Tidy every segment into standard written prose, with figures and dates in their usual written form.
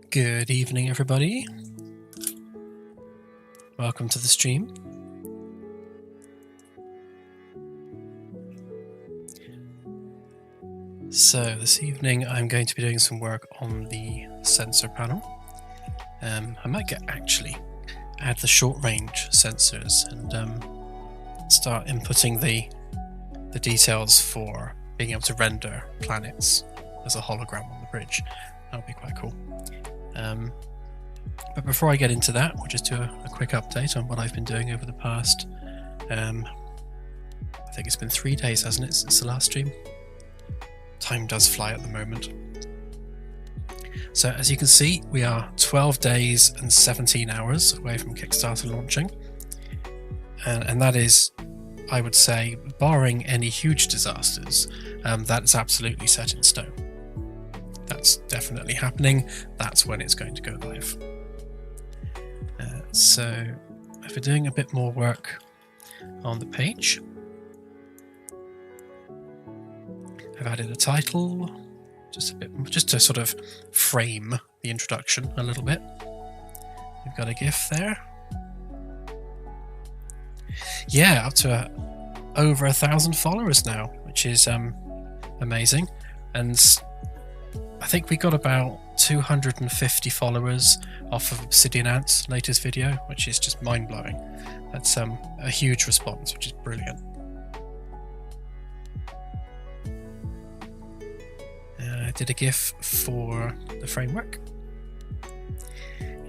Good evening, everybody. Welcome to the stream. So this evening I'm going to be doing some work on the sensor panel. I might actually add the short range sensors and start inputting the details for being able to render planets as a hologram on the bridge. That would be quite cool. But before I get into that, we'll just do a quick update on what I've been doing over the past, I think it's been 3 days, hasn't it, since the last stream? Time does fly at the moment. So as you can see, we are 12 days and 17 hours away from Kickstarter launching. And that is, I would say, barring any huge disasters, that's absolutely set in stone. That's definitely happening. That's when it's going to go live. So I've been doing a bit more work on the page. I've added a title, just to sort of frame the introduction a little bit. We've got a GIF there. Yeah, up to over 1,000 followers now, which is amazing. And I think we got about 250 followers off of Obsidian Ant's latest video, which is just mind-blowing. That's a huge response, which is brilliant. I did a GIF for the framework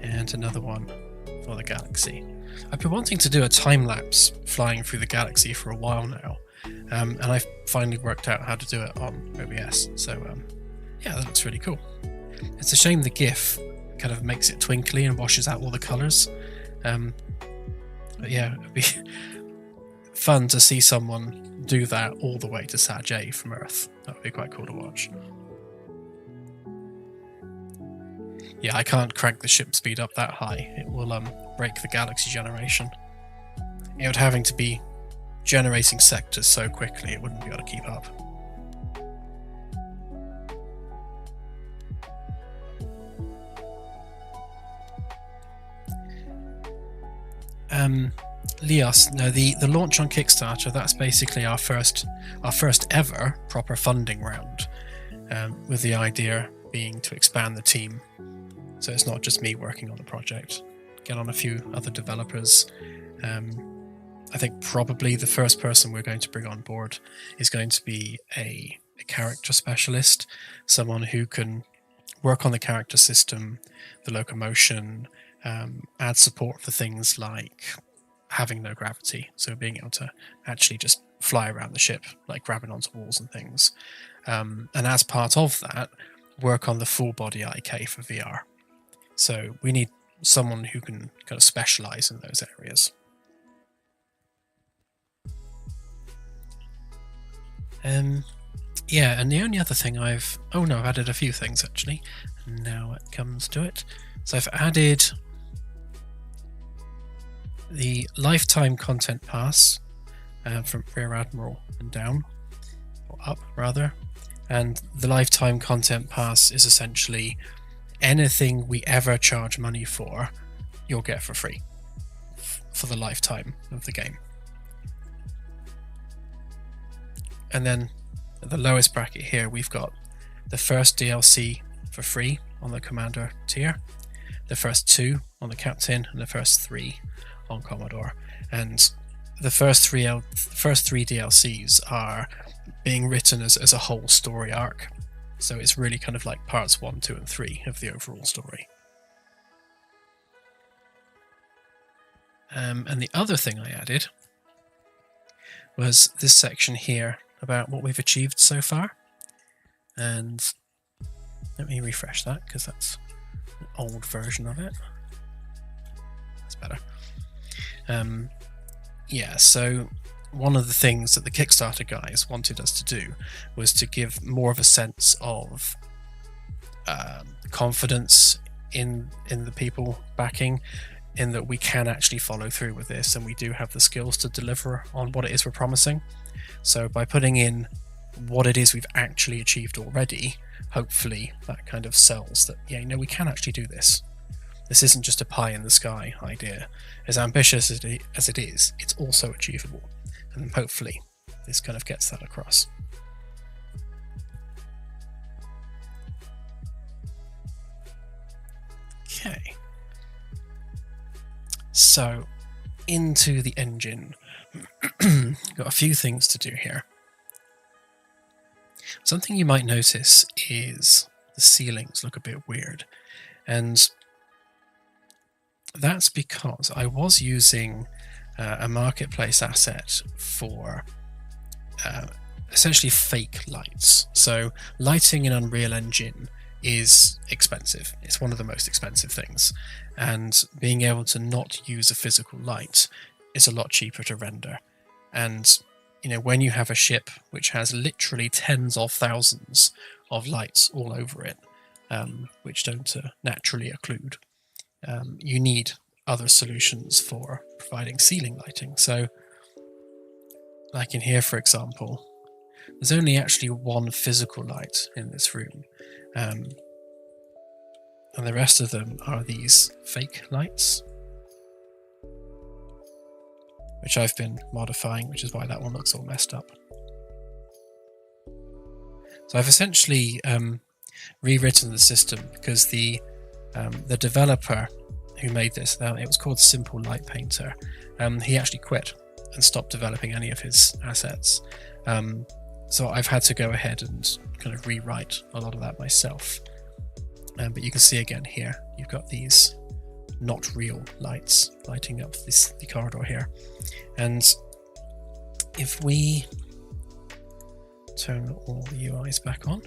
and another one for the galaxy. I've been wanting to do a time-lapse flying through the galaxy for a while now, and I've finally worked out how to do it on OBS, so yeah, that looks really cool. It's a shame the GIF kind of makes it twinkly and washes out all the colours, but yeah, it'd be fun to see someone do that all the way to Sag A from Earth. That would be quite cool to watch. Yeah, I can't crank the ship speed up that high. It will break the galaxy generation. It would having to be generating sectors so quickly it wouldn't be able to keep up. Leos, no, the launch on Kickstarter, that's basically our first ever proper funding round, with the idea being to expand the team. So it's not just me working on the project, get on a few other developers. I think probably the first person we're going to bring on board is going to be a character specialist, someone who can work on the character system, the locomotion, add support for things like having no gravity, so being able to actually just fly around the ship, like grabbing onto walls and things. And as part of that, work on the full body IK for VR. So we need someone who can kind of specialize in those areas. Yeah, and the only other thing I've added a few things actually. Now it comes to it. So I've added the lifetime content pass from Rear Admiral and down, or up rather. And the lifetime content pass is essentially anything we ever charge money for, you'll get for free for the lifetime of the game. And then at the lowest bracket here, we've got the first DLC for free on the Commander tier, the first 2 on the Captain, and the first 3 on Commodore. And the first three DLCs are being written as a whole story arc. So it's really kind of like parts 1, 2, and 3 of the overall story. And the other thing I added was this section here about what we've achieved so far. And let me refresh that because that's an old version of it. That's better. Yeah, so one of the things that the Kickstarter guys wanted us to do was to give more of a sense of confidence in the people backing, in that we can actually follow through with this and we do have the skills to deliver on what it is we're promising. So by putting in what it is we've actually achieved already, hopefully that kind of sells that, yeah, we can actually do this. This isn't just a pie in the sky idea. As ambitious as it is, it's also achievable. And hopefully this kind of gets that across. Okay. So into the engine. Got a few things to do here. Something you might notice is the ceilings look a bit weird. And that's because I was using a marketplace asset for essentially fake lights. So lighting in Unreal Engine is expensive. It's one of the most expensive things. And being able to not use a physical light is a lot cheaper to render. And when you have a ship which has literally tens of thousands of lights all over it, which don't naturally occlude, you need other solutions for providing ceiling lighting. So like in here, for example, there's only actually one physical light in this room, and the rest of them are these fake lights. which I've been modifying, which is why that one looks all messed up. So I've essentially rewritten the system because the developer who made this, it was called Simple Light Painter, he actually quit and stopped developing any of his assets. So I've had to go ahead and kind of rewrite a lot of that myself. But you can see again here, you've got these not real lights lighting up the corridor here. And if we turn all the UIs back on,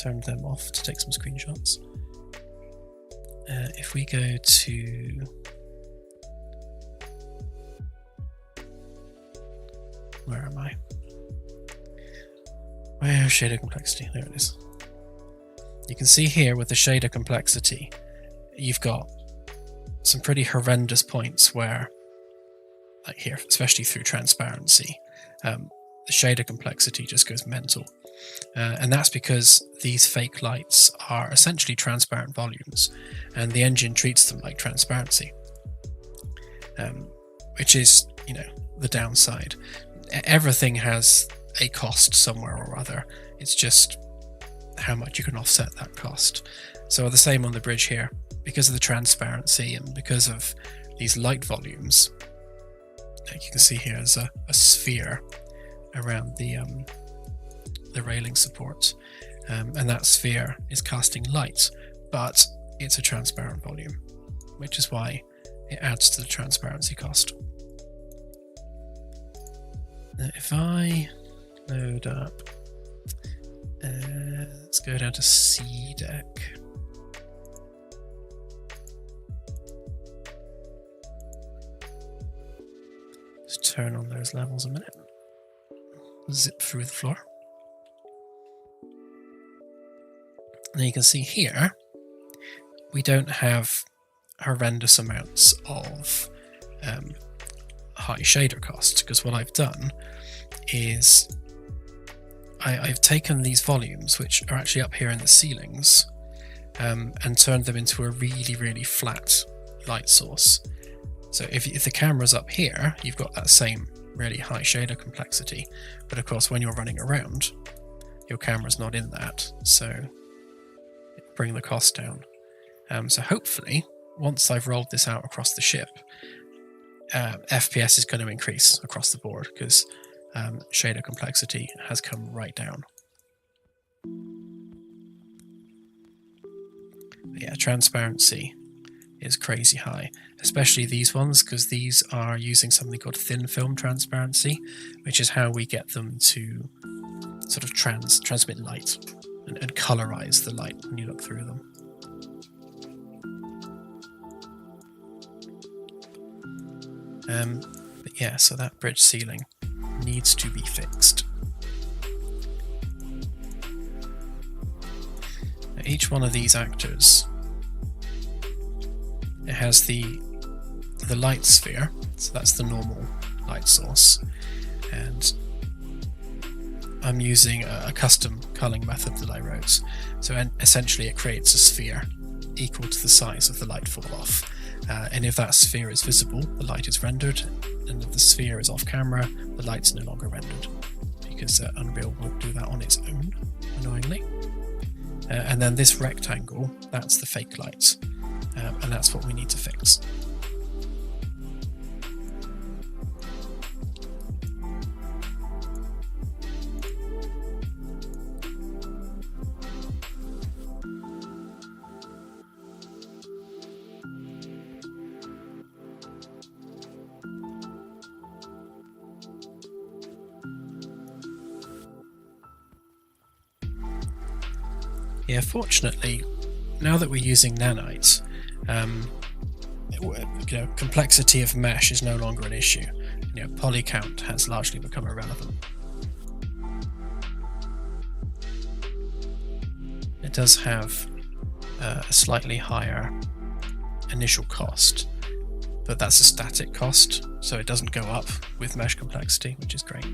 turn them off to take some screenshots. If we go to where am I? Where's shader complexity? There it is. You can see here with the shader complexity, you've got some pretty horrendous points where, like here, especially through transparency, the shader complexity just goes mental. And that's because these fake lights are essentially transparent volumes, and the engine treats them like transparency, which is, you know, the downside. Everything has a cost somewhere or other. It's just how much you can offset that cost. So the same on the bridge here, because of the transparency and because of these light volumes, like you can see here, there's a sphere around the railing support, and that sphere is casting light, but it's a transparent volume, which is why it adds to the transparency cost. Now, if I load up, let's go down to C deck. Just turn on those levels a minute. Zip through the floor. Now you can see here, we don't have horrendous amounts of high shader costs, because what I've done is I've taken these volumes, which are actually up here in the ceilings, and turned them into a really, really flat light source. So if the camera's up here, you've got that same really high shader complexity, but of course when you're running around, your camera's not in that, so bring the cost down. So hopefully, once I've rolled this out across the ship, FPS is going to increase across the board, because shader complexity has come right down. But yeah, transparency is crazy high, especially these ones, because these are using something called thin film transparency, which is how we get them to sort of transmit light and colorize the light when you look through them. But yeah, so that bridge ceiling needs to be fixed. Now, each one of these actors, it has the light sphere, so that's the normal light source, and I'm using a custom culling method that I wrote. So essentially it creates a sphere equal to the size of the light fall off. And if that sphere is visible, the light is rendered, and if the sphere is off camera, the light's no longer rendered, because Unreal won't do that on its own, annoyingly. And then this rectangle, that's the fake light, and that's what we need to fix. Yeah, fortunately, now that we're using nanites, complexity of mesh is no longer an issue. Poly count has largely become irrelevant. It does have a slightly higher initial cost, but that's a static cost, so it doesn't go up with mesh complexity, which is great.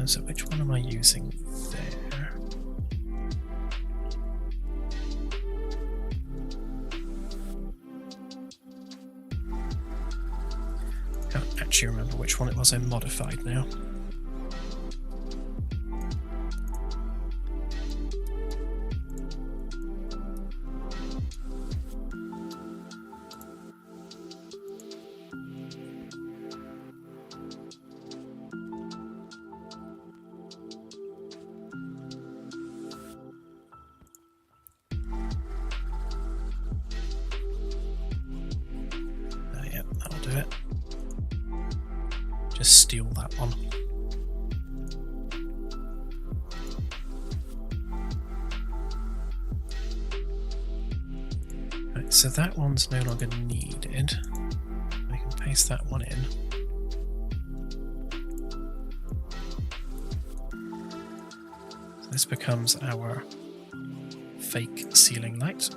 So which one am I using there? actually remember which one it was I modified now. Yeah, that'll do it. Just steal that one. Right, so that one's no longer needed. I can paste that one in. So this becomes our fake ceiling light.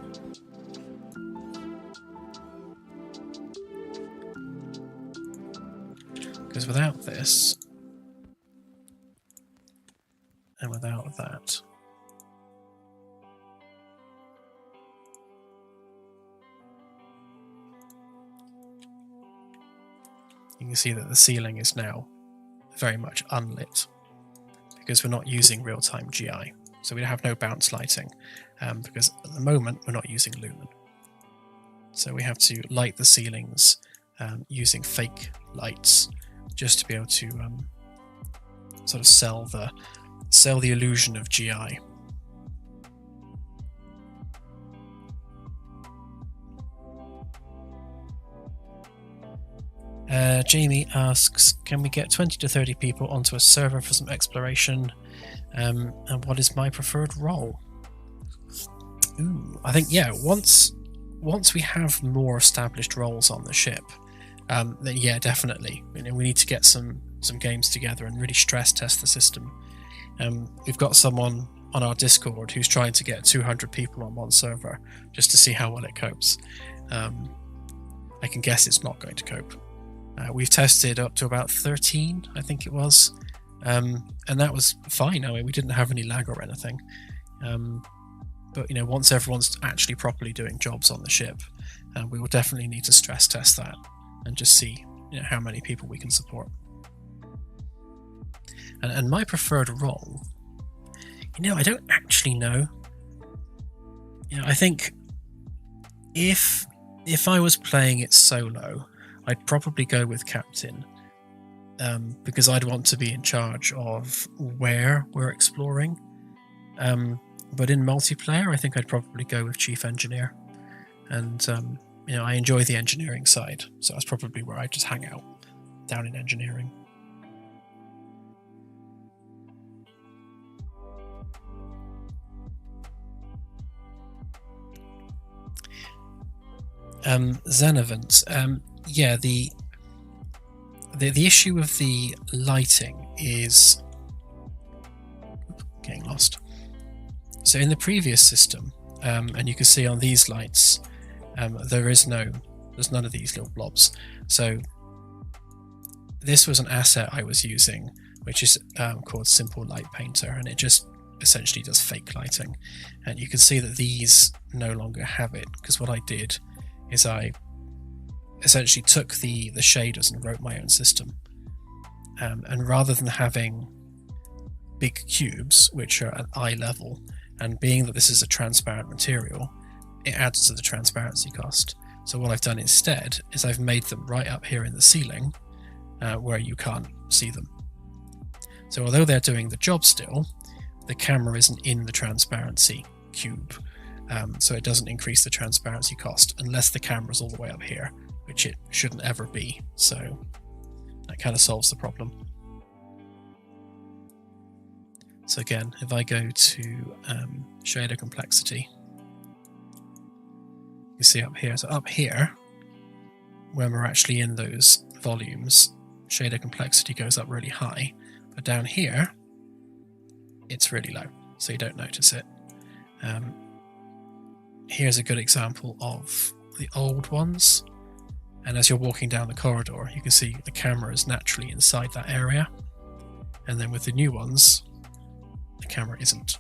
Because without this, and without that, you can see that the ceiling is now very much unlit because we're not using real-time GI. So we have no bounce lighting because at the moment we're not using Lumen. So we have to light the ceilings using fake lights just to be able to sort of sell the illusion of GI. Jamie asks, can we get 20 to 30 people onto a server for some exploration? And what is my preferred role? Ooh, I think, yeah, once we have more established roles on the ship, then yeah, definitely. You know, we need to get some games together and really stress test the system. We've got someone on our Discord who's trying to get 200 people on one server just to see how well it copes. I can guess it's not going to cope. We've tested up to about 13, I think it was, and that was fine. I mean, we didn't have any lag or anything. But you know, once everyone's actually properly doing jobs on the ship, we will definitely need to stress test that and just see, you know, how many people we can support. And my preferred role, you know, I don't actually know. You know, I think if I was playing it solo, I'd probably go with Captain, because I'd want to be in charge of where we're exploring. But in multiplayer, I think I'd probably go with Chief Engineer. And, you know, I enjoy the engineering side, so that's probably where I'd just hang out, down in engineering. Xenovant, yeah, the issue of the lighting is getting lost. So in the previous system, and you can see on these lights, there's none of these little blobs. So this was an asset I was using, which is called Simple Light Painter, and it just essentially does fake lighting. And you can see that these no longer have it, because what I did is I essentially took the shaders and wrote my own system. And rather than having big cubes, which are at eye level, and being that this is a transparent material, it adds to the transparency cost. So what I've done instead is I've made them right up here in the ceiling, where you can't see them. So although they're doing the job still, the camera isn't in the transparency cube, so it doesn't increase the transparency cost unless the camera's all the way up here, which it shouldn't ever be. So that kind of solves the problem. So again, if I go to shader complexity, you see up here, so up here, when we're actually in those volumes, shader complexity goes up really high, but down here, it's really low, so you don't notice it. Here's a good example of the old ones, and as you're walking down the corridor, you can see the camera is naturally inside that area, and then with the new ones, the camera isn't.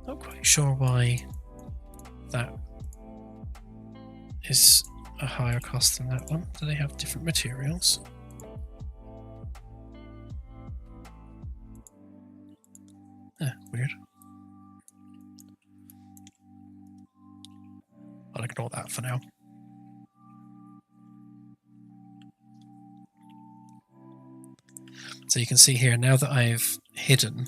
Not quite sure why that is. a higher cost than that one? Do they have different materials? Weird. I'll ignore that for now. So you can see here, now that I've hidden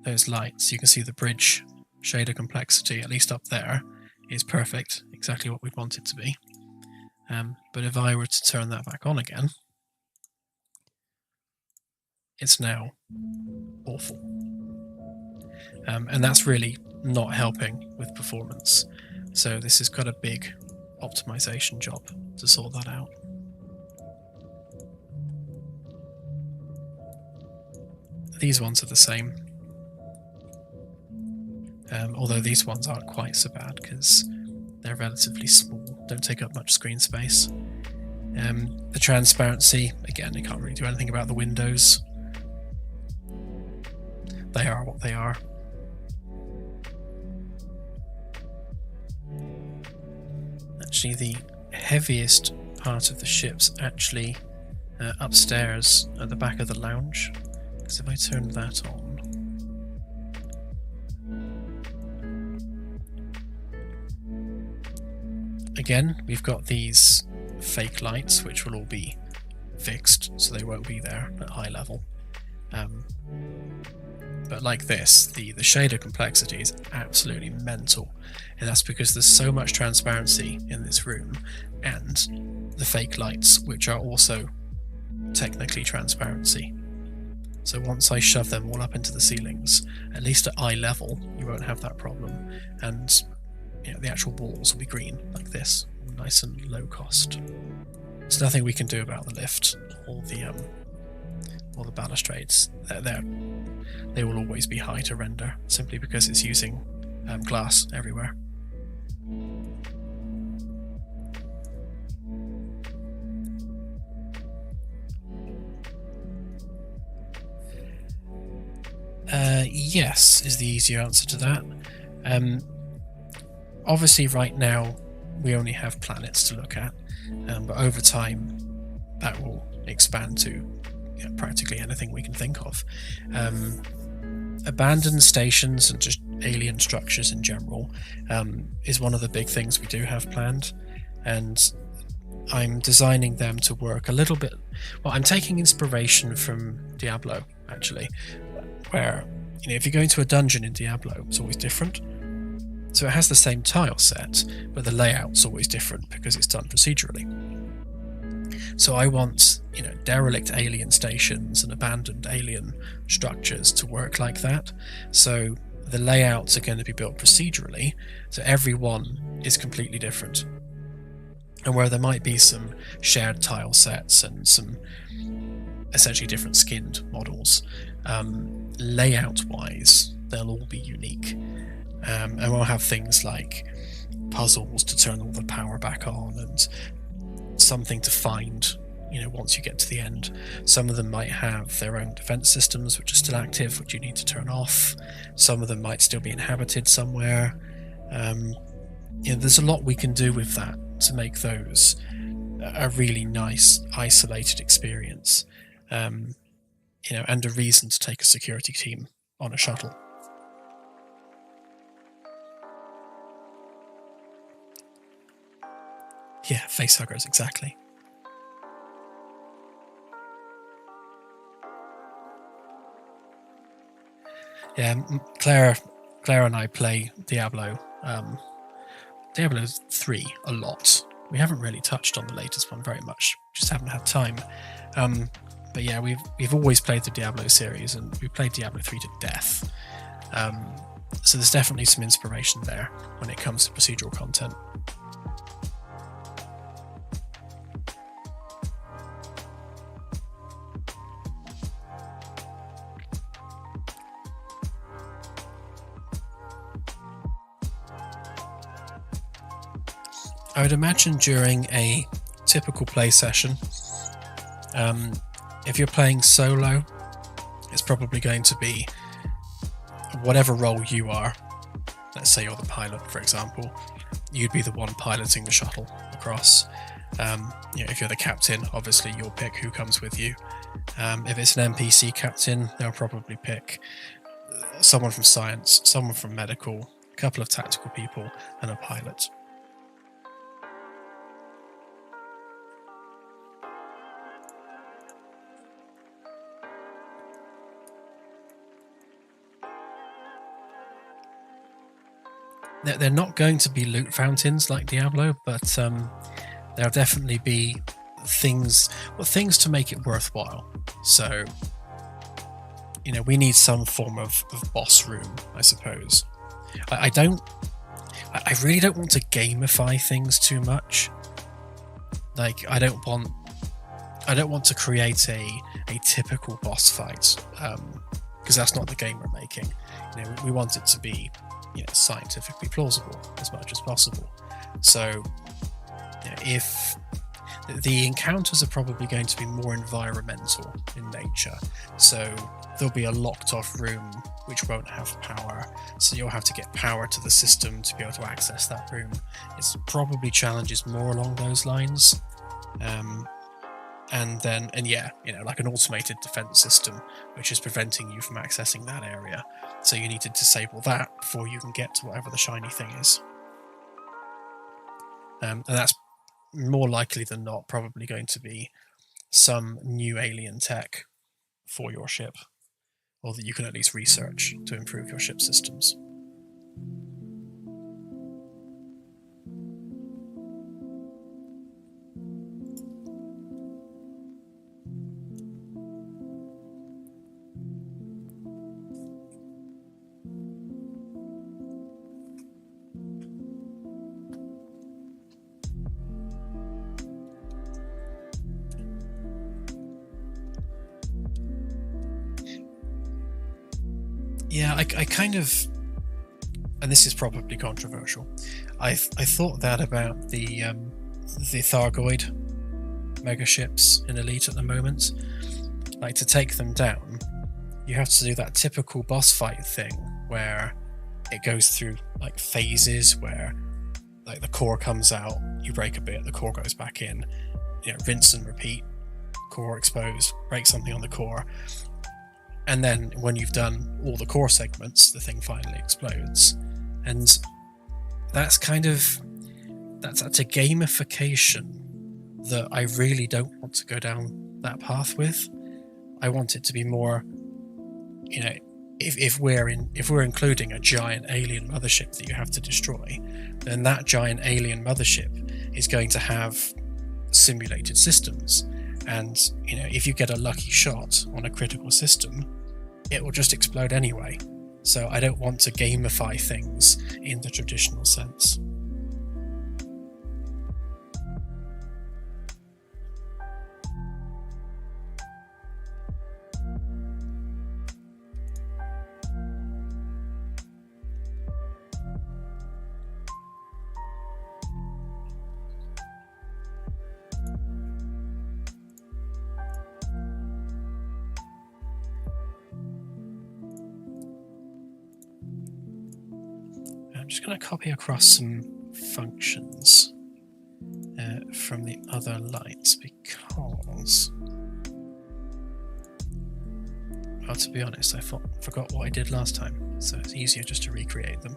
those lights, you can see the bridge shader complexity, at least up there, is perfect, exactly what we want it to be. But if I were to turn that back on again, it's now awful. And that's really not helping with performance. So this has got a big optimization job to sort that out. These ones are the same. Although these ones aren't quite so bad because they're relatively small, don't take up much screen space. The transparency, again, you can't really do anything about the windows. They are what they are. Actually, the heaviest part of the ship's actually upstairs at the back of the lounge. Because if I turn that on, again, we've got these fake lights, which will all be fixed, so they won't be there at high level. But like this, the shader complexity is absolutely mental, and that's because there's so much transparency in this room, and the fake lights, which are also technically transparency. So once I shove them all up into the ceilings, at least at eye level, you won't have that problem, and the actual walls will be green like this, nice and low cost. There's nothing we can do about the lift or the balustrades. They will always be high to render, simply because it's using glass everywhere. Yes, is the easier answer to that. Obviously right now we only have planets to look at, but over time that will expand to practically anything we can think of. Abandoned stations and just alien structures in general is one of the big things we do have planned, and I'm designing them to work a little bit. Well, I'm taking inspiration from Diablo, actually, where if you go into a dungeon in Diablo, it's always different. So it has the same tile set, but the layout's always different because it's done procedurally. So I want, derelict alien stations and abandoned alien structures to work like that. So the layouts are going to be built procedurally, so every one is completely different. And where there might be some shared tile sets and some essentially different skinned models, layout-wise, they'll all be unique. And we'll have things like puzzles to turn all the power back on and something to find, once you get to the end. Some of them might have their own defense systems which are still active, which you need to turn off. Some of them might still be inhabited somewhere. There's a lot we can do with that to make those a really nice, isolated experience, and a reason to take a security team on a shuttle. Yeah, facehuggers, exactly. Yeah, Claire and I play Diablo 3 a lot. We haven't really touched on the latest one very much, just haven't had time. But yeah, we've always played the Diablo series, and we played Diablo 3 to death. So there's definitely some inspiration there when it comes to procedural content. I would imagine during a typical play session, if you're playing solo, it's probably going to be whatever role you are. Let's say you're the pilot, for example. You'd be the one piloting the shuttle across. If you're the captain, obviously you'll pick who comes with you. If it's an NPC captain, they'll probably pick someone from science, someone from medical, a couple of tactical people, and a pilot. They're not going to be loot fountains like Diablo, but there'll definitely be things to make it worthwhile. So, we need some form of boss room, I suppose. I really don't want to gamify things too much. Like, I don't want to create a typical boss fight, because that's not the game we're making. We want it to be scientifically plausible as much as possible. So if the encounters are probably going to be more environmental in nature, so there'll be a locked off room which won't have power, so you'll have to get power to the system to be able to access that room. It's probably challenges more along those lines. Like an automated defense system which is preventing you from accessing that area, so you need to disable that before you can get to whatever the shiny thing is. And that's more likely than not probably going to be some new alien tech for your ship, or that you can at least research to improve your ship systems. Yeah, I kind of, and this is probably controversial, I thought that about the Thargoid megaships in Elite at the moment. Like, to take them down, you have to do that typical boss fight thing where it goes through like phases, where like the core comes out, you break a bit, the core goes back in, rinse and repeat, core exposed, break something on the core. And then when you've done all the core segments, the thing finally explodes. And that's a gamification that I really don't want to go down that path with. I want it to be more, if we're including a giant alien mothership that you have to destroy, then that giant alien mothership is going to have simulated systems. And, if you get a lucky shot on a critical system, it will just explode anyway. So I don't want to gamify things in the traditional sense. I'm just going to copy across some functions from the other lights, because, well, to be honest, I forgot what I did last time, so it's easier just to recreate them.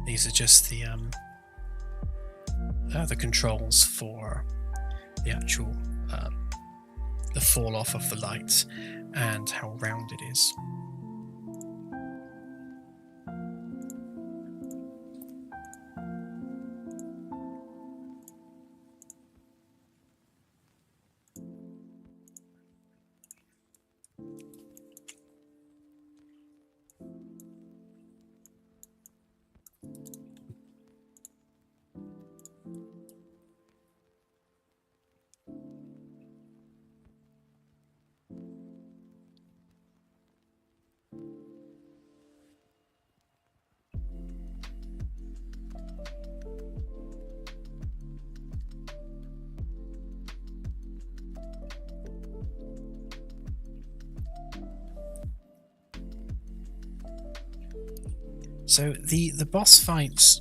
These are just the controls for the actual the fall off of the light and how round it is. So the boss fights,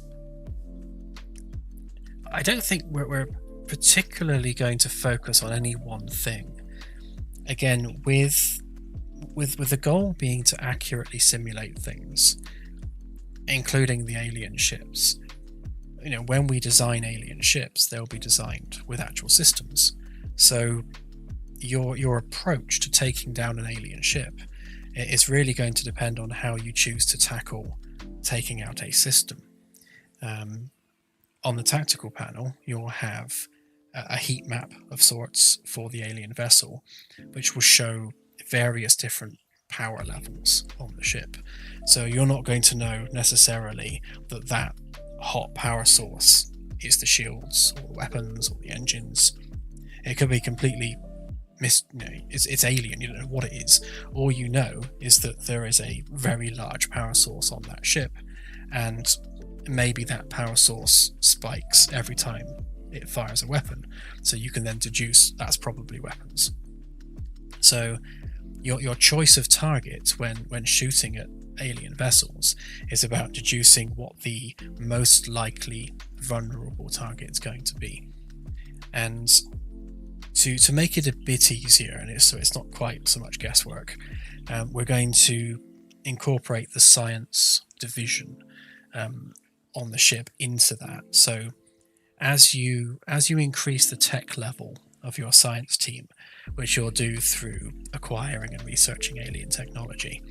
I don't think we're particularly going to focus on any one thing. Again, with the goal being to accurately simulate things, including the alien ships. When we design alien ships, they'll be designed with actual systems. So your approach to taking down an alien ship is really going to depend on how you choose to tackle taking out a system. On the tactical panel, you'll have a heat map of sorts for the alien vessel, which will show various different power levels on the ship. So you're not going to know necessarily that hot power source is the shields or the weapons or the engines. It could be completely it's alien, you don't know what it is. All you know is that there is a very large power source on that ship, and maybe that power source spikes every time it fires a weapon, so you can then deduce that's probably weapons. So your choice of target when shooting at alien vessels is about deducing what the most likely vulnerable target is going to be. And to make it a bit easier, and so it's not quite so much guesswork, we're going to incorporate the science division on the ship into that. So as you increase the tech level of your science team, which you'll do through acquiring and researching alien technology,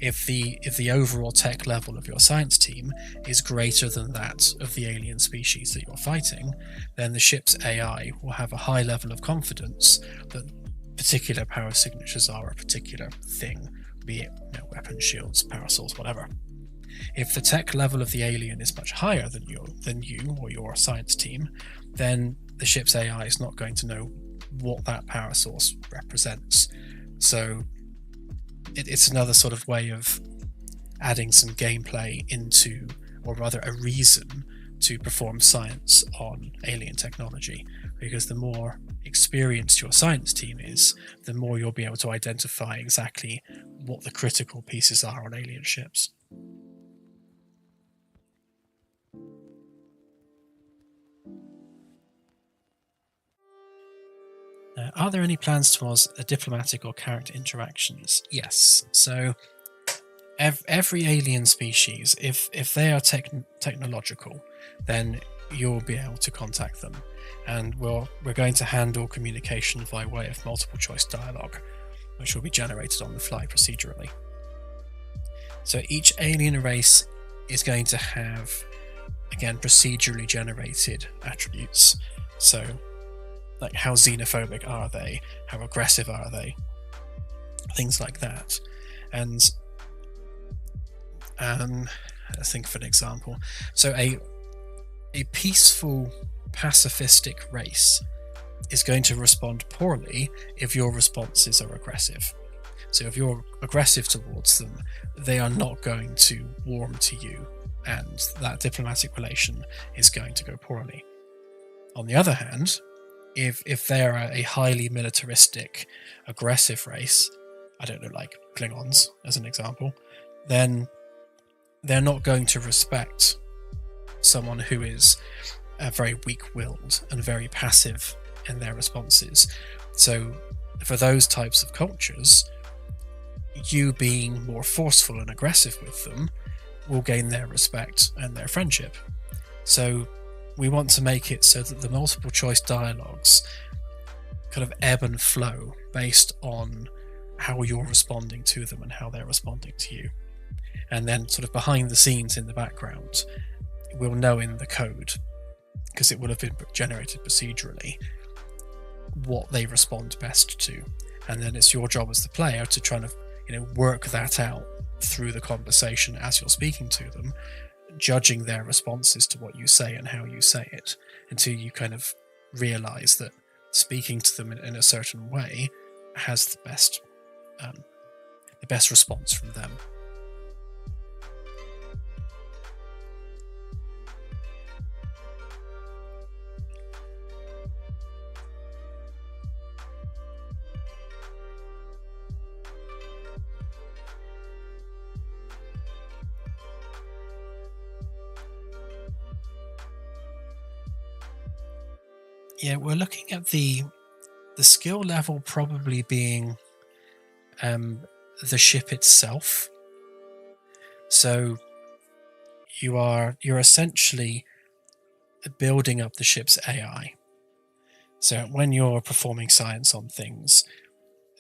if the overall tech level of your science team is greater than that of the alien species that you're fighting, then the ship's AI will have a high level of confidence that particular power signatures are a particular thing, be it weapons, shields, power source, whatever. If the tech level of the alien is much higher than you or your science team, then the ship's AI is not going to know what that power source represents. So it's another sort of way of adding some gameplay into, or rather a reason to perform science on alien technology, because the more experienced your science team is, the more you'll be able to identify exactly what the critical pieces are on alien ships. Are there any plans towards diplomatic or character interactions? Yes. So every alien species, if they are technological, then you'll be able to contact them, and we're going to handle communication by way of multiple choice dialogue, which will be generated on the fly procedurally. So each alien race is going to have, again, procedurally generated attributes. So like, how xenophobic are they? How aggressive are they? Things like that. And let's think of an example. So a peaceful, pacifistic race is going to respond poorly if your responses are aggressive. So if you're aggressive towards them, they are not going to warm to you, and that diplomatic relation is going to go poorly. On the other hand, if they're a highly militaristic, aggressive race, I don't know, like Klingons as an example, then they're not going to respect someone who is very weak-willed and very passive in their responses. So for those types of cultures, you being more forceful and aggressive with them will gain their respect and their friendship. So we want to make it so that the multiple choice dialogues kind of ebb and flow based on how you're responding to them and how they're responding to you. And then sort of behind the scenes in the background, we'll know in the code, because it will have been generated procedurally, what they respond best to. And then it's your job as the player to try to work that out through the conversation as you're speaking to them, judging their responses to what you say and how you say it, until you kind of realize that speaking to them in a certain way has the best response from them. Yeah, we're looking at the skill level probably being the ship itself. So you're essentially building up the ship's AI. So when you're performing science on things,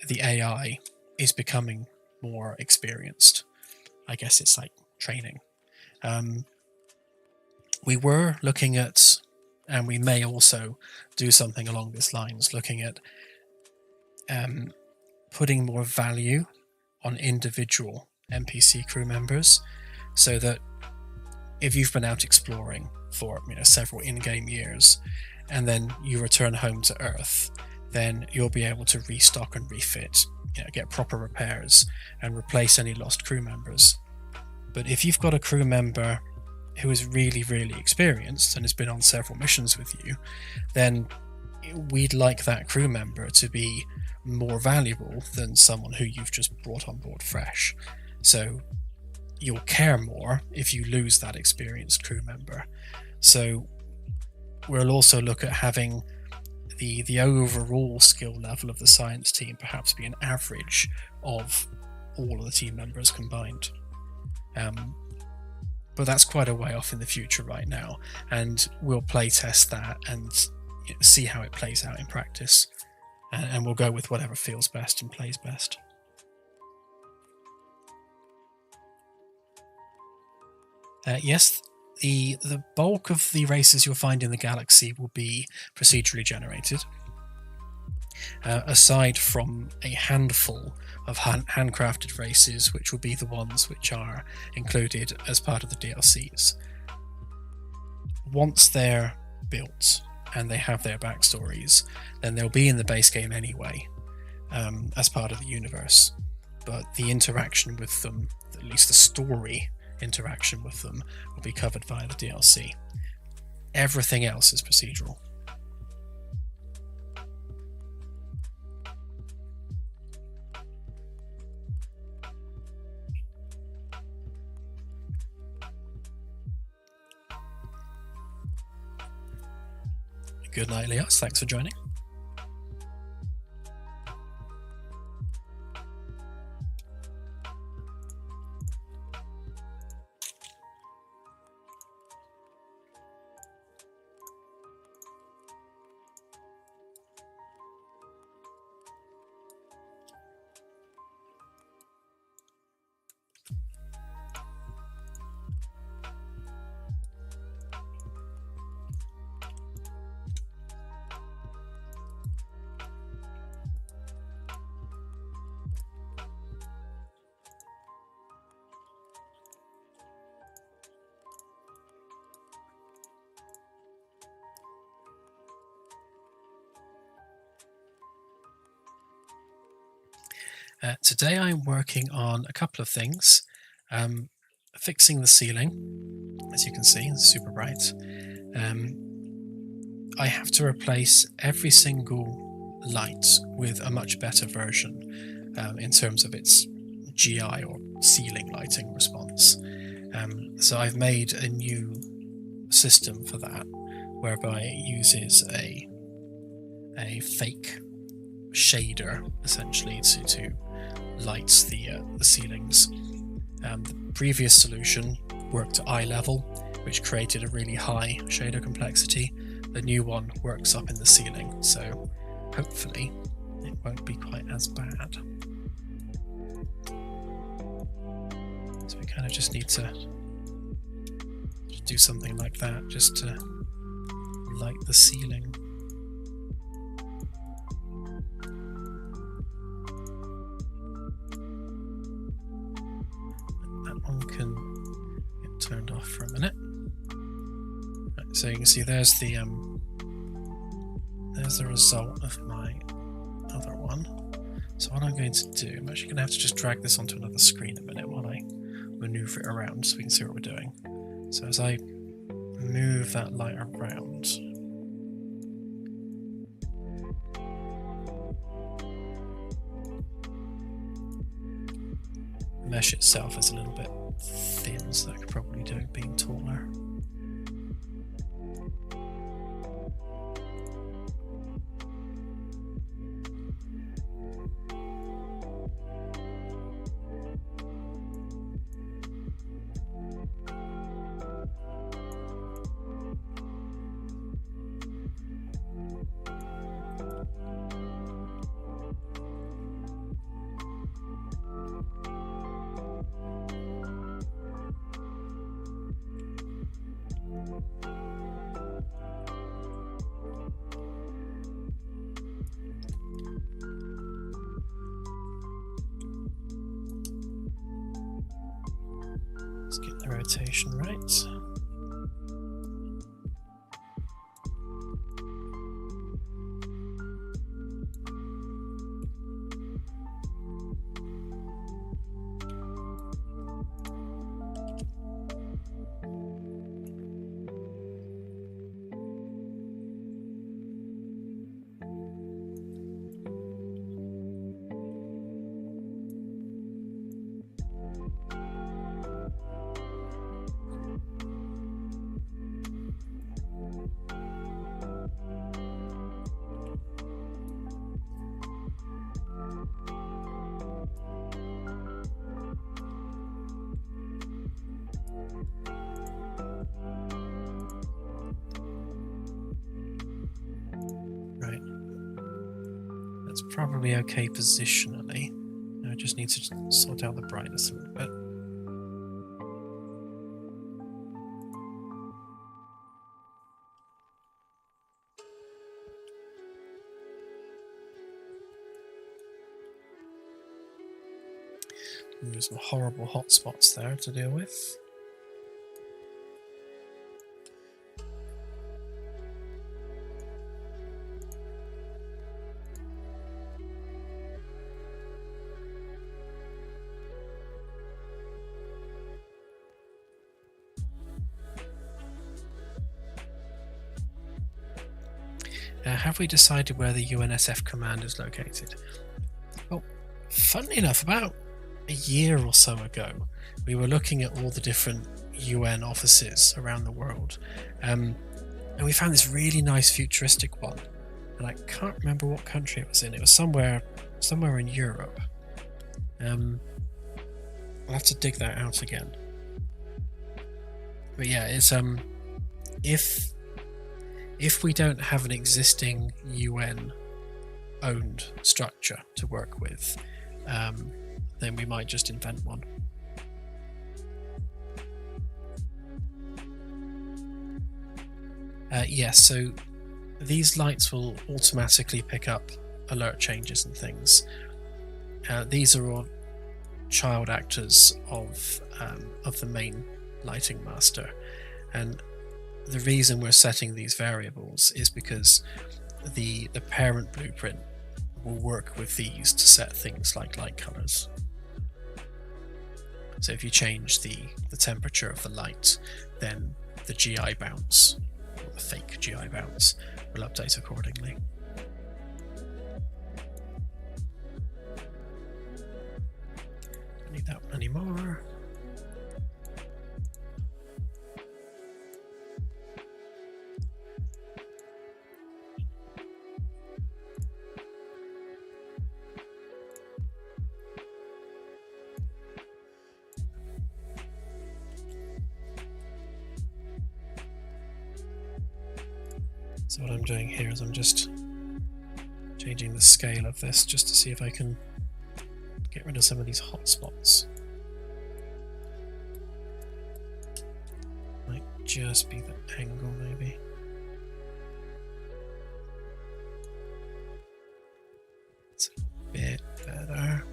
the AI is becoming more experienced. I guess it's like training. We were looking at, and we may also do something along these lines, looking at putting more value on individual NPC crew members, so that if you've been out exploring for several in-game years, and then you return home to Earth, then you'll be able to restock and refit, get proper repairs and replace any lost crew members. But if you've got a crew member who is really, really experienced and has been on several missions with you, then we'd like that crew member to be more valuable than someone who you've just brought on board fresh. So you'll care more if you lose that experienced crew member. So we'll also look at having the overall skill level of the science team perhaps be an average of all of the team members combined. But that's quite a way off in the future right now, and we'll play test that and see how it plays out in practice, and we'll go with whatever feels best and plays best. Yes, the bulk of the races you'll find in the galaxy will be procedurally generated, aside from a handful of handcrafted races, which will be the ones which are included as part of the DLCs. Once they're built and they have their backstories, then they'll be in the base game anyway, as part of the universe. But the interaction with them, at least the story interaction with them, will be covered via the DLC. Everything else is procedural. Good night, Leos. Thanks for joining. Today I'm working on a couple of things. Fixing the ceiling, as you can see, it's super bright. I have to replace every single light with a much better version in terms of its GI or ceiling lighting response. So I've made a new system for that, whereby it uses a fake shader essentially to light the ceilings. The previous solution worked at eye level, which created a really high shader complexity. The new one works up in the ceiling, so hopefully it won't be quite as bad. So we kind of just need to do something like that just to light the ceiling. Can get turned off for a minute. Right, so you can see there's the result of my other one. So what I'm going to do, I'm actually going to have to just drag this onto another screen a minute while I maneuver it around so we can see what we're doing. So as I move that light around, the mesh itself is a little bit thin, so I could probably do it being taller. Let's get the rotation right. That's probably okay positionally. I just need to sort out the brightness a little bit. There's some horrible hotspots there to deal with. Have we decided where the UNSF command is located? Well, funnily enough, about a year or so ago, we were looking at all the different UN offices around the world, and we found this really nice futuristic one, and I can't remember what country it was in. It was somewhere in Europe. I'll have to dig that out again. But yeah, it's if we don't have an existing UN-owned structure to work with, then we might just invent one. Yes, so these lights will automatically pick up alert changes and things. These are all child actors of the main lighting master, and the reason we're setting these variables is because the parent blueprint will work with these to set things like light colors. So if you change the temperature of the light, then the GI bounce, or the fake GI bounce, will update accordingly. Don't need that one anymore. So what I'm doing here is I'm just changing the scale of this just to see if I can get rid of some of these hotspots. Might just be the angle, maybe. It's a bit better.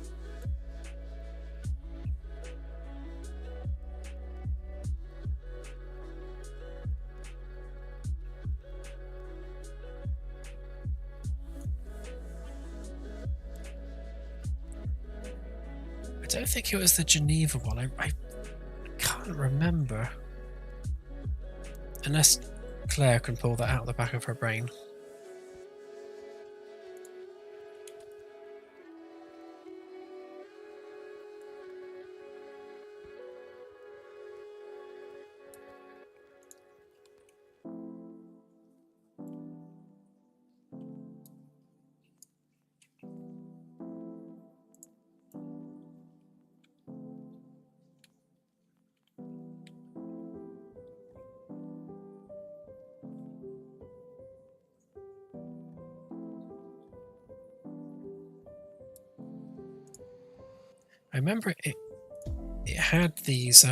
I don't think it was the Geneva one. I can't remember. Unless Claire can pull that out of the back of her brain. I remember it had these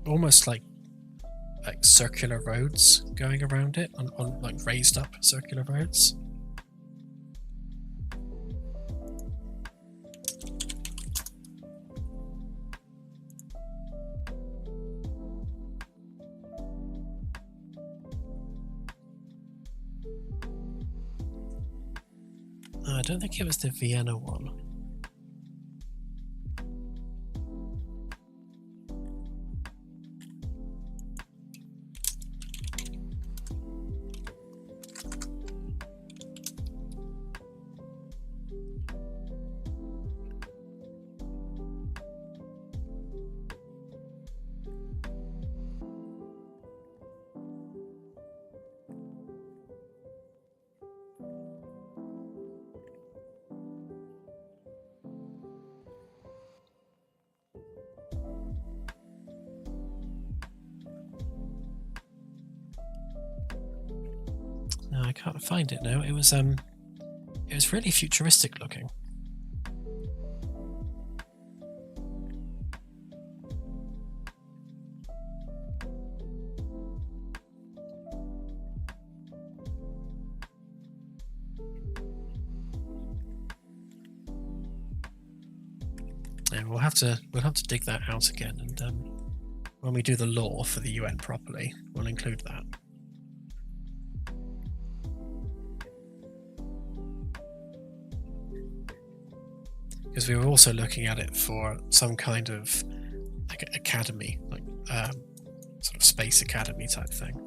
almost like circular roads going around it on like raised up circular roads. I don't think it was the Vienna one. No, I can't find it now. It was really futuristic looking. Yeah, we'll have to dig that out again, and when we do the law for the UN properly, we'll include that. Because we were also looking at it for some kind of like academy, like sort of space academy type thing.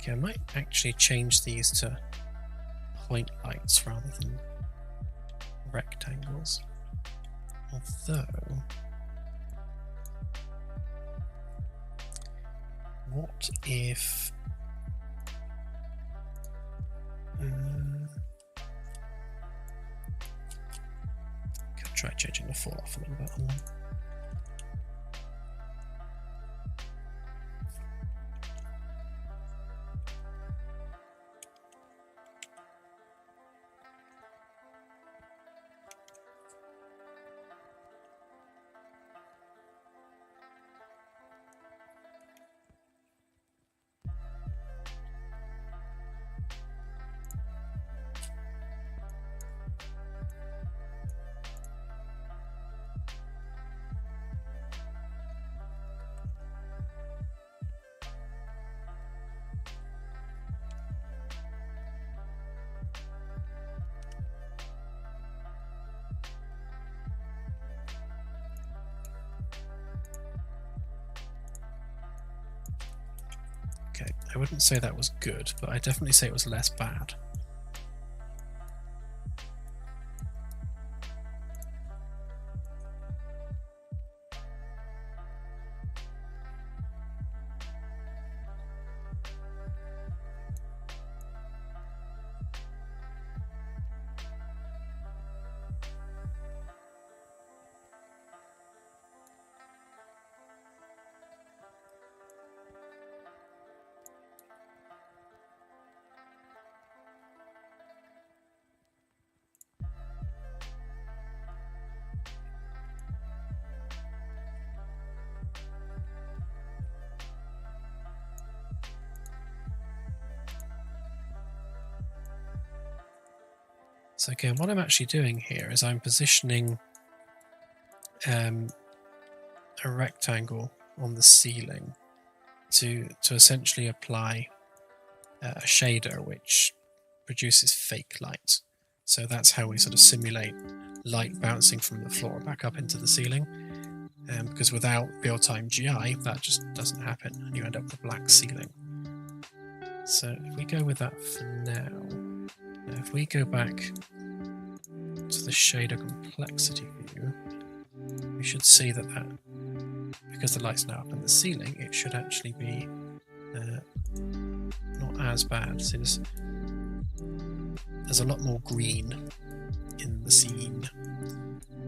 Okay, I might actually change these to point lights rather than rectangles. Although, what if could try changing the fall off a little bit on them. Okay, I wouldn't say that was good, but I'd definitely say it was less bad. So again, what I'm actually doing here is I'm positioning a rectangle on the ceiling to essentially apply a shader which produces fake light. So that's how we sort of simulate light bouncing from the floor back up into the ceiling. Because without real-time GI, that just doesn't happen, and you end up with a black ceiling. So if we go with that for now, if we go back to the shader complexity view, we should see that because the light's now up in the ceiling, it should actually be not as bad. See, there's a lot more green in the scene,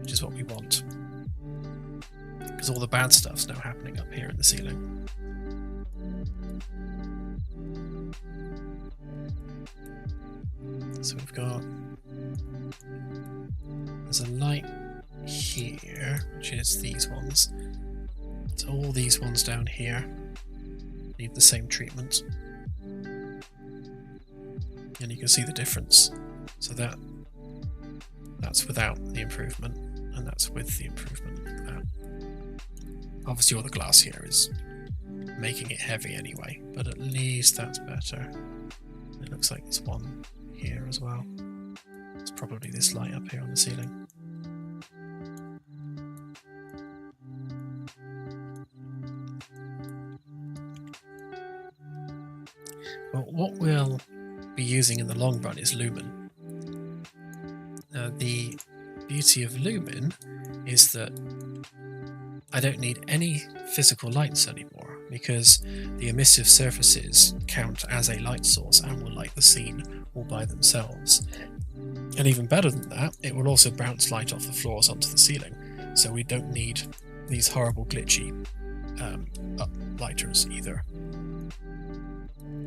which is what we want. Because all the bad stuff's now happening up here in the ceiling. So we've got... there's a light here, which is these ones. So all these ones down here need the same treatment. And you can see the difference. So that's without the improvement, and that's with the improvement. Look at that. Obviously all the glass here is making it heavy anyway, but at least that's better. It looks like there's one here as well. It's probably this light up here on the ceiling. But what we'll be using in the long run is Lumen. The beauty of Lumen is that I don't need any physical lights anymore, because the emissive surfaces count as a light source and will light the scene all by themselves. And even better than that, it will also bounce light off the floors onto the ceiling, so we don't need these horrible glitchy uplighters either.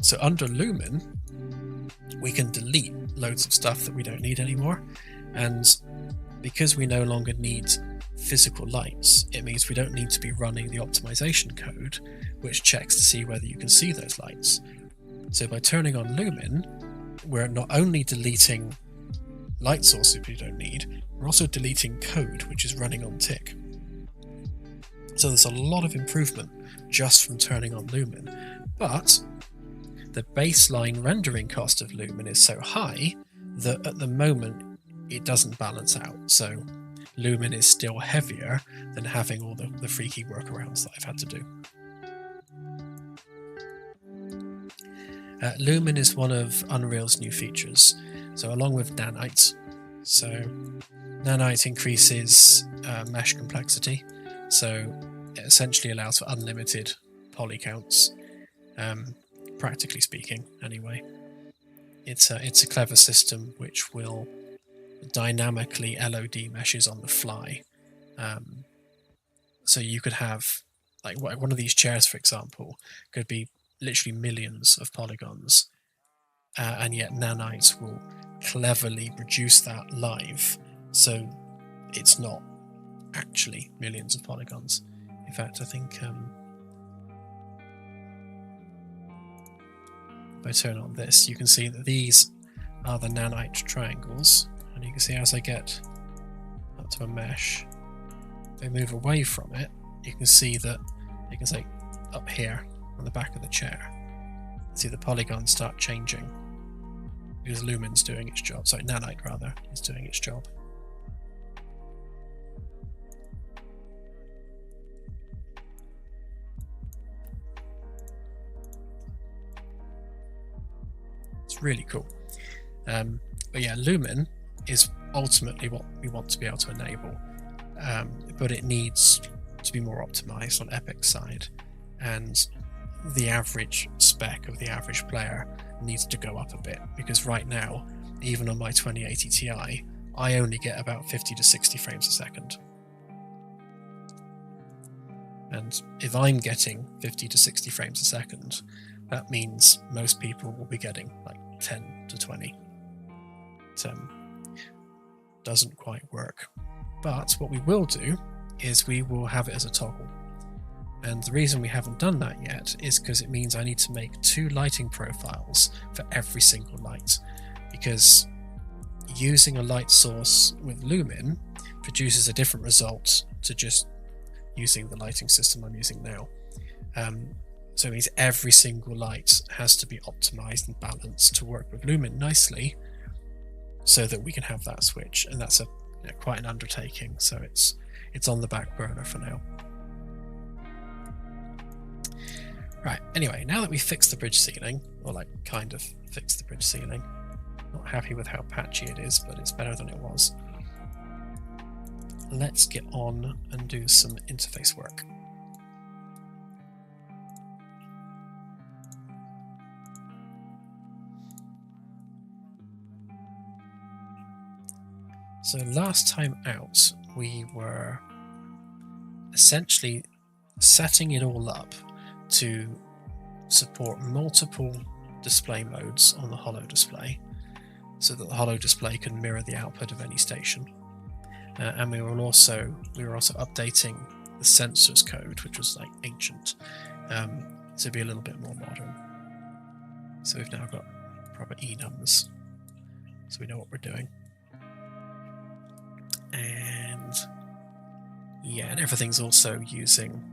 So under Lumen, we can delete loads of stuff that we don't need anymore, and because we no longer need physical lights, it means we don't need to be running the optimization code which checks to see whether you can see those lights. So by turning on Lumen, we're not only deleting light sources we don't need, we're also deleting code which is running on tick. So there's a lot of improvement just from turning on Lumen, but the baseline rendering cost of Lumen is so high that at the moment it doesn't balance out. So Lumen is still heavier than having all the freaky workarounds that I've had to do. Lumen is one of Unreal's new features, so along with Nanite. So Nanite increases mesh complexity, so it essentially allows for unlimited poly counts, practically speaking anyway. It's a clever system which will dynamically LOD meshes on the fly. So you could have, like, one of these chairs, for example, could be literally millions of polygons, and yet Nanites will cleverly reduce that live, so it's not actually millions of polygons. In fact, I think if I turn on this, you can see that these are the Nanite triangles, and you can see as I get up to a mesh, if I move away from it, you can see that, you can say up here on the back of the chair, see the polygons start changing because Lumen's doing its job. Sorry, Nanite rather is doing its job. It's really cool. But yeah, Lumen is ultimately what we want to be able to enable, but it needs to be more optimized on Epic's side, and the average spec of the average player needs to go up a bit, because right now, even on my 2080 Ti, I only get about 50 to 60 frames a second. And if I'm getting 50 to 60 frames a second, that means most people will be getting like 10 to 20. It doesn't quite work. But what we will do is we will have it as a toggle. And the reason we haven't done that yet is because it means I need to make 2 lighting profiles for every single light, because using a light source with Lumen produces a different result to just using the lighting system I'm using now. So it means every single light has to be optimized and balanced to work with Lumen nicely so that we can have that switch, and that's quite an undertaking, so it's on the back burner for now. Right, anyway, now that we've fixed the bridge ceiling, or like kind of fixed the bridge ceiling, not happy with how patchy it is, but it's better than it was. Let's get on and do some interface work. So last time out, we were essentially setting it all up to support multiple display modes on the holo display, so that the holo display can mirror the output of any station. And we were also updating the sensors code, which was like ancient, to be a little bit more modern. So we've now got proper enums, so we know what we're doing. And yeah, and everything's also using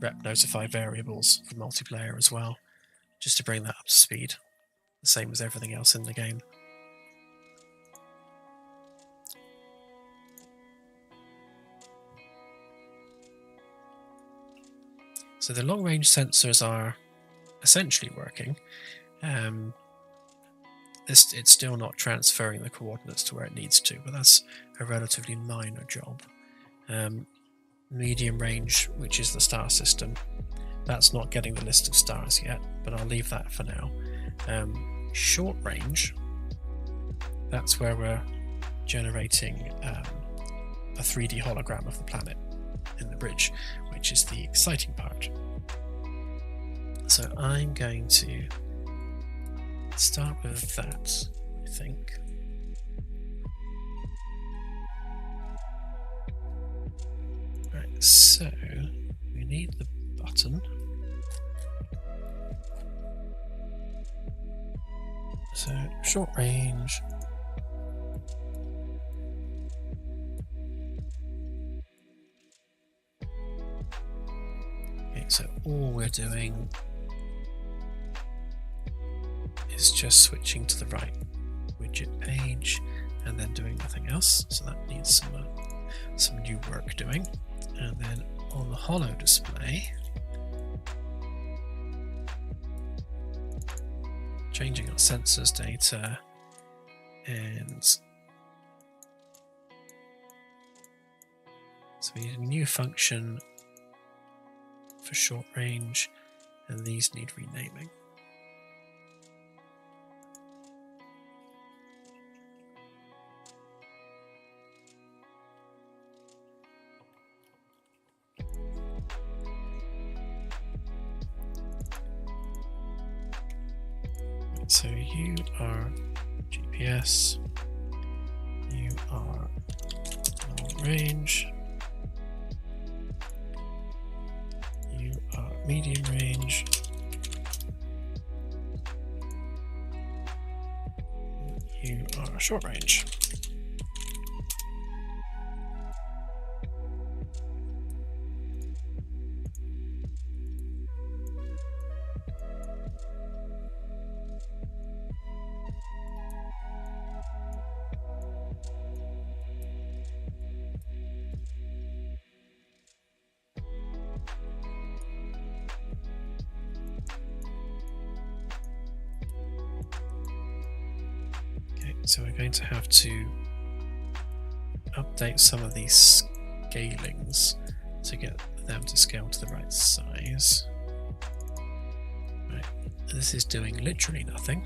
rep notify variables for multiplayer as well, just to bring that up to speed, the same as everything else in the game. So the long range sensors are essentially working. It's still not transferring the coordinates to where it needs to, but that's a relatively minor job. Medium range, which is the star system, that's not getting the list of stars yet, but I'll leave that for now. Short range, that's where we're generating a 3D hologram of the planet in the bridge, which is the exciting part. So I'm going to start with that, I think. Right, so we need the button. So short range. Okay, so all we're doing is just switching to the right widget page and then doing nothing else. So that needs some new work doing. And then on the holo display, changing our sensors data, and so we need a new function for short range, and these need renaming. So you are GPS, you are long range, you are medium range, you are short range. So we're going to have to update some of these scalings to get them to scale to the right size. Right, this is doing literally nothing.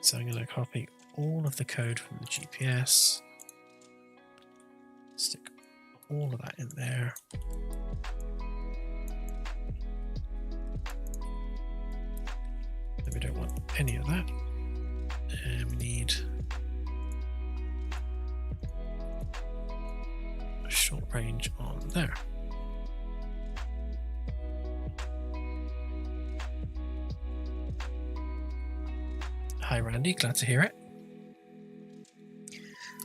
So I'm going to copy all of the code from the GPS, stick all of that in there. Then we don't want any of that. And we need range on there. Hi Randy, glad to hear it.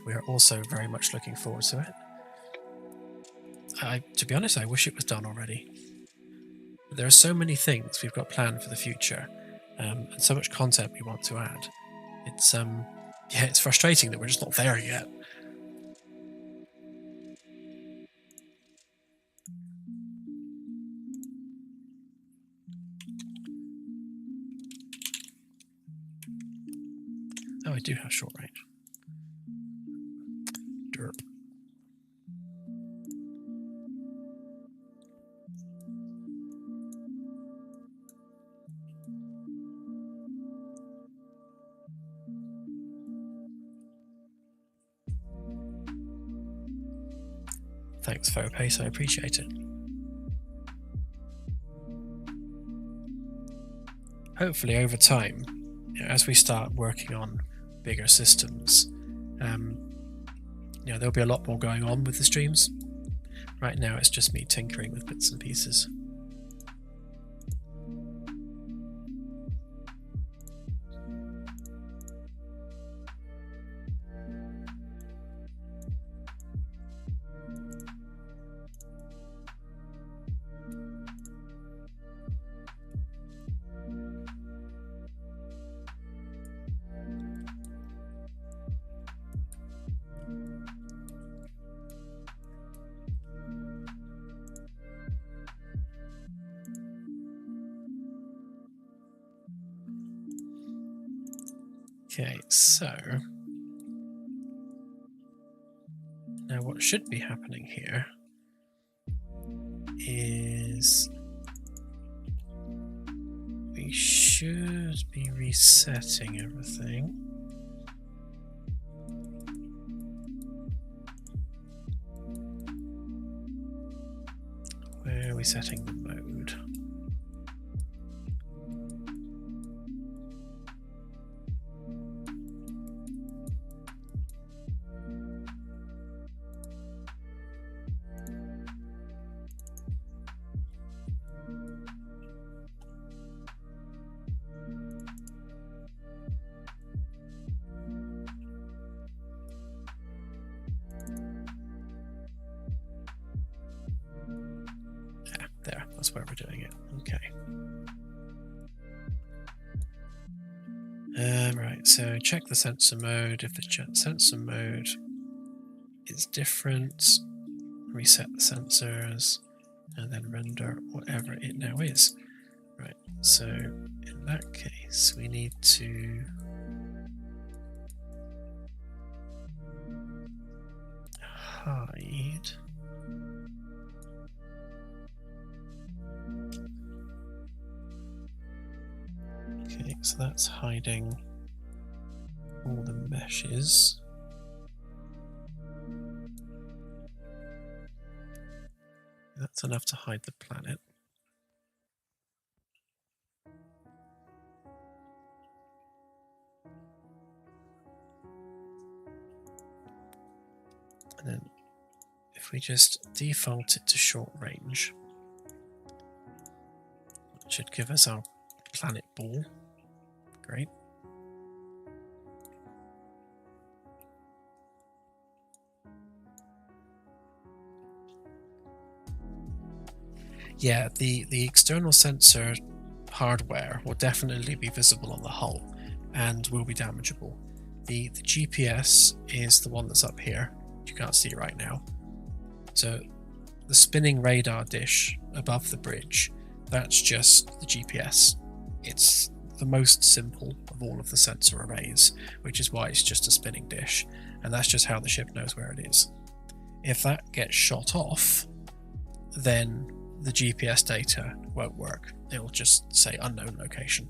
We are also very much looking forward to it. To be honest, I wish it was done already. But there are so many things we've got planned for the future, and so much content we want to add. It's yeah, it's frustrating that we're just not there yet. Oh, I do have short range. Derp. Thanks, Fopace, I appreciate it. Hopefully over time, as we start working on bigger systems, there'll be a lot more going on with the streams. Right now it's just me tinkering with bits and pieces. Okay, so now what should be happening here is we should be resetting everything. Where are we setting the mode? There, that's where we're doing it. Okay. Right, so check the sensor mode. If the sensor mode is different, reset the sensors, and then render whatever it now is. Right, so in that case, we need to hide. Okay, so that's hiding all the meshes. That's enough to hide the planet. And then if we just default it to short range, it should give us our planet ball. Great. Yeah, the external sensor hardware will definitely be visible on the hull and will be damageable. The GPS is the one that's up here. You can't see it right now. So the spinning radar dish above the bridge, that's just the GPS. It's the most simple of all of the sensor arrays, which is why it's just a spinning dish, and that's just how the ship knows where it is. If that gets shot off, then the GPS data won't work. It'll just say unknown location.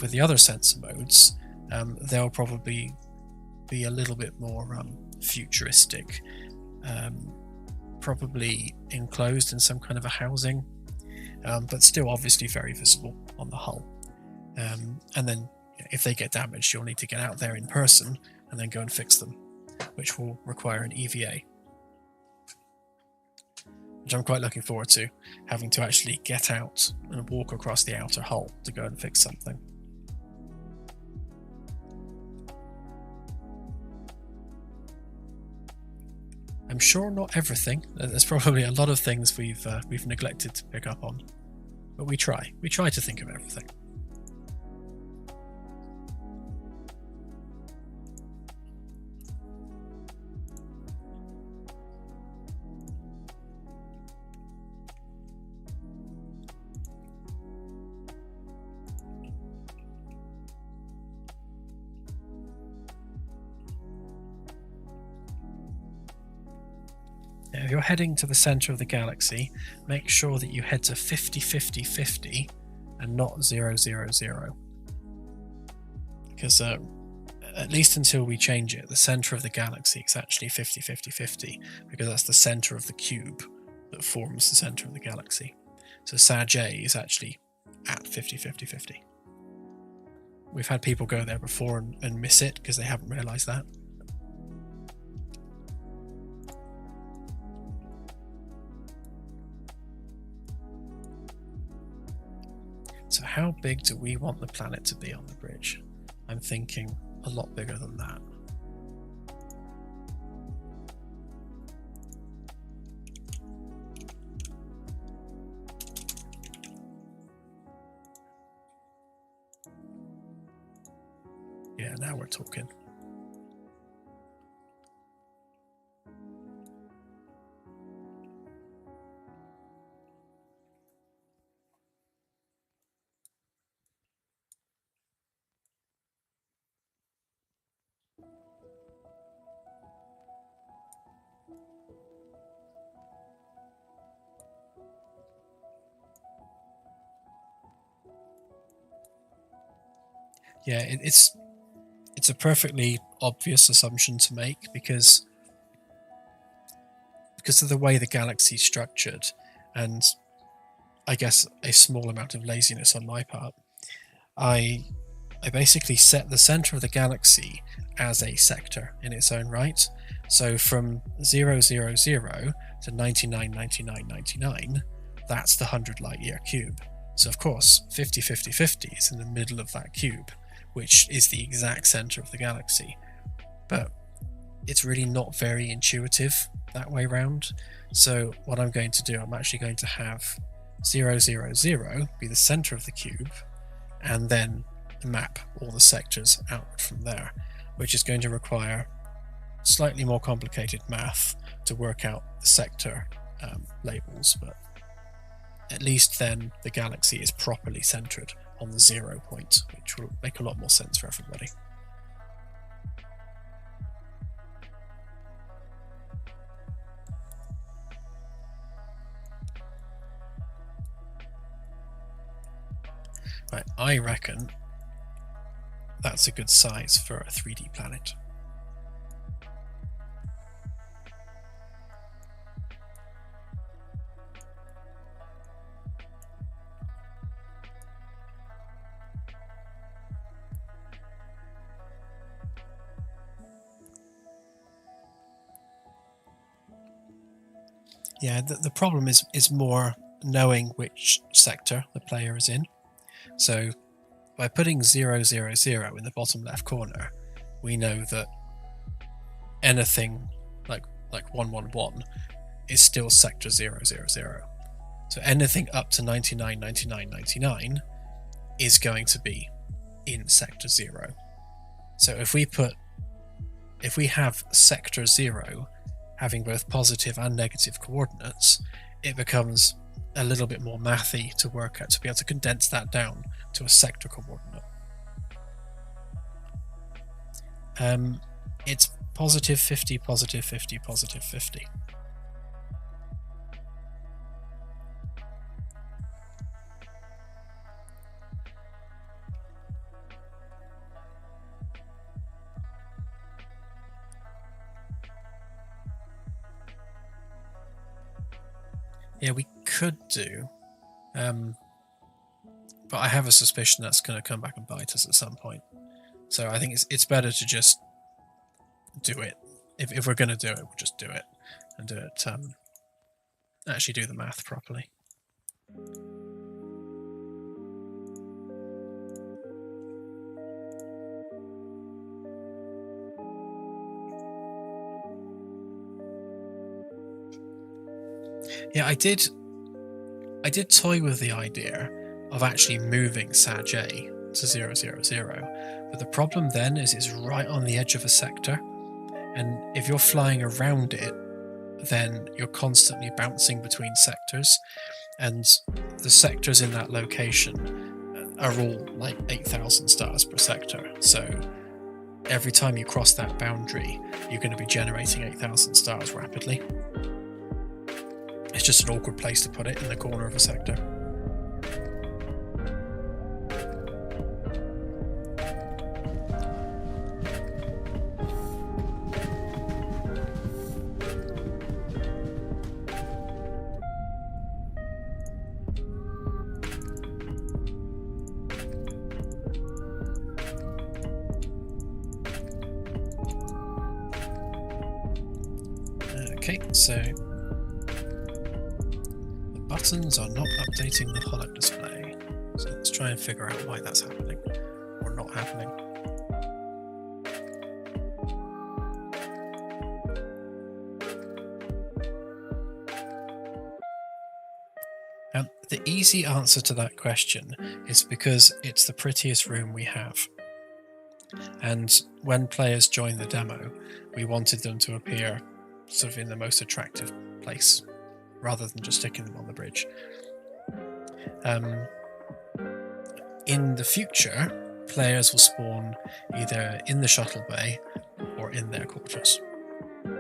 With the other sensor modes, they'll probably be a little bit more futuristic, probably enclosed in some kind of a housing, but still obviously very visible on the hull. And then if they get damaged, you'll need to get out there in person and then go and fix them, which will require an EVA. which I'm quite looking forward to, having to actually get out and walk across the outer hull to go and fix something. I'm sure not everything. There's probably a lot of things we've neglected to pick up on, but we try to think of everything. Now, if you're heading to the center of the galaxy, make sure that you head to 50-50-50 and not 0-0-0. Because at least until we change it, the center of the galaxy is actually 50-50-50, because that's the center of the cube that forms the center of the galaxy. So Sag A is actually at 50-50-50. We've had people go there before and miss it because they haven't realized that. So how big do we want the planet to be on the bridge? I'm thinking a lot bigger than that. Yeah, now we're talking. Yeah, it's a perfectly obvious assumption to make because of the way the galaxy is structured, and I guess a small amount of laziness on my part. I basically set the center of the galaxy as a sector in its own right. So from 000 to 999999, that's the 100 light year cube. So of course 50-50-50 is in the middle of that cube, which is the exact center of the galaxy. But it's really not very intuitive that way round. So what I'm going to do, I'm actually going to have 000 be the center of the cube, and then map all the sectors outward from there, which is going to require slightly more complicated math to work out the sector labels, but at least then the galaxy is properly centered on the 0 point, which will make a lot more sense for everybody. Right, I reckon that's a good size for a 3D planet. Yeah, the problem is more knowing which sector the player is in. So by putting 000 in the bottom left corner, we know that anything like 111 is still sector 000. So anything up to 999999 is going to be in sector 0. So if we have sector 0 having both positive and negative coordinates, it becomes a little bit more mathy to work out, to be able to condense that down to a sector coordinate. It's positive 50, positive 50, positive 50. Yeah, we could do, but I have a suspicion that's going to come back and bite us at some point. So I think it's better to just do it. If we're going to do it, we'll just do it, and do it actually do the math properly. Yeah, I did toy with the idea of actually moving Sag A to 0, 0, 0, but the problem then is it's right on the edge of a sector, and if you're flying around it, then you're constantly bouncing between sectors, and the sectors in that location are all like 8,000 stars per sector, so every time you cross that boundary, you're going to be generating 8,000 stars rapidly. It's just an awkward place to put it in the corner of a sector. Okay, so the buttons are not updating the holo display. So let's try and figure out why that's happening or not happening. The easy answer to that question is because it's the prettiest room we have. And when players join the demo, we wanted them to appear sort of in the most attractive place, rather than just sticking them on the bridge. In the future, players will spawn either in the shuttle bay or in their quarters.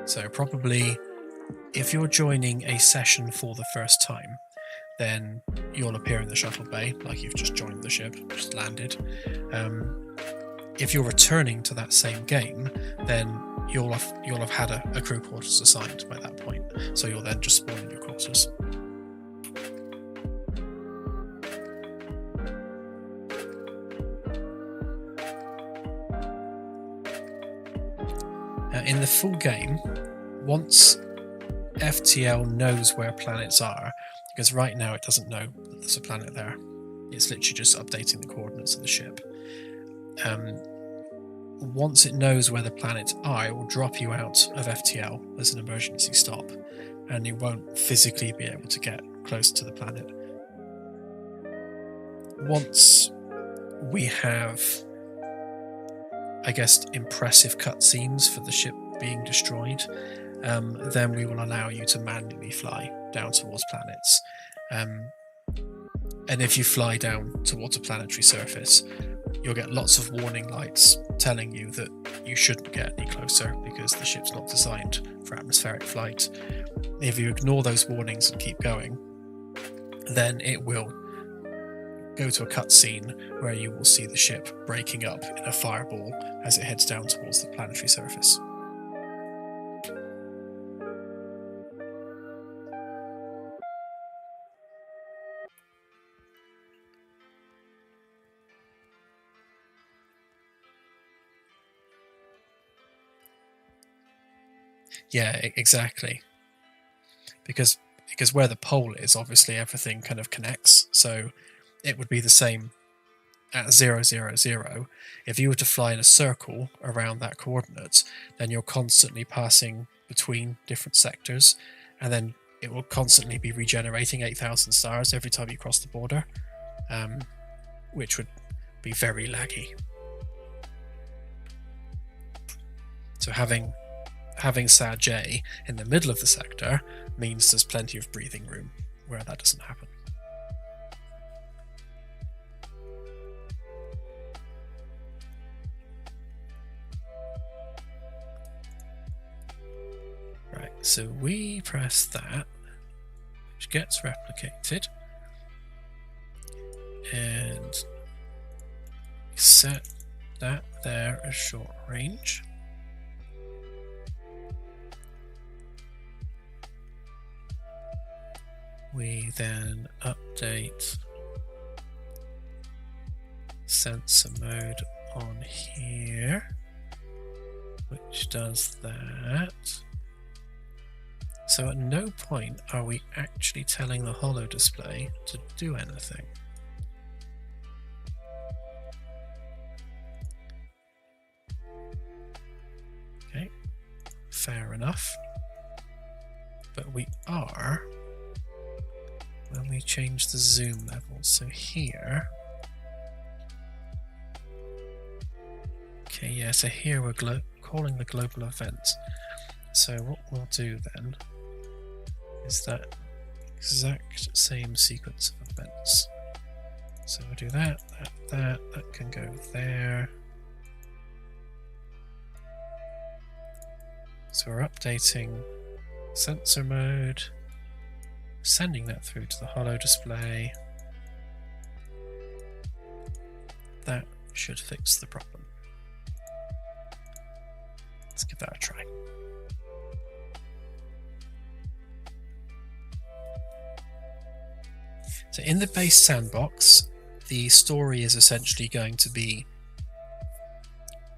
So probably, if you're joining a session for the first time, then you'll appear in the shuttle bay, like you've just joined the ship, just landed. If you're returning to that same game, then you'll have had a crew quarters assigned by that point, so you'll then just spawn in your quarters. In the full game, once FTL knows where planets are, because right now it doesn't know that there's a planet there, it's literally just updating the coordinates of the ship. Once it knows where the planets are, it will drop you out of FTL as an emergency stop, and you won't physically be able to get close to the planet. Once we have, I guess, impressive cutscenes for the ship being destroyed, then we will allow you to manually fly down towards planets. And if you fly down towards a planetary surface, you'll get lots of warning lights telling you that you shouldn't get any closer because the ship's not designed for atmospheric flight. If you ignore those warnings and keep going, then it will go to a cutscene where you will see the ship breaking up in a fireball as it heads down towards the planetary surface. Yeah, exactly. Because where the pole is, obviously everything kind of connects. So it would be the same at 0, 0, 0. If you were to fly in a circle around that coordinate, then you're constantly passing between different sectors, and then it will constantly be regenerating 8,000 stars every time you cross the border, which would be very laggy. So having Sag J in the middle of the sector means there's plenty of breathing room where that doesn't happen. Right, so we press that, which gets replicated, and set that there as short range. We then update sensor mode on here, which does that. So at no point are we actually telling the holo display to do anything. Okay, fair enough. But we are when we change the zoom level. So here, okay, yeah, so here we're calling the global event. So what we'll do then is that exact same sequence of events. So we'll do that can go there. So we're updating sensor mode, sending that through to the holo display. That should fix the problem. Let's give that a try. So in the base sandbox, the story is essentially going to be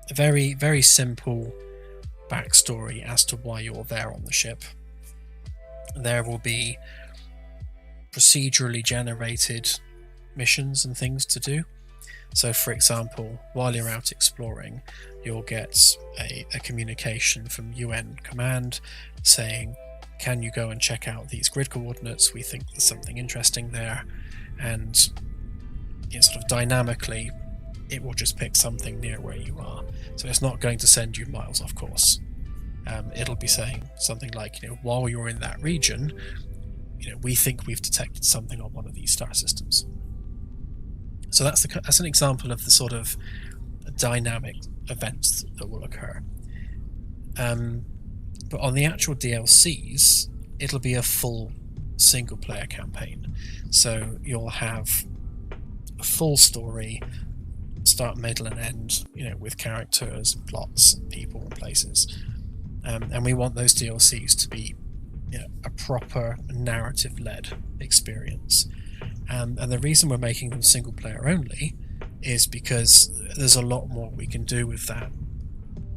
a very, very simple backstory as to why you're there on the ship. There will be procedurally generated missions and things to do. So for example, while you're out exploring, you'll get a communication from UN command saying, can you go and check out these grid coordinates? We think there's something interesting there. And sort of dynamically, it will just pick something near where you are. So it's not going to send you miles off course. It'll be saying something like, while you're in that region, we think we've detected something on one of these star systems. So that's an example of the sort of dynamic events that will occur. But on the actual DLCs, it'll be a full single-player campaign. So you'll have a full story, start, middle, and end, with characters, and plots, and people, and places. And we want those DLCs to be a proper narrative-led experience. And the reason we're making them single-player only is because there's a lot more we can do with that,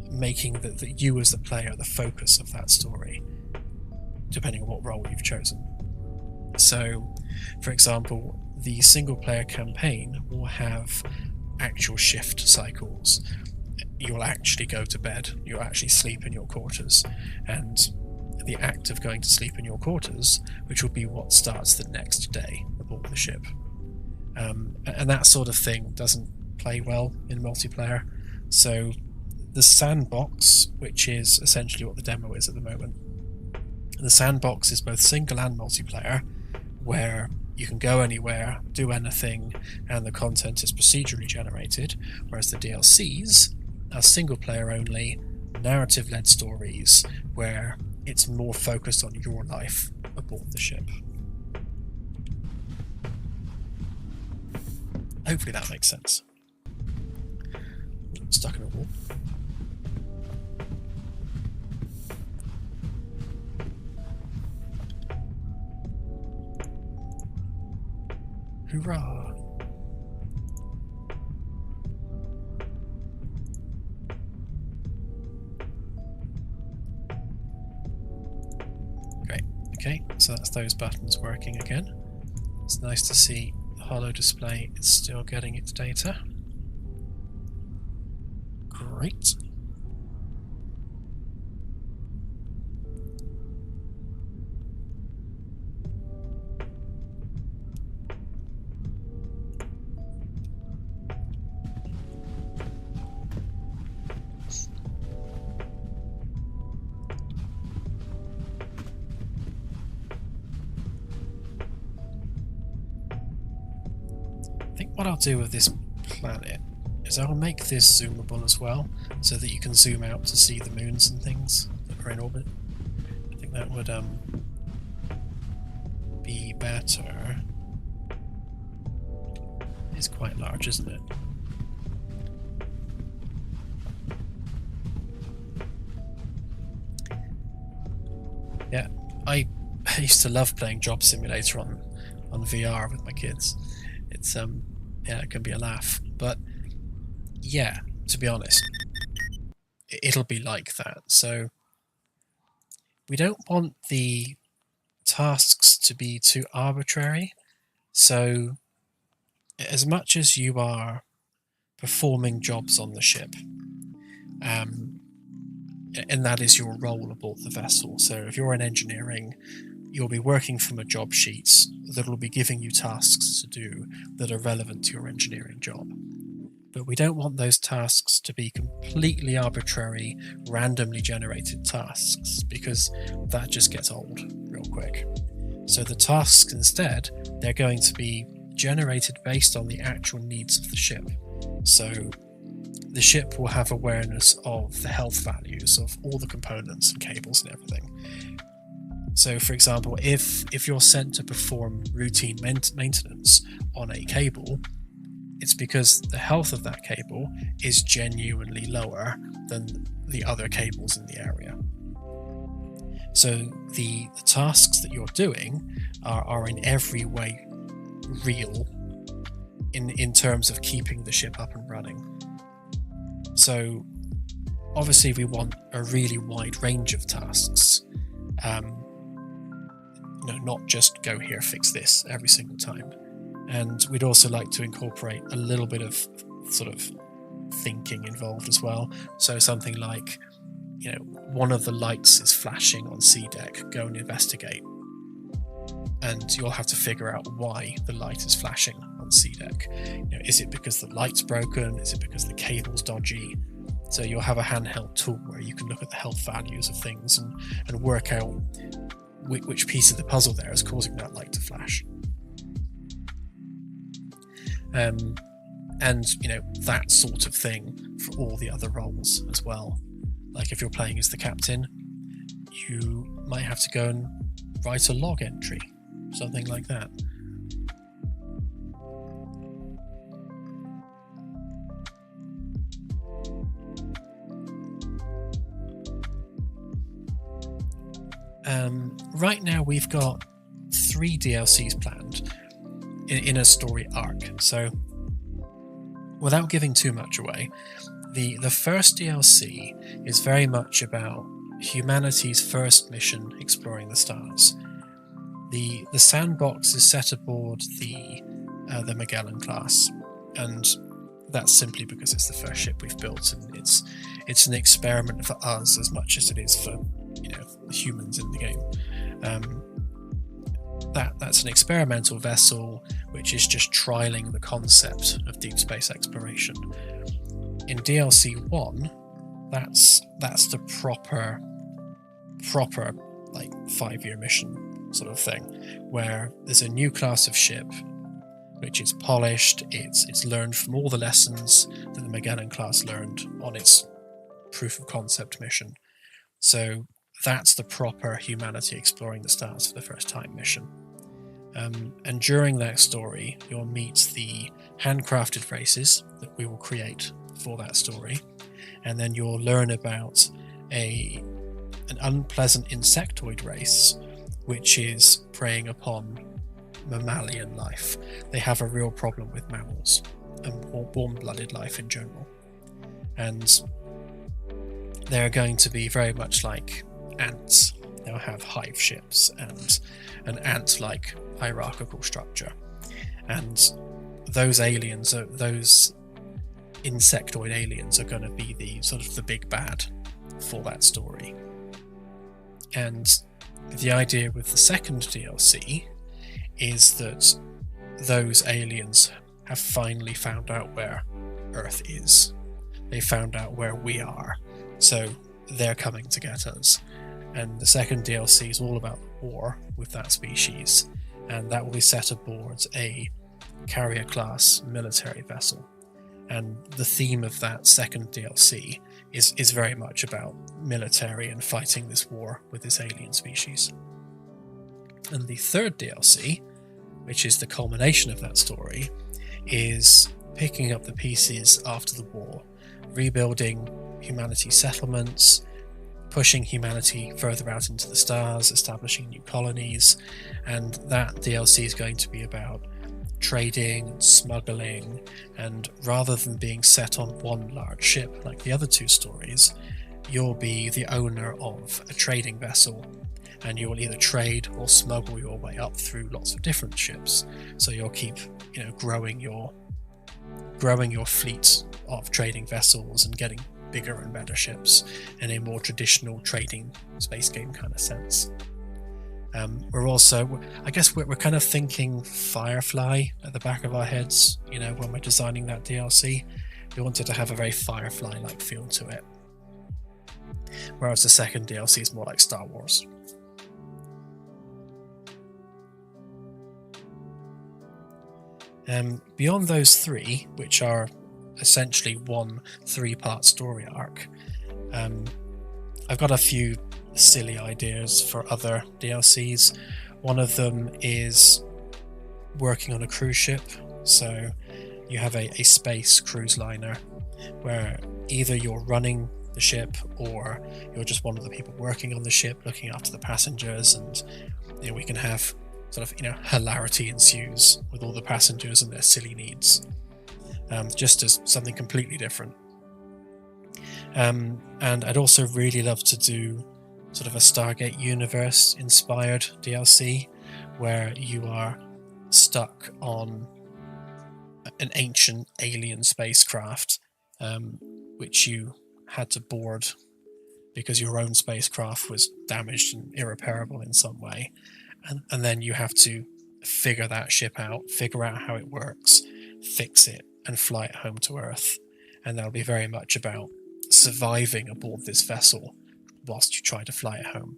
making that you as the player the focus of that story, depending on what role you've chosen. So, for example, the single-player campaign will have actual shift cycles. You'll actually go to bed, you'll actually sleep in your quarters, and the act of going to sleep in your quarters, which will be what starts the next day aboard the ship. And that sort of thing doesn't play well in multiplayer. So the sandbox, which is essentially what the demo is at the moment, the sandbox is both single and multiplayer, where you can go anywhere, do anything, and the content is procedurally generated, whereas the DLCs are single-player only, narrative-led stories, where it's more focused on your life aboard the ship. Hopefully that makes sense. I'm stuck in a wall. Hoorah! Great. Okay, so that's those buttons working again. It's nice to see the holo display is still getting its data. Great. What I'll do with this planet is I'll make this zoomable as well, so that you can zoom out to see the moons and things that are in orbit. I think that would be better. It's quite large, isn't it? Yeah, I used to love playing Job Simulator on VR with my kids. It's yeah, it can be a laugh, but yeah, to be honest, it'll be like that. So we don't want the tasks to be too arbitrary. So as much as you are performing jobs on the ship, and that is your role aboard the vessel. So if you're in engineering, you'll be working from a job sheet that will be giving you tasks to do that are relevant to your engineering job. But we don't want those tasks to be completely arbitrary, randomly generated tasks, because that just gets old real quick. So the tasks instead, they're going to be generated based on the actual needs of the ship. So the ship will have awareness of the health values of all the components and cables and everything. So for example, if you're sent to perform routine maintenance on a cable, it's because the health of that cable is genuinely lower than the other cables in the area. So the tasks that you're doing are in every way real in terms of keeping the ship up and running. So obviously we want a really wide range of tasks. Not just go here, fix this every single time. And we'd also like to incorporate a little bit of sort of thinking involved as well. So something like, one of the lights is flashing on C deck, go and investigate. And you'll have to figure out why the light is flashing on C deck. Is it because the light's broken? Is it because the cable's dodgy? So you'll have a handheld tool where you can look at the health values of things and work out which piece of the puzzle there is causing that light to flash. And that sort of thing for all the other roles as well. Like if you're playing as the captain, you might have to go and write a log entry, something like that. Right now we've got 3 DLCs planned in a story arc. So without giving too much away, the first DLC is very much about humanity's first mission exploring the stars. The sandbox is set aboard the Magellan class, and that's simply because it's the first ship we've built, and it's an experiment for us as much as it is for humans in the game. That's an experimental vessel which is just trialing the concept of deep space exploration. In DLC 1, that's the proper like 5-year mission sort of thing, where there's a new class of ship which is polished, it's learned from all the lessons that the Magellan class learned on its proof of concept mission. So that's the proper humanity exploring the stars for the first time mission. And during that story, you'll meet the handcrafted races that we will create for that story, and then you'll learn about an unpleasant insectoid race which is preying upon mammalian life. They have a real problem with mammals and warm-blooded life in general, and they're going to be very much like ants. They'll have hive ships and an ant-like hierarchical structure, and those insectoid aliens are going to be the sort of the big bad for that story. And the idea with the second DLC is that those aliens have finally found out where Earth is. They found out where we are, so they're coming to get us. And the second DLC is all about the war with that species, and that will be set aboard a carrier class military vessel. And the theme of that second DLC is very much about military and fighting this war with this alien species. And the third DLC, which is the culmination of that story, is picking up the pieces after the war, rebuilding humanity's settlements, pushing humanity further out into the stars, establishing new colonies, and that DLC is going to be about trading and smuggling, and rather than being set on one large ship like the other two stories, you'll be the owner of a trading vessel, and you'll either trade or smuggle your way up through lots of different ships. So you'll keep, growing your fleet of trading vessels and getting bigger and better ships in a more traditional trading space game kind of sense. We're also, I guess we're kind of thinking Firefly at the back of our heads, when we're designing that DLC. We wanted to have a very Firefly-like feel to it. Whereas the second DLC is more like Star Wars. Beyond those three, which are essentially one 3-part story arc, I've got a few silly ideas for other DLCs. One of them is working on a cruise ship. So you have a space cruise liner where either you're running the ship or you're just one of the people working on the ship looking after the passengers, and we can have sort of hilarity ensues with all the passengers and their silly needs, just as something completely different. And I'd also really love to do sort of a Stargate universe inspired DLC where you are stuck on an ancient alien spacecraft, which you had to board because your own spacecraft was damaged and irreparable in some way. And then you have to figure that ship out, figure out how it works, fix it, and fly it home to Earth. And that'll be very much about surviving aboard this vessel whilst you try to fly it home.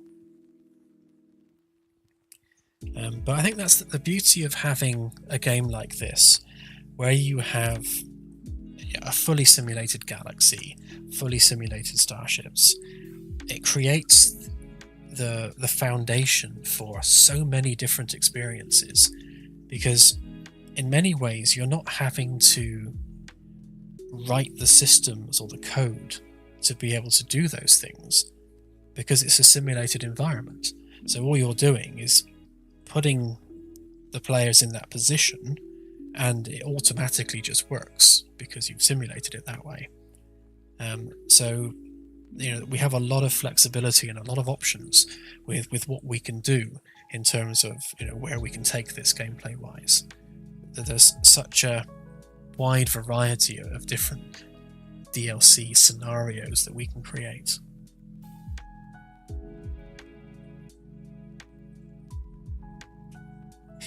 But I think that's the beauty of having a game like this, where you have a fully simulated galaxy, fully simulated starships. It creates the foundation for so many different experiences, because in many ways you're not having to write the systems or the code to be able to do those things, because it's a simulated environment. So all you're doing is putting the players in that position, and it automatically just works because you've simulated it that way. So we have a lot of flexibility and a lot of options with what we can do in terms of where we can take this gameplay wise. There's such a wide variety of different DLC scenarios that we can create.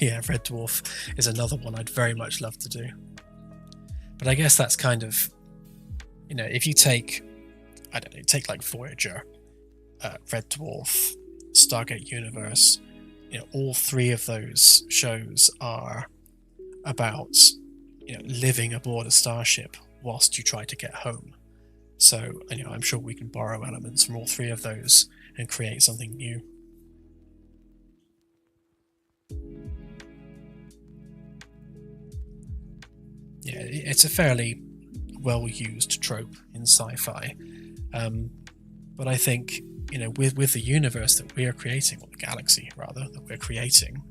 Yeah, Red Dwarf is another one I'd very much love to do. But I guess that's kind of, if you take, take like Voyager, Red Dwarf, Stargate Universe, all three of those shows are about, living aboard a starship whilst you try to get home. So, I'm sure we can borrow elements from all three of those and create something new. Yeah, it's a fairly well-used trope in sci-fi, but I think with the universe that we are creating, or the galaxy rather that we're creating,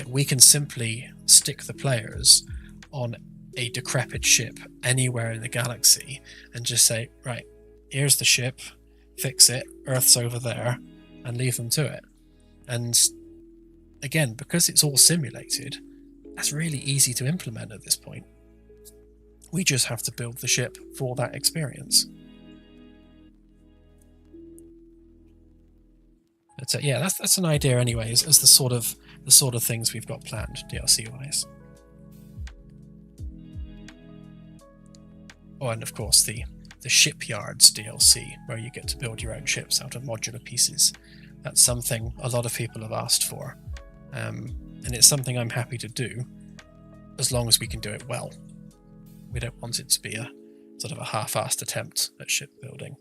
we can simply stick the players on a decrepit ship anywhere in the galaxy and just say, right, here's the ship, fix it, Earth's over there, and leave them to it. And again, because it's all simulated, that's really easy to implement at this point. We just have to build the ship for that experience. But yeah, that's an idea anyways, as the sort of things we've got planned DLC wise. Oh, and of course the shipyards DLC, where you get to build your own ships out of modular pieces. That's something a lot of people have asked for. And it's something I'm happy to do, as long as we can do it well. We don't want it to be a sort of a half-assed attempt at shipbuilding.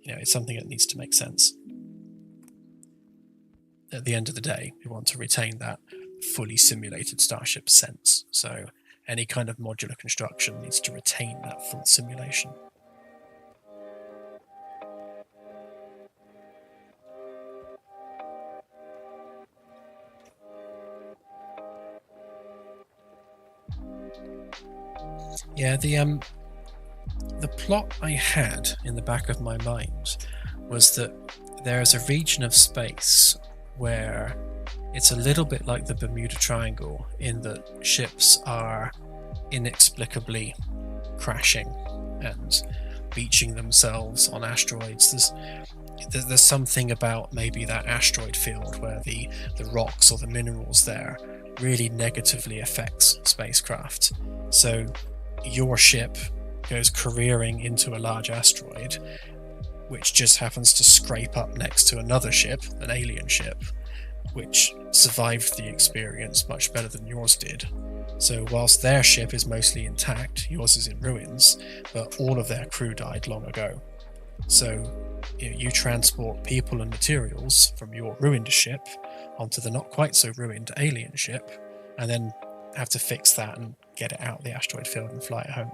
It's something that needs to make sense. At the end of the day, we want to retain that fully simulated starship sense. So any kind of modular construction needs to retain that full simulation. Yeah, the plot I had in the back of my mind was that there is a region of space where it's a little bit like the Bermuda Triangle in that ships are inexplicably crashing and beaching themselves on asteroids. There's something about maybe that asteroid field where the rocks or the minerals there really negatively affects spacecraft. So your ship goes careering into a large asteroid, which just happens to scrape up next to another ship, an alien ship, which survived the experience much better than yours did. So whilst their ship is mostly intact, yours is in ruins, but all of their crew died long ago. So you transport people and materials from your ruined ship onto the not quite so ruined alien ship, and then have to fix that and get it out of the asteroid field and fly it home.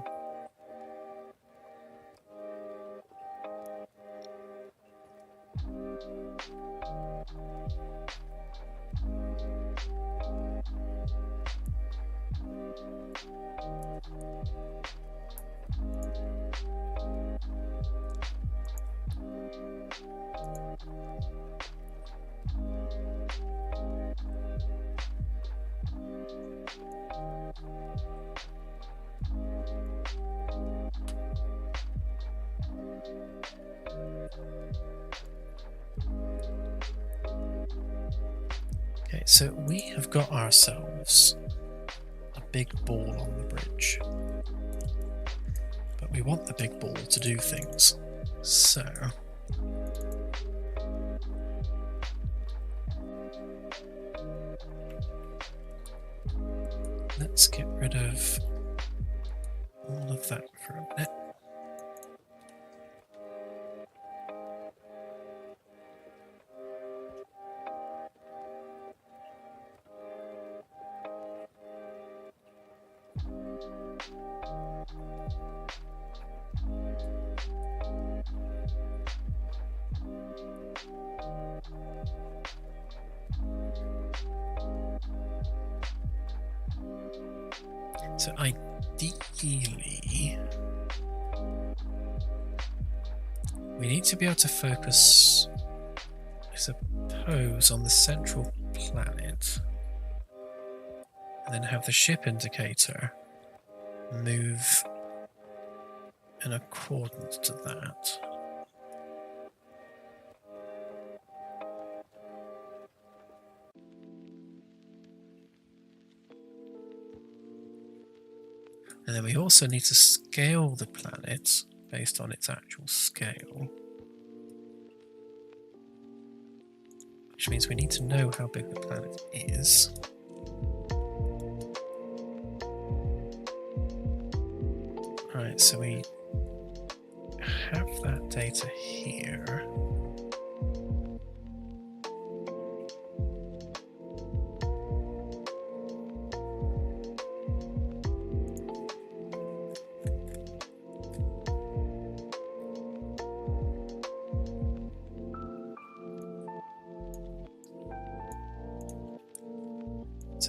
Okay, so we have got ourselves a big ball on the bridge. But we want the big ball to do things. So let's get rid of all of that for a minute. So ideally, we need to be able to focus, I suppose, on the central planet, and then have the ship indicator move in accordance to that. And then we also need to scale the planet based on its actual scale. Which means we need to know how big the planet is. Right, so we have that data here.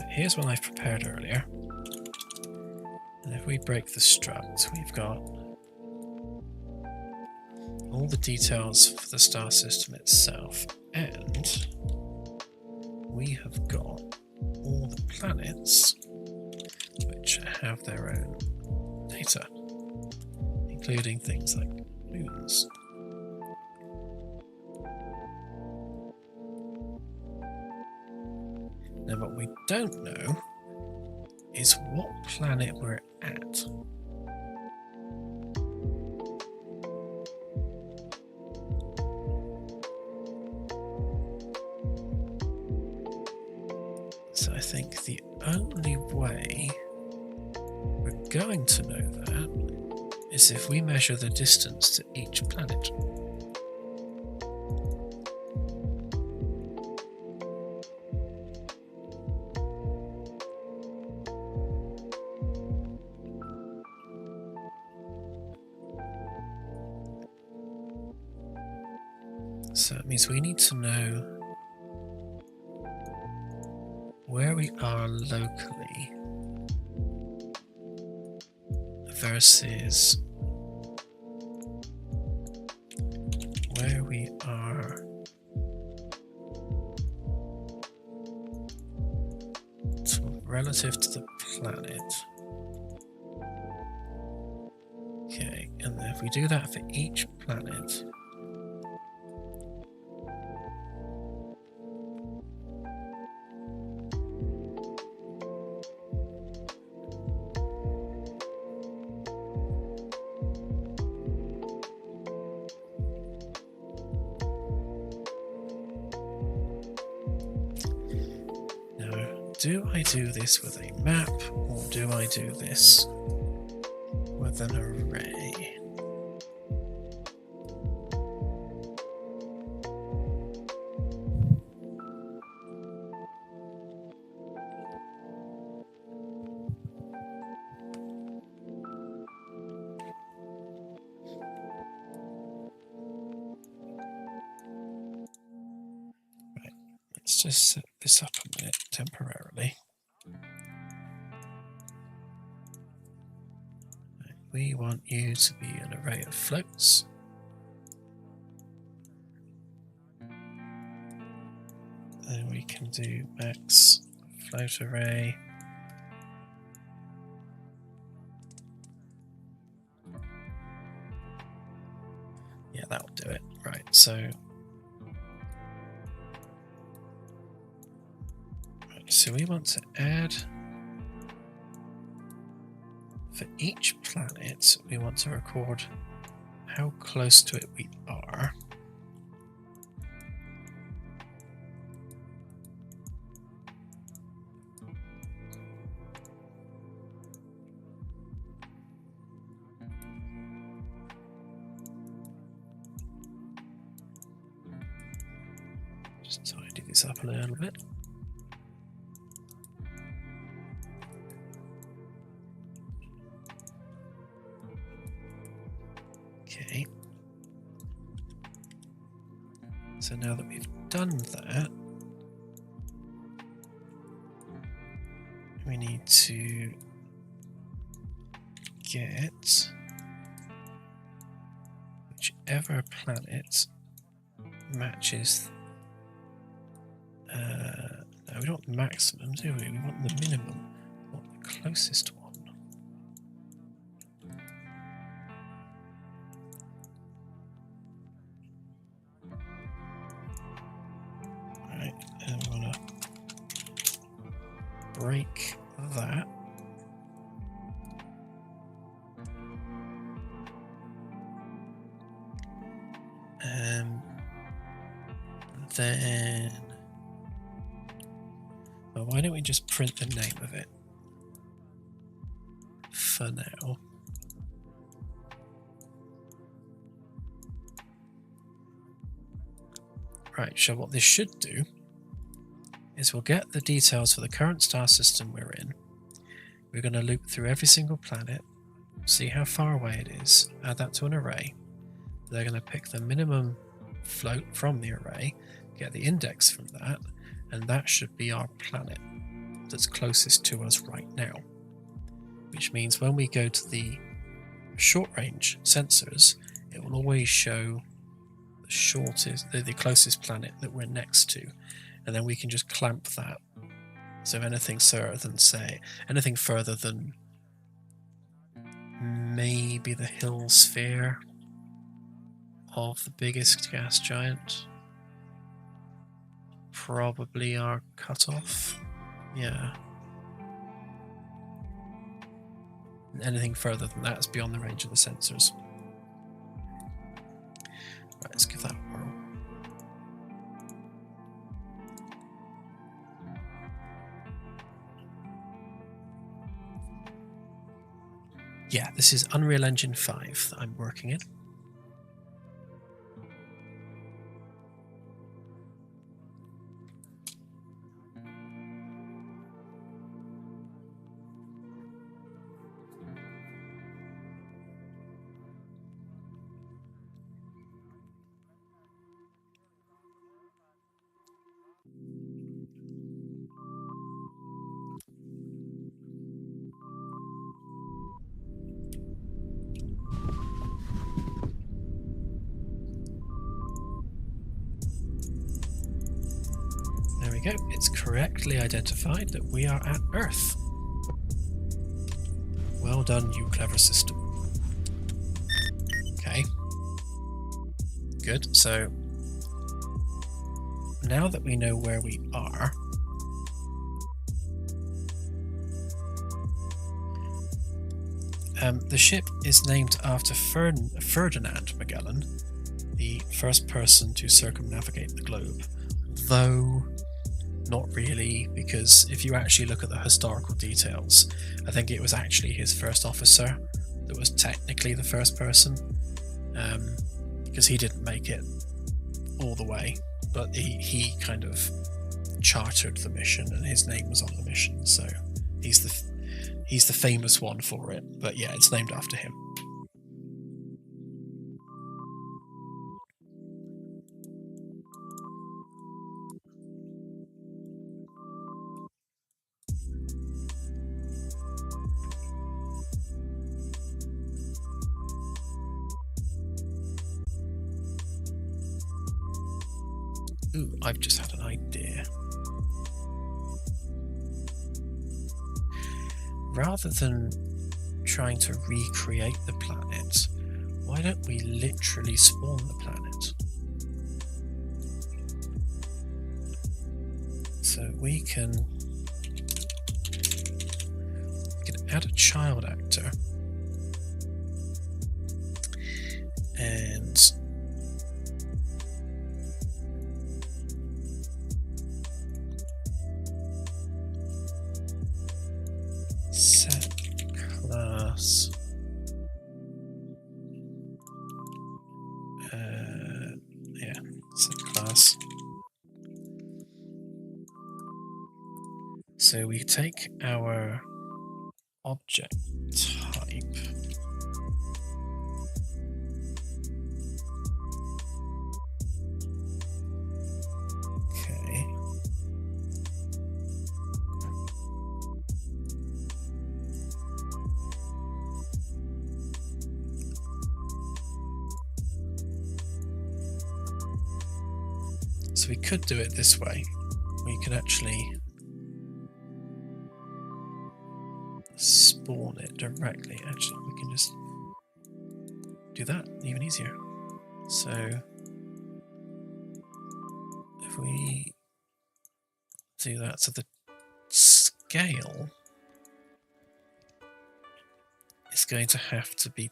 Here's one I've prepared earlier. And if we break the struct, we've got all the details for the star system itself, and we have got all the planets which have their own data, including things like moons. Now what we don't know is what planet we're at. So I think the only way we're going to know that is if we measure the distance to each planet. So it means we need to know where we are locally versus relative to the planet. Okay, and then if we do that for each planet, do I do this with a map, or do I do this with an array? Right, let's just set this up a minute temporarily. We want you to be an array of floats. And we can do max float array. Yeah, that'll do it. Right, so we want to add, for each planet, we want to record how close to it we are. Just tidy this up a little bit. Okay. So now that we've done that, we need to get whichever planet matches. No, we don't want the maximum, do we? We want the minimum. We want the closest one. Right, and we want to break that. Then, well, why don't we just print the name of it for now? Right, so what this should do is we'll get the details for the current star system we're in. We're going to loop through every single planet, see how far away it is, add that to an array. They're going to pick the minimum float from the array, get the index from that, and that should be our planet that's closest to us right now. Which means when we go to the short range sensors, it will always show the shortest, the closest planet that we're next to, and then we can just clamp that. So anything further than maybe the Hill sphere of the biggest gas giant, probably our cutoff. Yeah. Anything further than that is beyond the range of the sensors. Right, let's give that a whirl. Yeah, this is Unreal Engine 5 that I'm working in. There we go. It's correctly identified that we are at Earth. Well done, you clever system. Okay. Good. So now that we know where we are, the ship is named after Ferdinand Magellan, the first person to circumnavigate the globe. Though not really, because if you actually look at the historical details, I think it was actually his first officer that was technically the first person, because he didn't make it all the way, but he kind of chartered the mission and his name was on the mission, so he's the famous one for it. But yeah, it's named after him. Ooh, I've just had an idea. Rather than trying to recreate the planet, why don't we literally spawn the planet? So we can add a child actor and set class set class. So we take our object type So we could do it this way. We could actually spawn it directly. Actually, we can just do that even easier. So if we do that, so the scale is going to have to be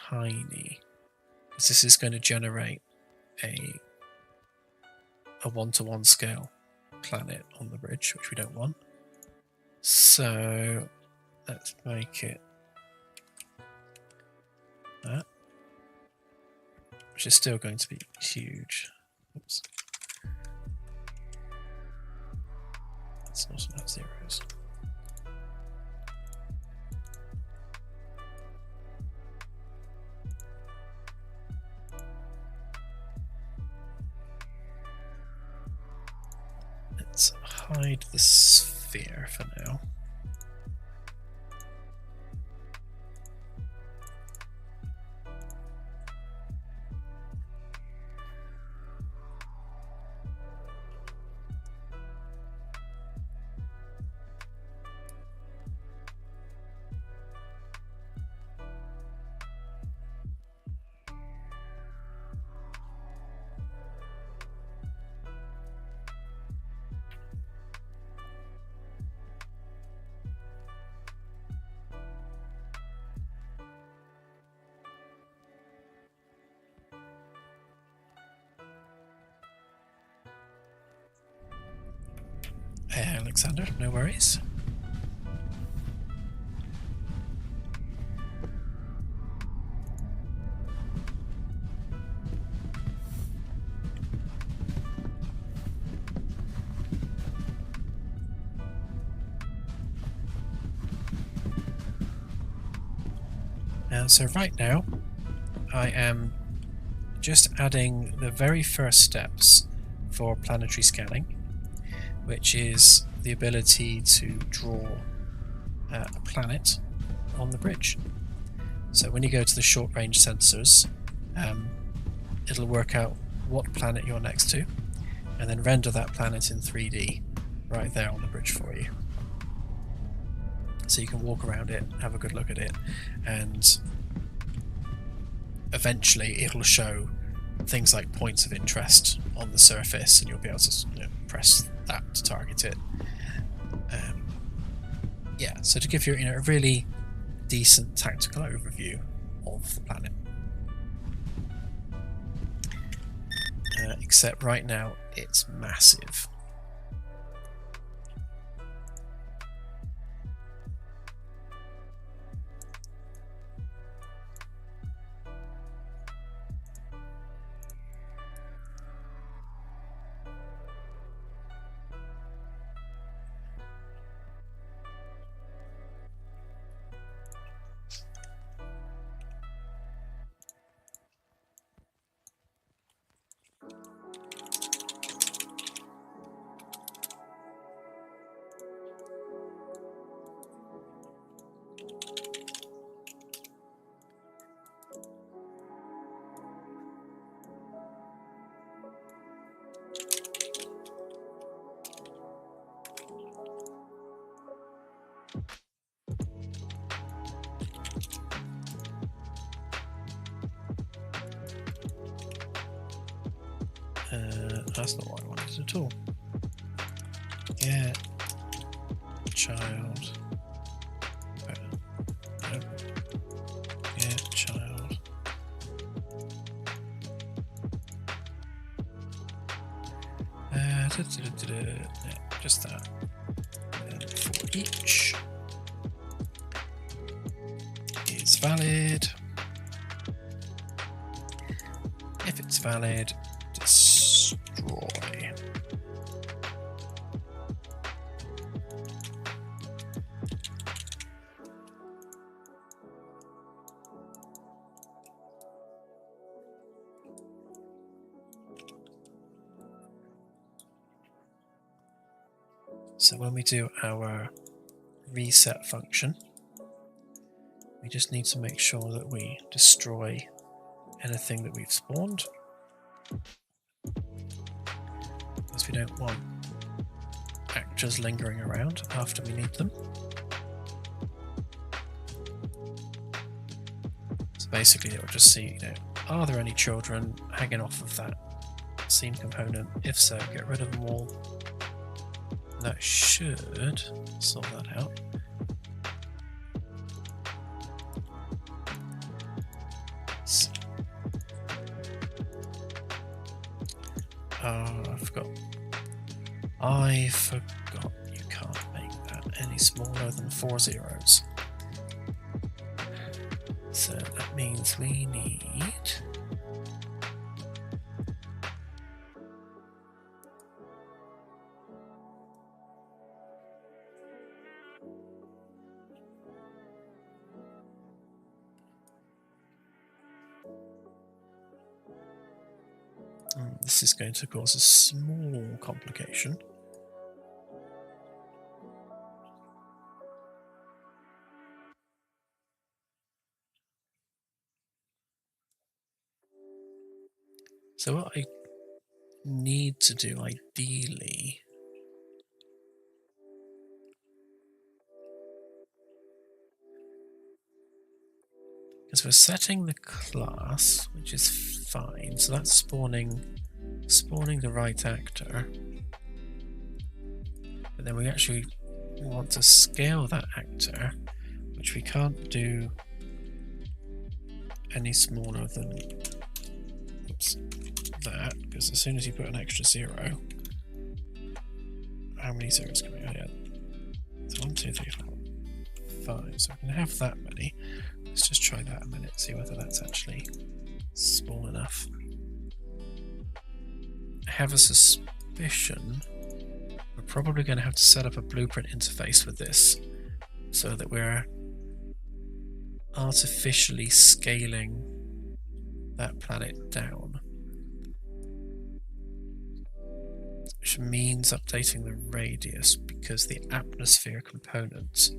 tiny, because this is going to generate a one-to-one scale planet on the bridge, which we don't want. So let's make it that, which is still going to be huge. Oops. Let's not have zeros. Let's hide the sphere for now. Alexander, no worries. So right now, I am just adding the very first steps for planetary scanning, which is the ability to draw a planet on the bridge. So when you go to the short range sensors, it'll work out what planet you're next to and then render that planet in 3D right there on the bridge for you. So you can walk around it, have a good look at it, and eventually it'll show things like points of interest on the surface, and you'll be able to press that to target it. Yeah, so to give you a really decent tactical overview of the planet. Except right now it's massive. That's not what I wanted at all. Yeah, child. Nope. Yeah, child. Yeah, just that. For each is valid. If it's valid, destroy. So when we do our reset function, we just need to make sure that we destroy anything that we've spawned, because we don't want actors lingering around after we need them. So basically it will just see, are there any children hanging off of that scene component? If so, get rid of them all. That should sort that out. Oh, I forgot you can't make that any smaller than 4 zeros. So that means we need this is going to cause a small complication. So what I need to do ideally is we're setting the class, which is fine. So that's spawning the right actor. But then we actually want to scale that actor, which we can't do any smaller than that, because as soon as you put an extra 0, how many zeros can we add? So 1, 2, 3, 4, 5. So we can have that many. Let's just try that a minute, see whether that's actually small enough. I have a suspicion we're probably going to have to set up a blueprint interface with this so that we're artificially scaling that planet down, which means updating the radius because the atmosphere component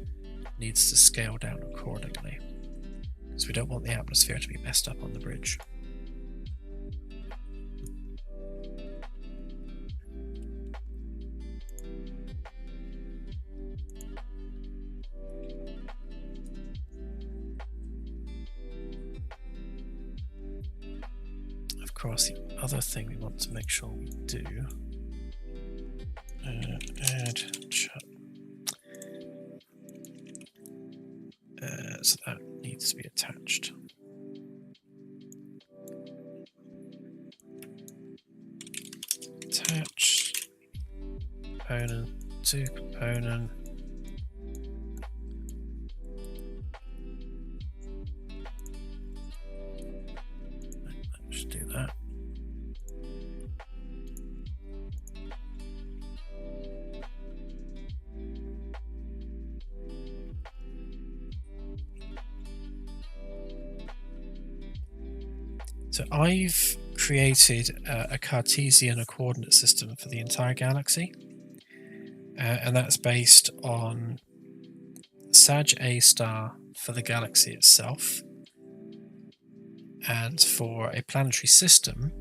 needs to scale down accordingly, because we don't want the atmosphere to be messed up on the bridge. course, the other thing we want to make sure we do, add chat. So that needs to be attached. Attach component to component. Let's do that. So I've created a Cartesian coordinate system for the entire galaxy, and that's based on Sag A star for the galaxy itself, and for a planetary system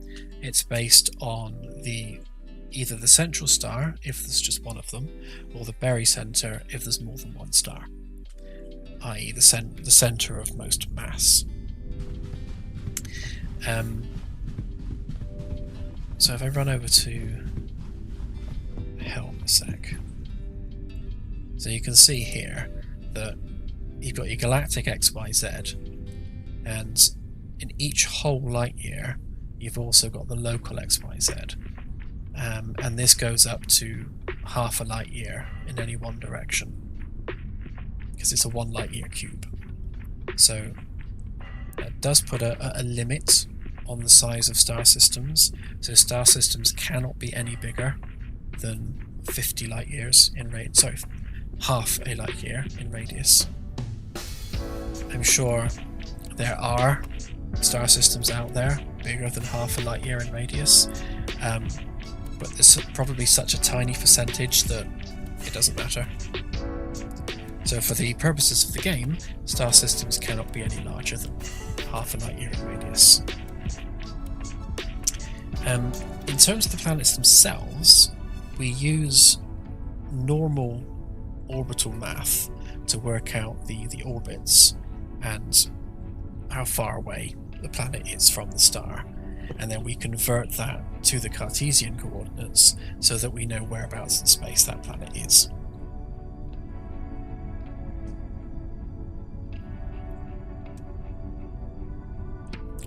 it's based on either the central star if there's just one of them, or the barycenter if there's more than one star, i.e. the center of most mass. So if I run over to helm a sec, so you can see here that you've got your galactic XYZ, and in each whole light year you've also got the local XYZ, and this goes up to half a light year in any one direction because it's a 1 light year cube. So that does put a limit on the size of star systems. So star systems cannot be any bigger than 50 light years in radius. Sorry, half a light year in radius. I'm sure there are star systems out there bigger than half a light year in radius, but there's probably such a tiny percentage that it doesn't matter. So for the purposes of the game, star systems cannot be any larger than half a light year in radius. In terms of the planets themselves, we use normal orbital math to work out the orbits and how far away the planet is from the star, and then we convert that to the Cartesian coordinates so that we know whereabouts in space that planet is.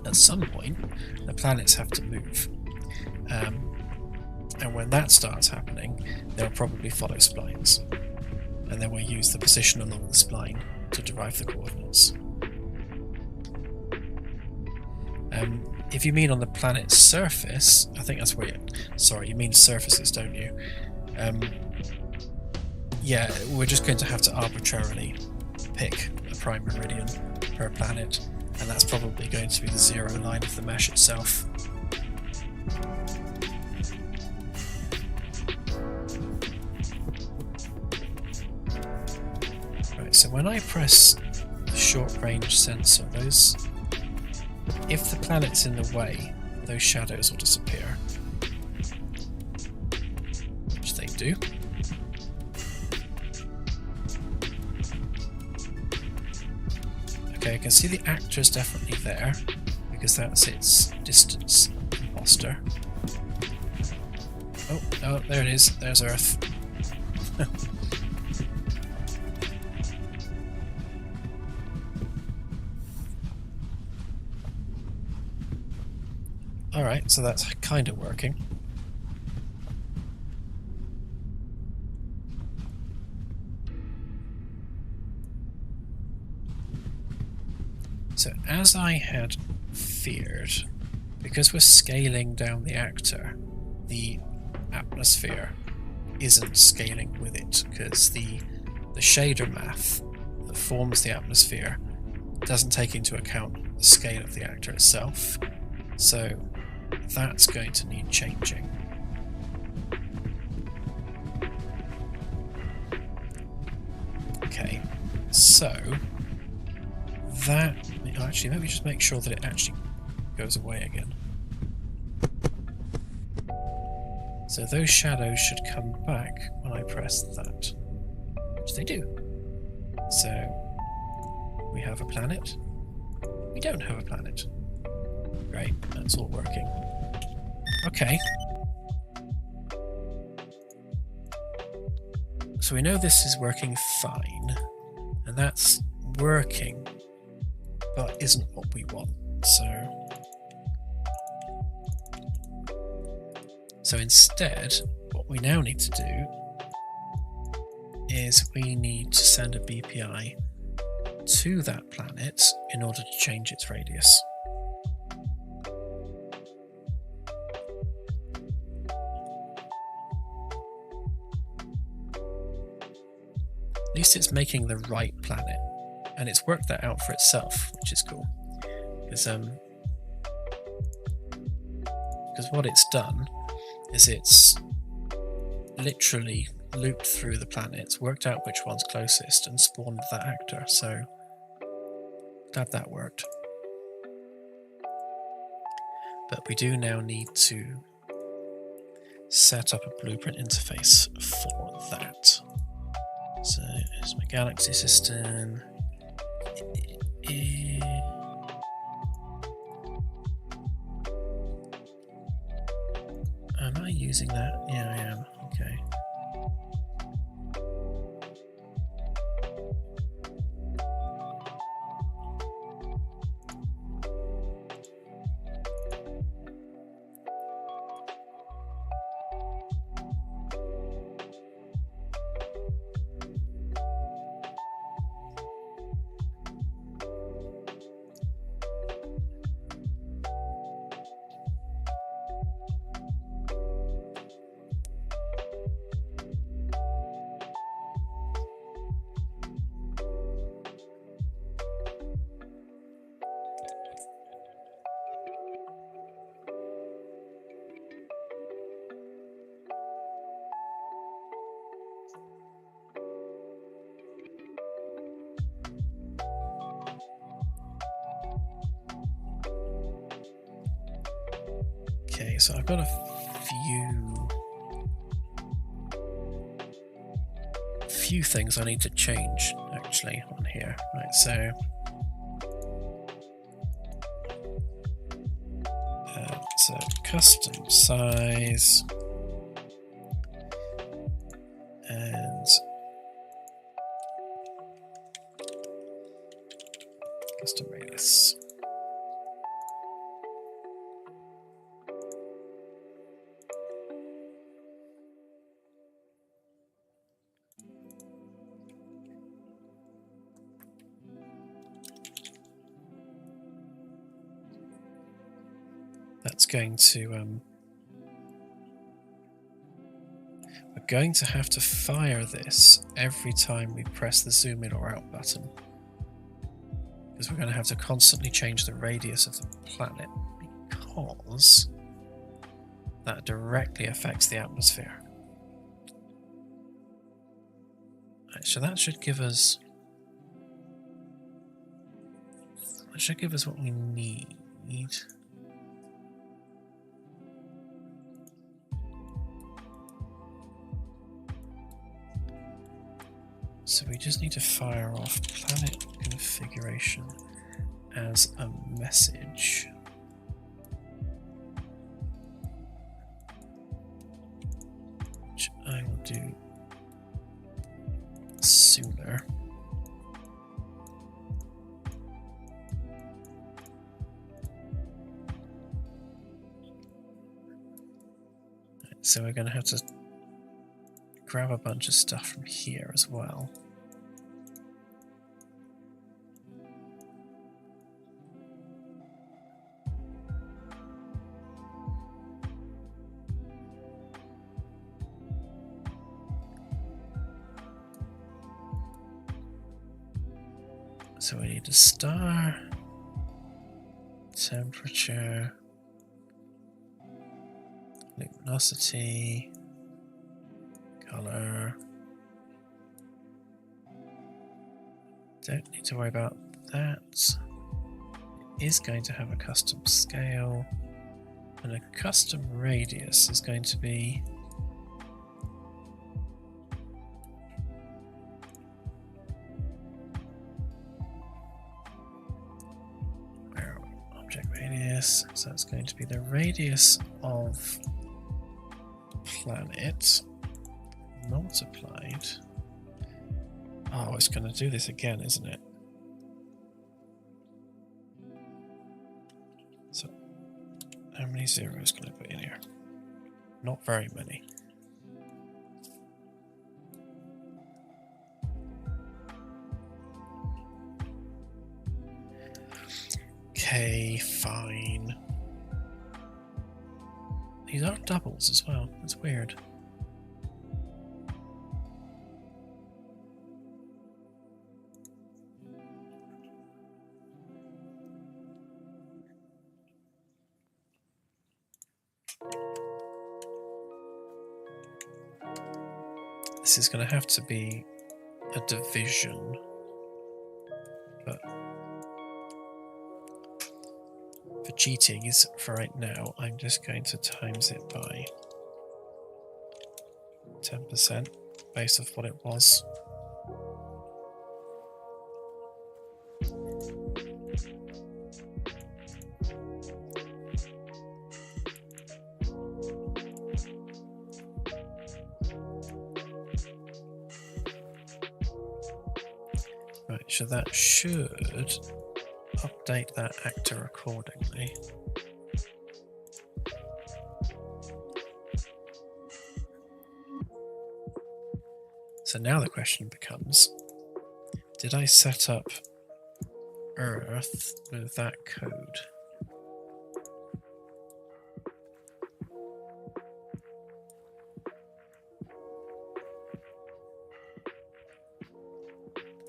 At some point, the planets have to move, and when that starts happening, they'll probably follow splines, and then we'll use the position along the spline to derive the coordinates. If you mean on the planet's surface, I think that's where you mean surfaces, don't you? Yeah, we're just going to have to arbitrarily pick a prime meridian per planet, and that's probably going to be the 0 line of the mesh itself. Right, so when I press the short range sensor, if the planet's in the way, those shadows will disappear, which they do. Okay, I can see the actor's definitely there, because that's its distance imposter. Oh, there it is. There's Earth. Alright, so that's kind of working. So as I had feared, because we're scaling down the actor, the atmosphere isn't scaling with it, because the shader math that forms the atmosphere doesn't take into account the scale of the actor itself. So that's going to need changing. Okay, so that... Actually, let me just make sure that it actually goes away again. So those shadows should come back when I press that, which they do. So we have a planet. We don't have a planet. Great, that's all working. Okay. So we know this is working fine, and that's working, but isn't what we want. So instead, what we now need to do is we need to send a BPI to that planet in order to change its radius. At least it's making the right planet, and it's worked that out for itself, which is cool. Because what it's done is it's literally looped through the planets, worked out which one's closest, and spawned that actor. So glad that worked. But we do now need to set up a blueprint interface for that. So here's my galaxy system. Am I using that? Yeah, I am. Okay. Okay, so I've got a few things I need to change actually on here. Right, so custom size and custom radius. That's going to we're going to have to fire this every time we press the zoom in or out button, because we're going to have to constantly change the radius of the planet, because that directly affects the atmosphere. Right, so that should give us what we need. So we just need to fire off planet configuration as a message. Which I will do sooner. So we're going to have to grab a bunch of stuff from here as well. So we need a star, temperature, luminosity, color. Don't need to worry about that. It is going to have a custom scale, and a custom radius is going to be object radius, so that's going to be the radius of planet multiplied. Oh, it's going to do this again, isn't it? So, how many zeros can I put in here? Not very many. Okay, fine. These are doubles as well. That's weird. This is going to have to be a division, but for cheating is for right now, I'm just going to times it by 10% based off what it was. Right, so that should update that actor accordingly. So now the question becomes, did I set up Earth with that code?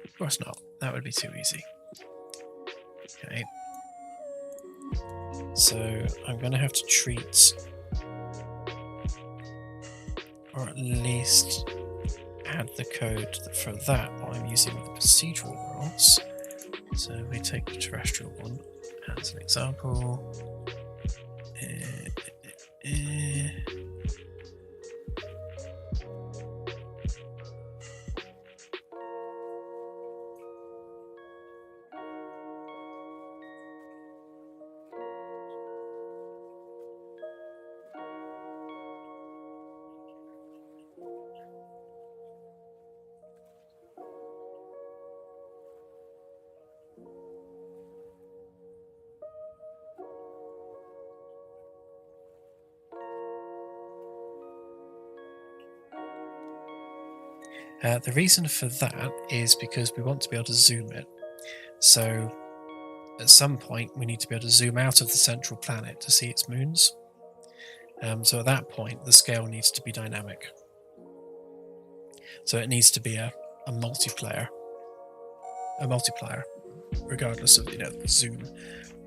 Of course not. That would be too easy. Okay. So I'm going to have to treat, or at least add the code for that while I'm using the procedural rules. So we take the terrestrial one as an example. The reason for that is because we want to be able to zoom it. So at some point we need to be able to zoom out of the central planet to see its moons. So at that point the scale needs to be dynamic. So it needs to be a multiplier regardless of the zoom.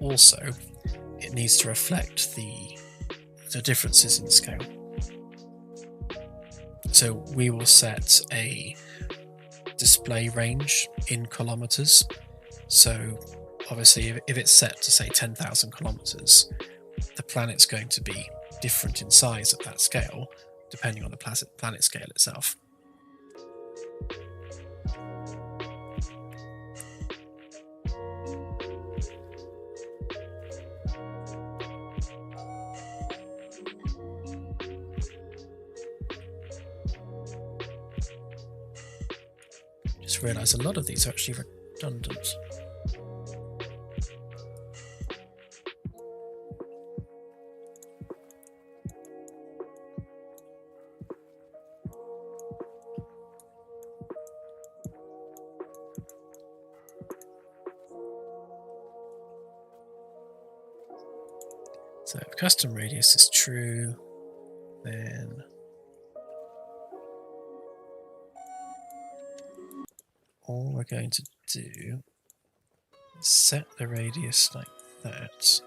Also, it needs to reflect the differences in scale. So we will set a display range in kilometers. So obviously if it's set to say 10,000 kilometers, the planet's going to be different in size at that scale, depending on the planet scale itself. Just realised a lot of these are actually redundant. So if custom radius is true, then all we're going to do is set the radius like that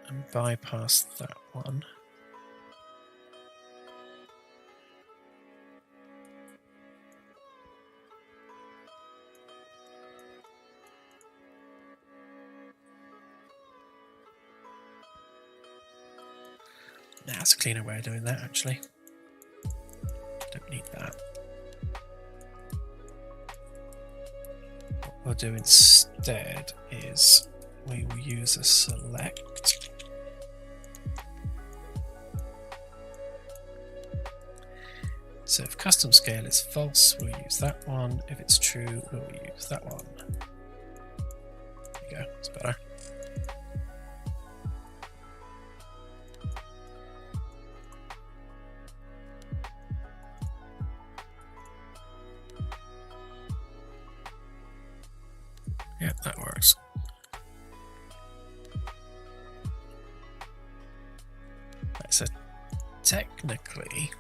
and bypass that one. That's a cleaner way of doing that, actually. Don't need that. What we'll do instead is we will use a select. So if custom scale is false, we'll use that one. If it's true, we'll use that one. There you go, it's better. Yeah, that works. Right, so technically,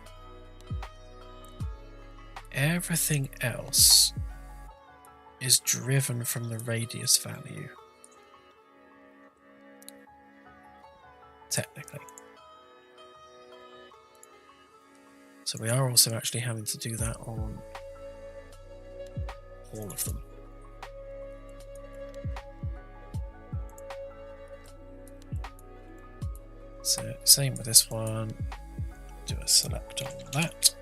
everything else is driven from the radius value. Technically. So we are also actually having to do that on all of them. So same with this one, do a select on that.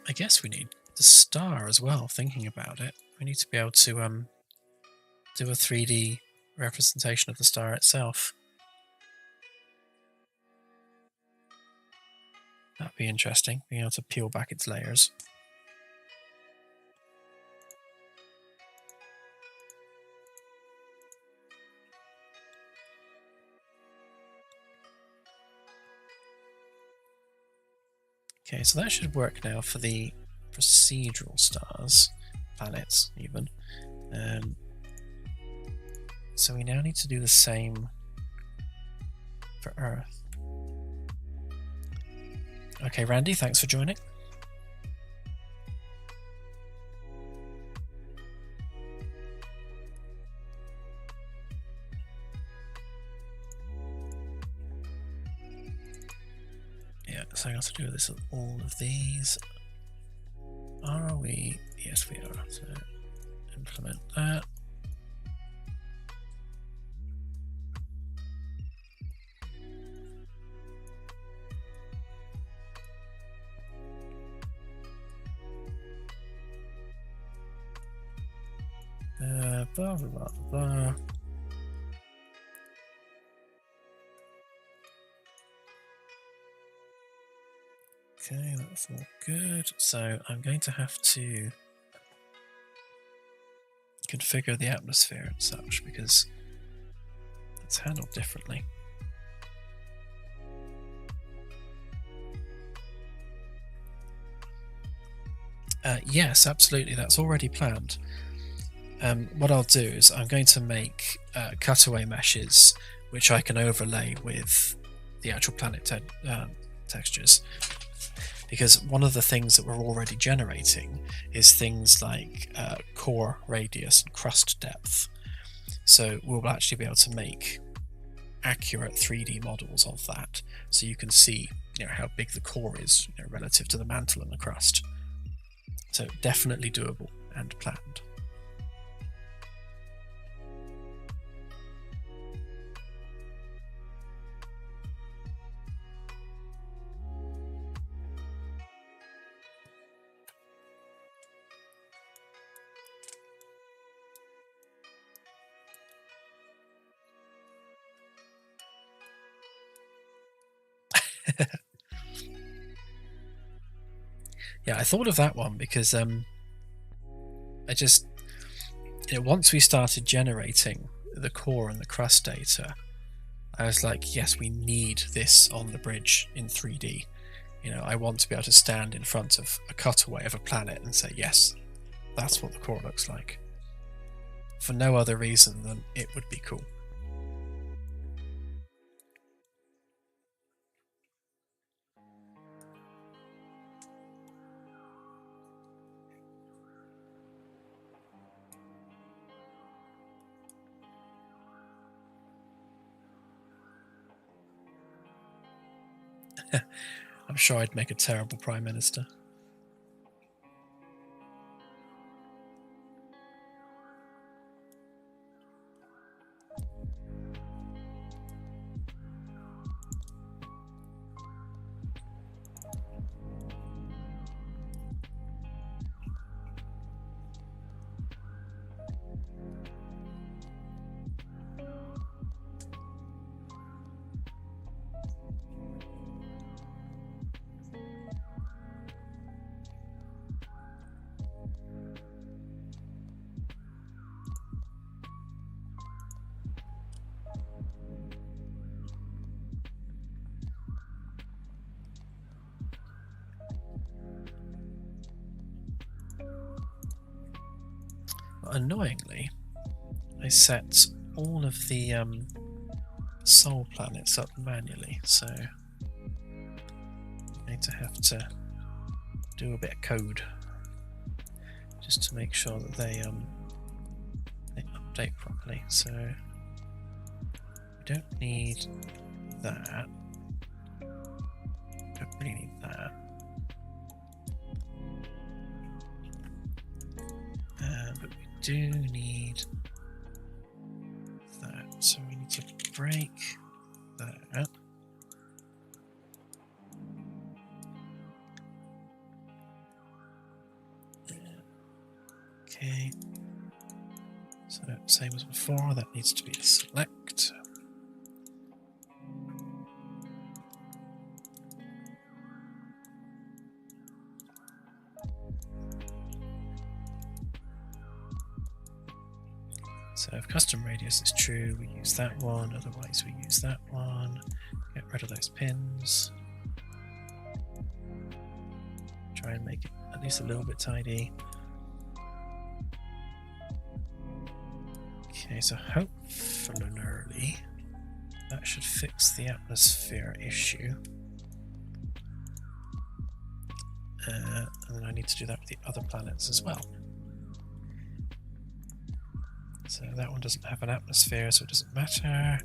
I guess we need the star as well, thinking about it. We need to be able to do a 3D representation of the star itself. That'd be interesting, being able to peel back its layers. Okay, so that should work now for the procedural stars, planets even. So we now need to do the same for Earth. Okay, Randy, thanks for joining. Yeah, so I have to do this with all of these. Are we? Yes, we are. So implement that. Blah, blah, blah, blah. Okay, that's all good. So I'm going to have to configure the atmosphere and such because it's handled differently. Yes, absolutely. That's already planned. What I'll do is I'm going to make cutaway meshes which I can overlay with the actual planet textures, because one of the things that we're already generating is things like core radius and crust depth. So we'll actually be able to make accurate 3D models of that, so you can see how big the core is relative to the mantle and the crust. So definitely doable and planned. Yeah, I thought of that one because once we started generating the core and the crust data, I was like, yes, we need this on the bridge in 3D. I want to be able to stand in front of a cutaway of a planet and say, yes, that's what the core looks like. For no other reason than it would be cool. I'm sure I'd make a terrible Prime Minister. Annoyingly, I set all of the soul planets up manually, so I'm going to have to do a bit of code just to make sure that they update properly. So we don't need that. Don't really need that. But we do need that. So we need to break that. Okay. So same as before, that needs to be a select. So if custom radius is true, we use that one, otherwise we use that one. Get rid of those pins. Try and make it at least a little bit tidy. Okay, so hopefully that should fix the atmosphere issue. And then I need to do that with the other planets as well. So that one doesn't have an atmosphere, so it doesn't matter.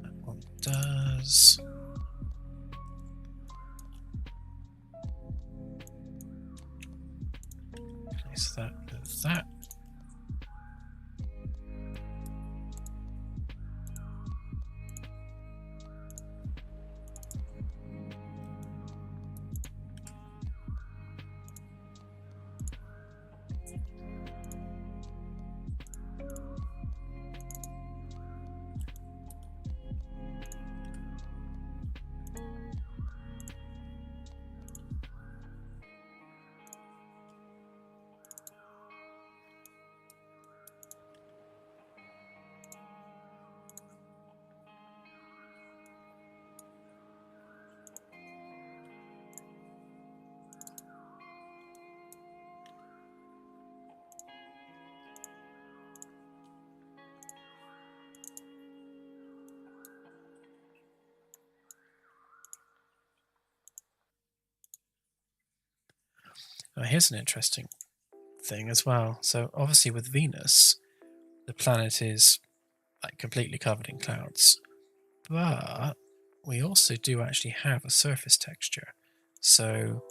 That one does. Place that with that. Now here's an interesting thing as well. So obviously with Venus, the planet is like completely covered in clouds, but we also do actually have a surface texture. So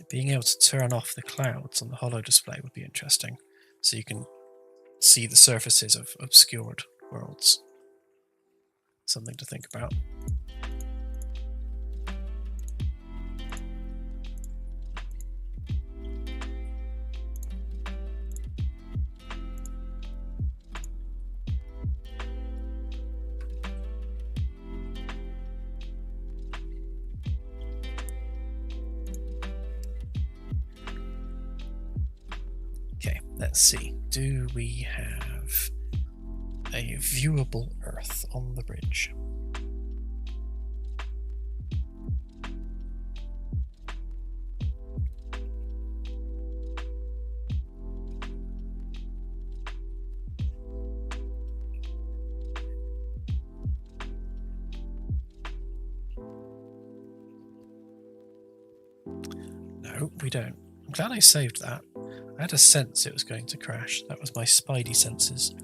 being able to turn off the clouds on the holo display would be interesting. So you can see the surfaces of obscured worlds. Something to think about. Let's see, do we have a viewable Earth on the bridge? No, we don't. I'm glad I saved that. I had a sense it was going to crash. That was my spidey senses.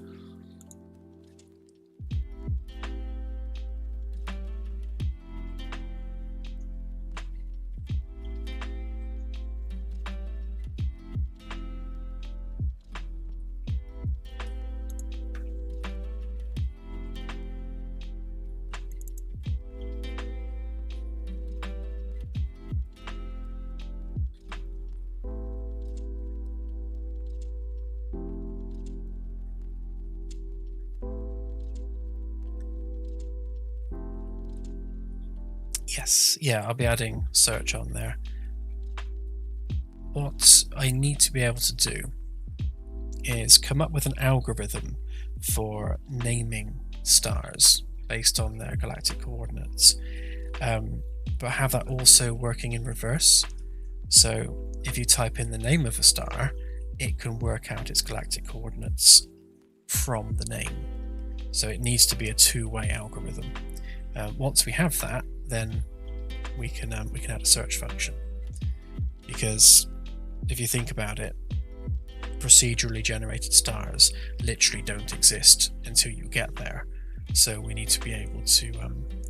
Yes, yeah, I'll be adding search on there. What I need to be able to do is come up with an algorithm for naming stars based on their galactic coordinates, but have that also working in reverse. So if you type in the name of a star, it can work out its galactic coordinates from the name. So it needs to be a two-way algorithm. Once we have that, then we can add a search function. Because if you think about it, procedurally generated stars literally don't exist until you get there. So we need to be able to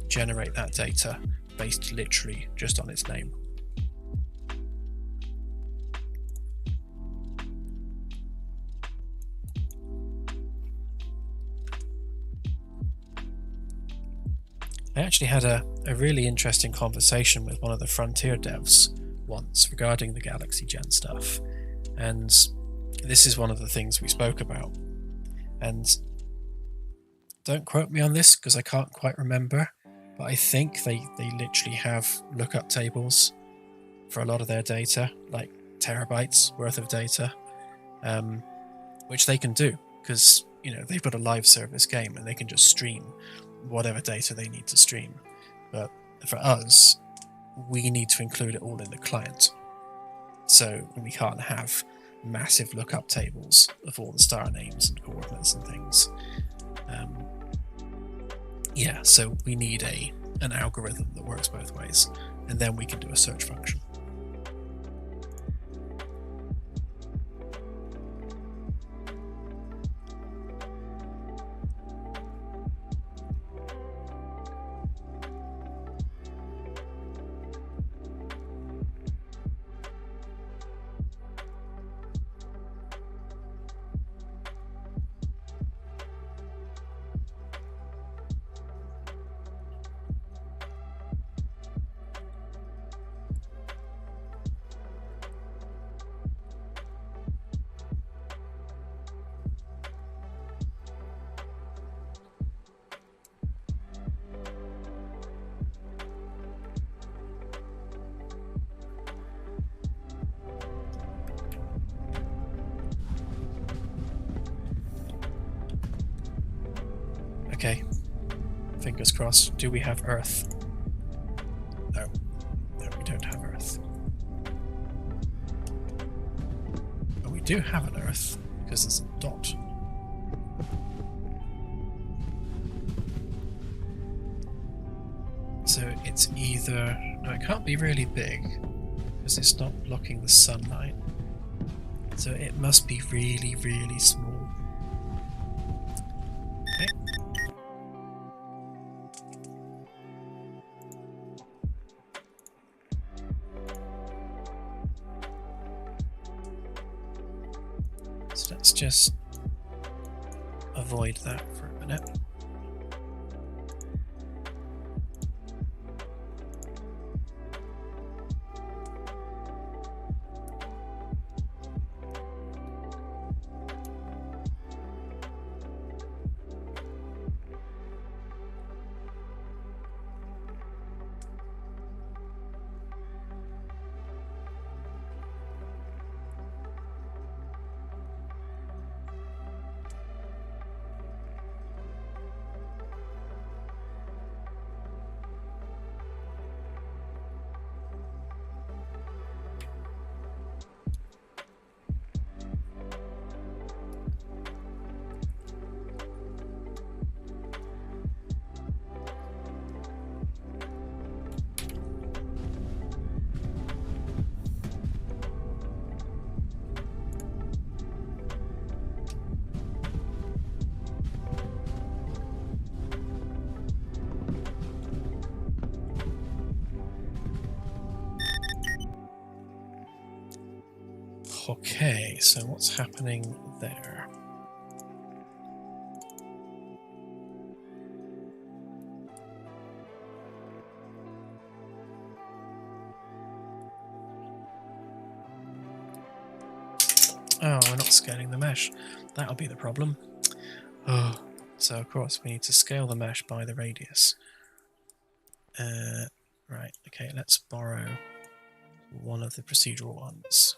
generate that data based literally just on its name. I actually had a really interesting conversation with one of the Frontier devs once regarding the Galaxy Gen stuff, and this is one of the things we spoke about. And don't quote me on this because I can't quite remember, but I think they literally have lookup tables for a lot of their data, like terabytes worth of data, which they can do because they've got a live service game and they can just stream whatever data they need to stream. But for us, we need to include it all in the client, so we can't have massive lookup tables of all the star names and coordinates and things. Yeah, so we need an algorithm that works both ways, and then we can do a search function. Okay, fingers crossed. Do we have Earth? No, we don't have Earth. But we do have an Earth, because there's a dot. So it's either... No, it can't be really big, because it's not blocking the sunlight. So it must be really, really small. Okay. So let's just avoid that for a minute. Okay, so what's happening there? Oh, we're not scaling the mesh. That'll be the problem. Oh, so of course we need to scale the mesh by the radius. Right, okay, let's borrow one of the procedural ones.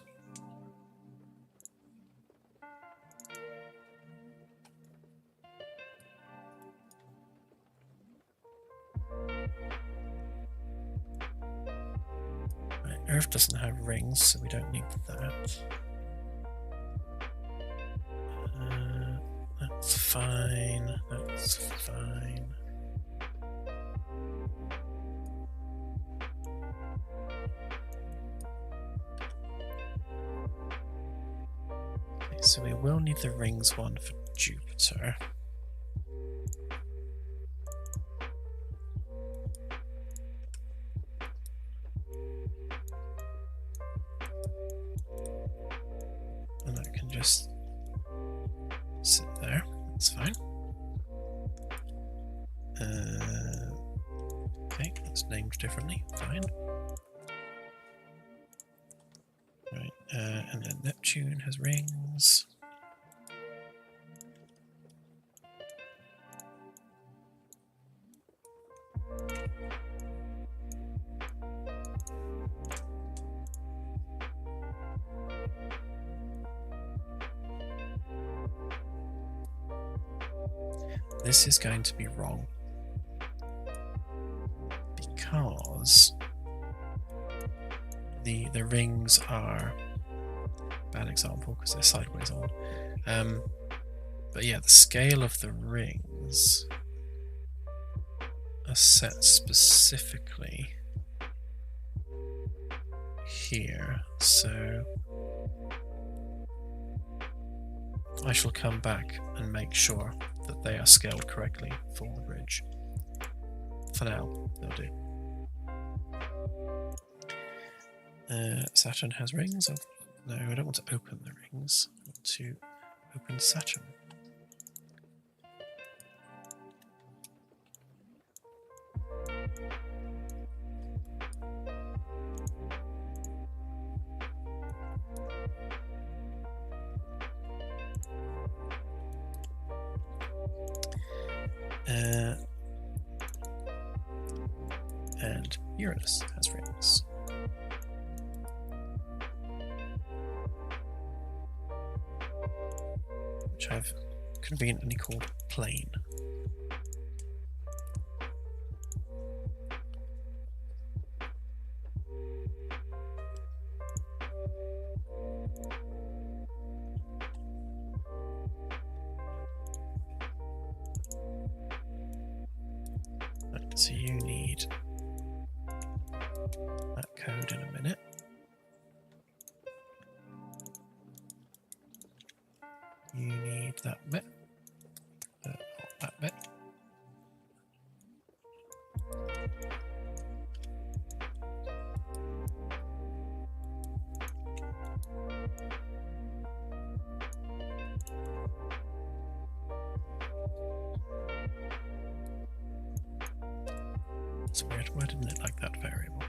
Right, Earth doesn't have rings, so we don't need that. That's fine, that's fine. Okay, so we will need the rings one for Jupiter. And that can just sit there, that's fine. Okay, that's named differently, fine. Right, and then Neptune has rings. This is going to be wrong because the rings are bad example because they're sideways on. But yeah, the scale of the rings are set specifically here, so I shall come back and make sure that they are scaled correctly for the bridge. For now, they'll do. Saturn has rings. No, I don't want to open the rings. I want to open Saturn. And Uranus has rings. Which I've conveniently called plane. Right, so you need that code in a minute. You need that bit. That bit. It's weird, why didn't it like that variable?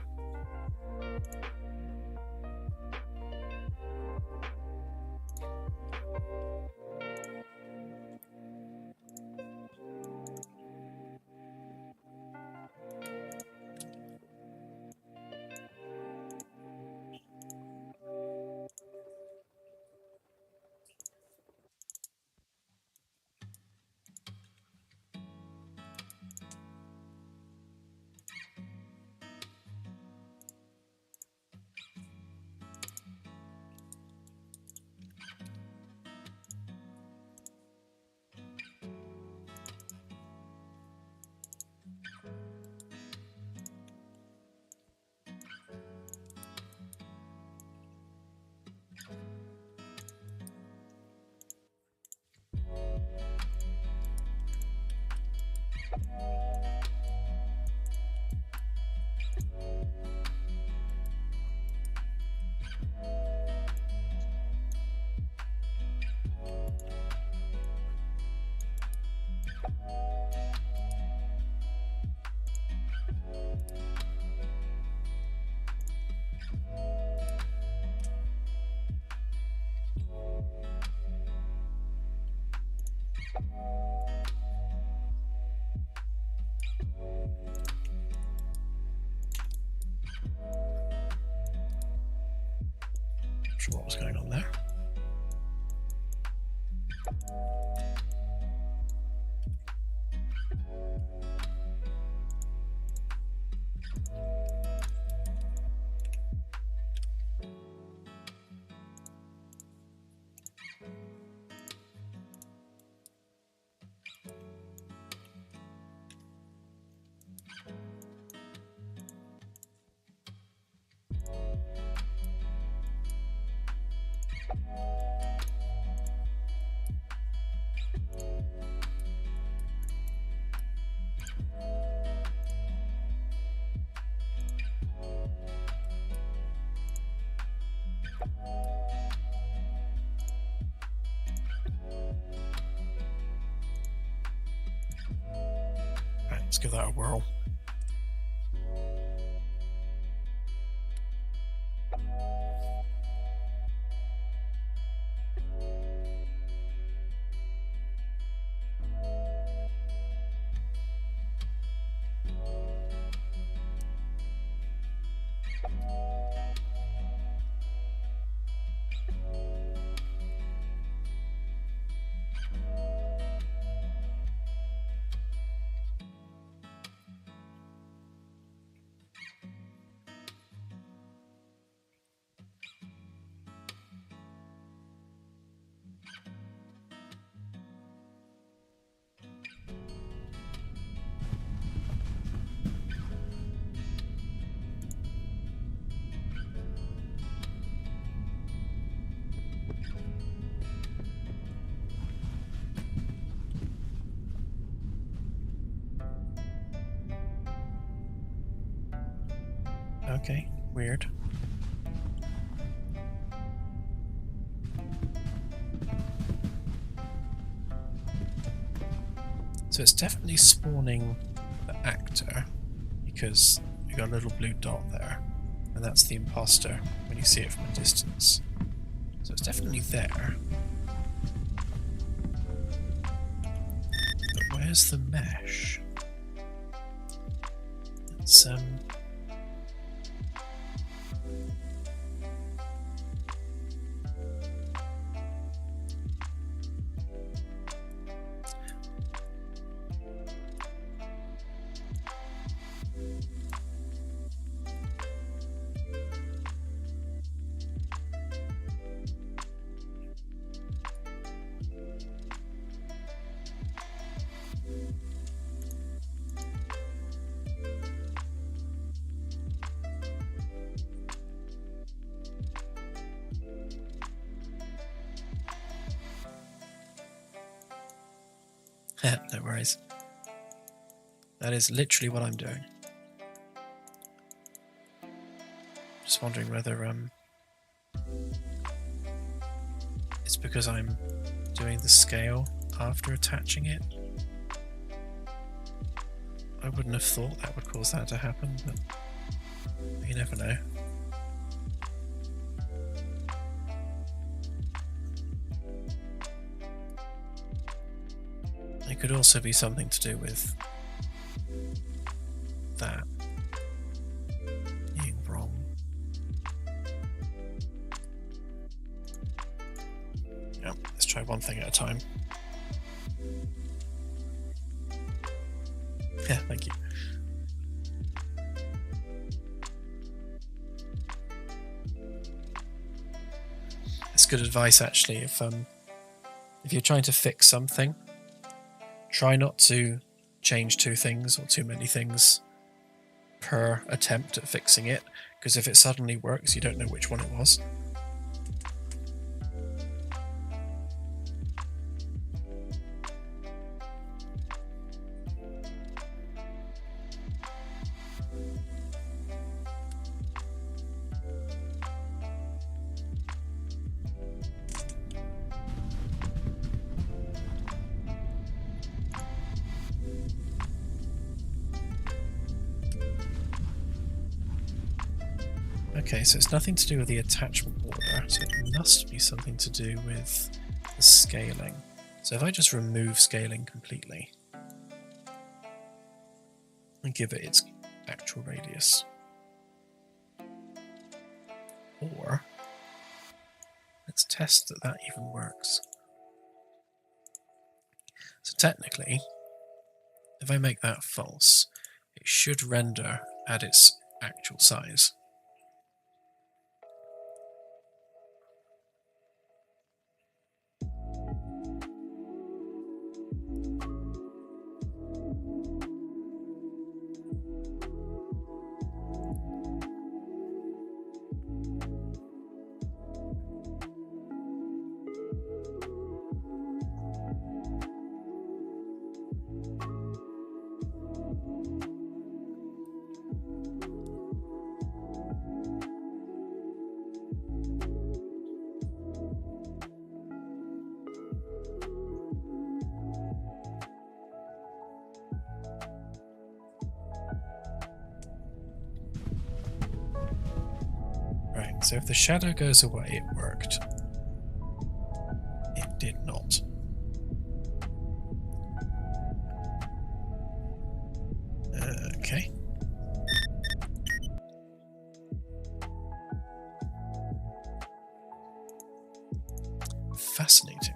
sure what was going on there. Right, let's give that a whirl. Okay, weird. So it's definitely spawning the actor, because you got a little blue dot there, and that's the imposter when you see it from a distance. So it's definitely there. But where's the mesh? It's no worries. That is literally what I'm doing. Just wondering whether it's because I'm doing the scale after attaching it. I wouldn't have thought that would cause that to happen, but you never know. It could also be something to do with that being wrong. Yeah, let's try one thing at a time. Yeah, thank you. It's good advice actually. If you're trying to fix something, try not to change two things or too many things per attempt at fixing it, because if it suddenly works, you don't know which one it was. Okay, so it's nothing to do with the attachment order, so it must be something to do with the scaling. So if I just remove scaling completely and give it its actual radius, or test that that even works. So technically, if I make that false, it should render at its actual size. Right, so if the shadow goes away, it worked. It did not. Okay. Fascinating.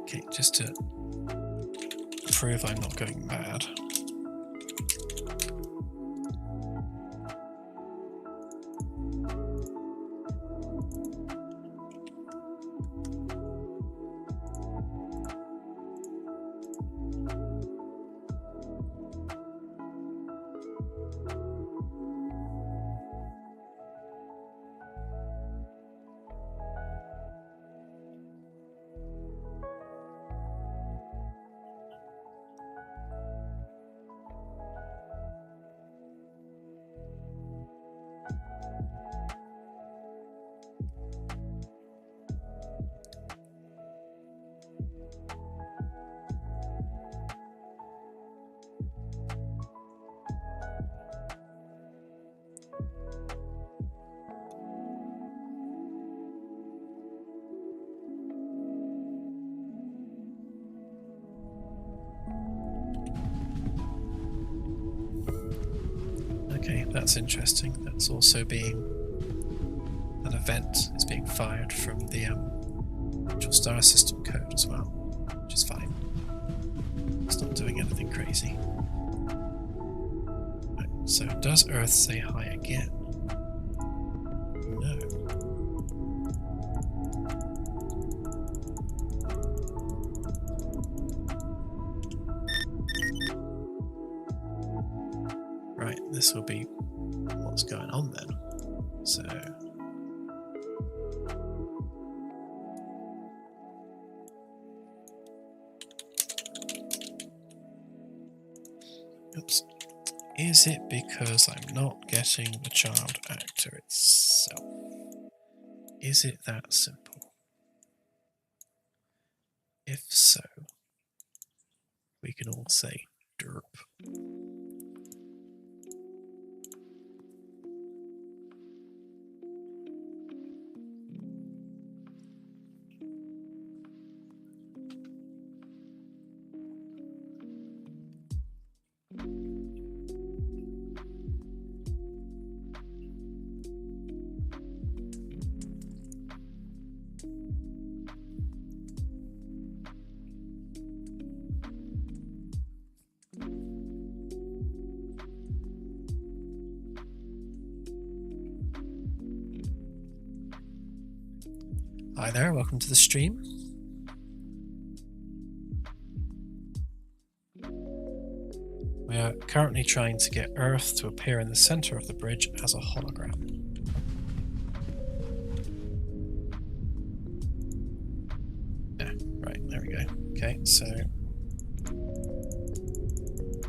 Okay, just to prove I'm not going mad. Okay, that's interesting. That's also being... an event is being fired from the actual star system code as well, which is fine. It's not doing anything crazy. Right, so does Earth say hi again? No. Right, this will be what's going on then. So... oops. Is it because I'm not getting the child actor itself? Is it that simple? If so, we can all say derp. Hi there, welcome to the stream. We are currently trying to get Earth to appear in the center of the bridge as a hologram. Yeah, right, there we go. Okay, so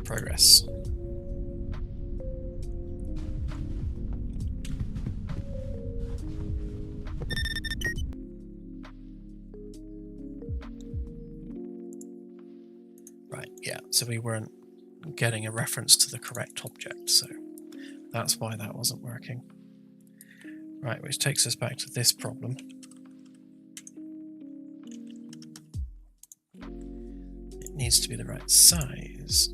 progress. so we weren't getting a reference to the correct object, so that's why that wasn't working. Right, which takes us back to this problem. It needs to be the right size.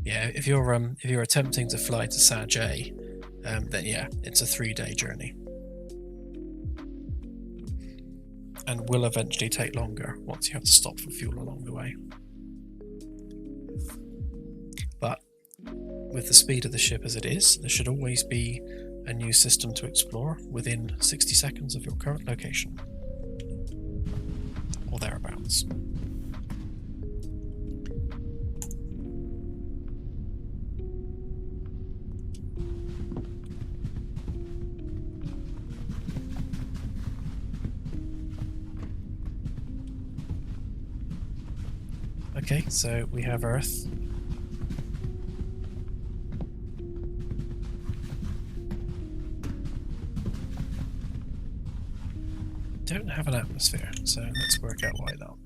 Yeah, if you're attempting to fly to Sag A, then yeah, it's a 3-day journey, and will eventually take longer once you have to stop for fuel along the way. But with the speed of the ship as it is, there should always be a new system to explore within 60 seconds of your current location, or thereabouts. Okay, so we have Earth. Don't have an atmosphere, so let's work out why not.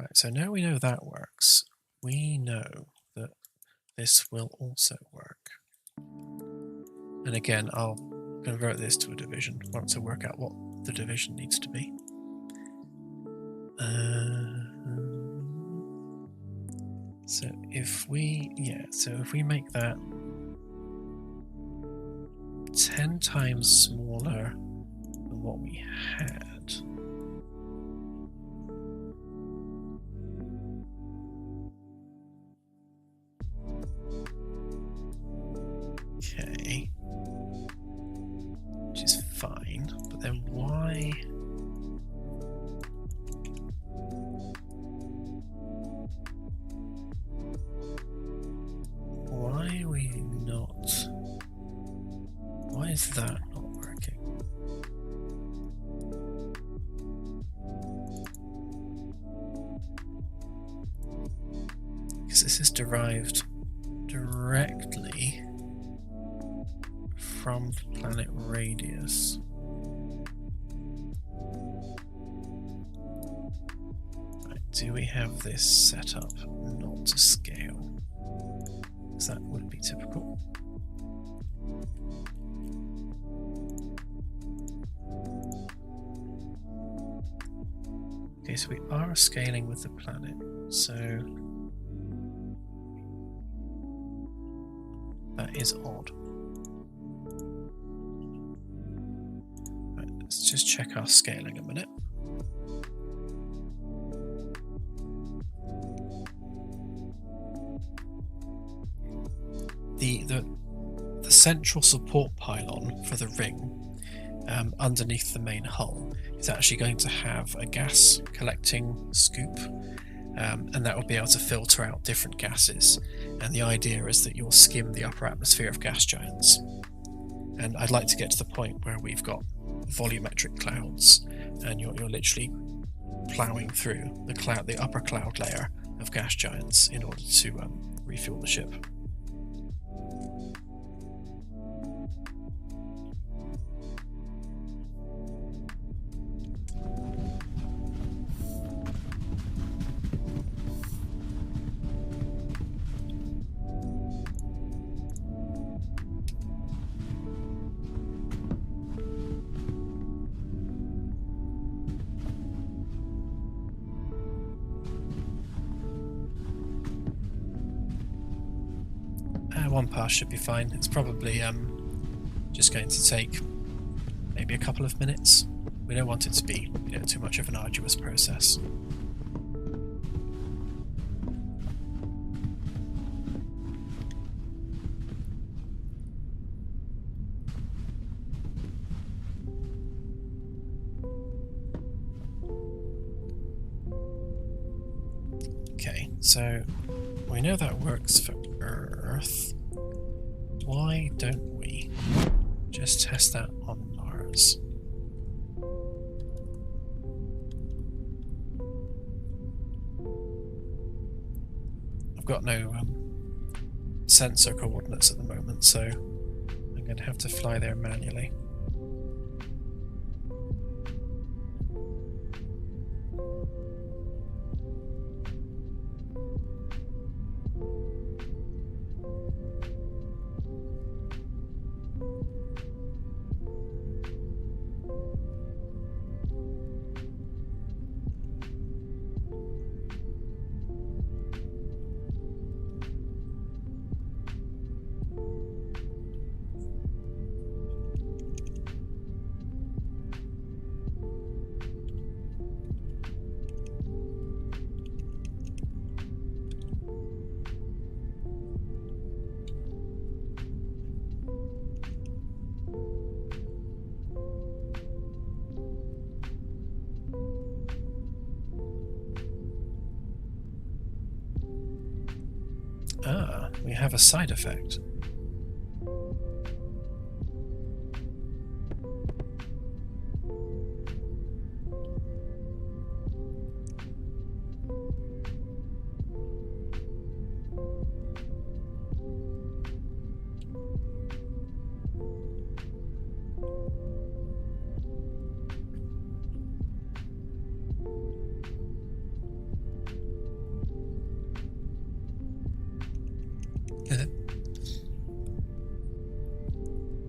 Right, so now we know that works. We know that this will also work. And again, I'll convert this to a division once I work out what the division needs to be. So if we make that 10 times smaller than what we had, okay, which is fine, but then why? Why is that not working? Because this is derived directly from the planet radius. Right, do we have this set up not to scale? Because that would be typical. Okay, so we are scaling with the planet, so that is odd. Right, let's just check our scaling a minute. The central support pylon for the ring underneath the main hull is actually going to have a gas collecting scoop, and that will be able to filter out different gases, and the idea is that you'll skim the upper atmosphere of gas giants. And I'd like to get to the point where we've got volumetric clouds and you're literally ploughing through the upper cloud layer of gas giants in order to refuel the ship. One pass should be fine. It's probably just going to take maybe a couple of minutes. We don't want it to be, too much of an arduous process. Okay, so we know that works for Earth. Why don't we? just test that on Mars. I've got no sensor coordinates at the moment, so I'm going to have to fly there manually. Ah, we have a side effect.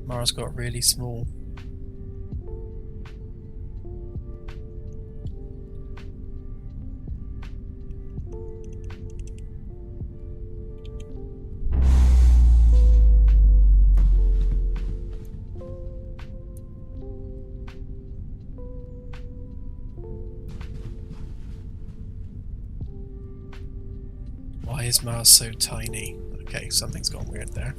Mars got really small. Why is Mars so tiny? Okay, something's gone weird there.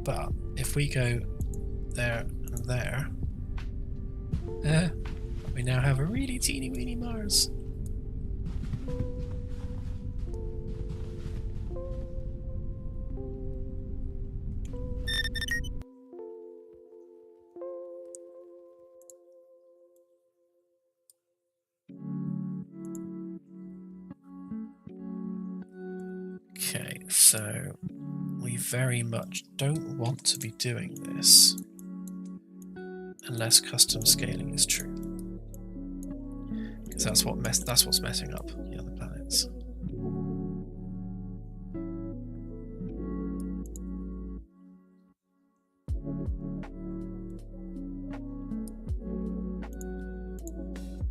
But if we go there and there, we now have a really teeny weeny Mars. Okay, so we very much don't want to be doing this unless custom scaling is true, because that's what's messing up the other planets.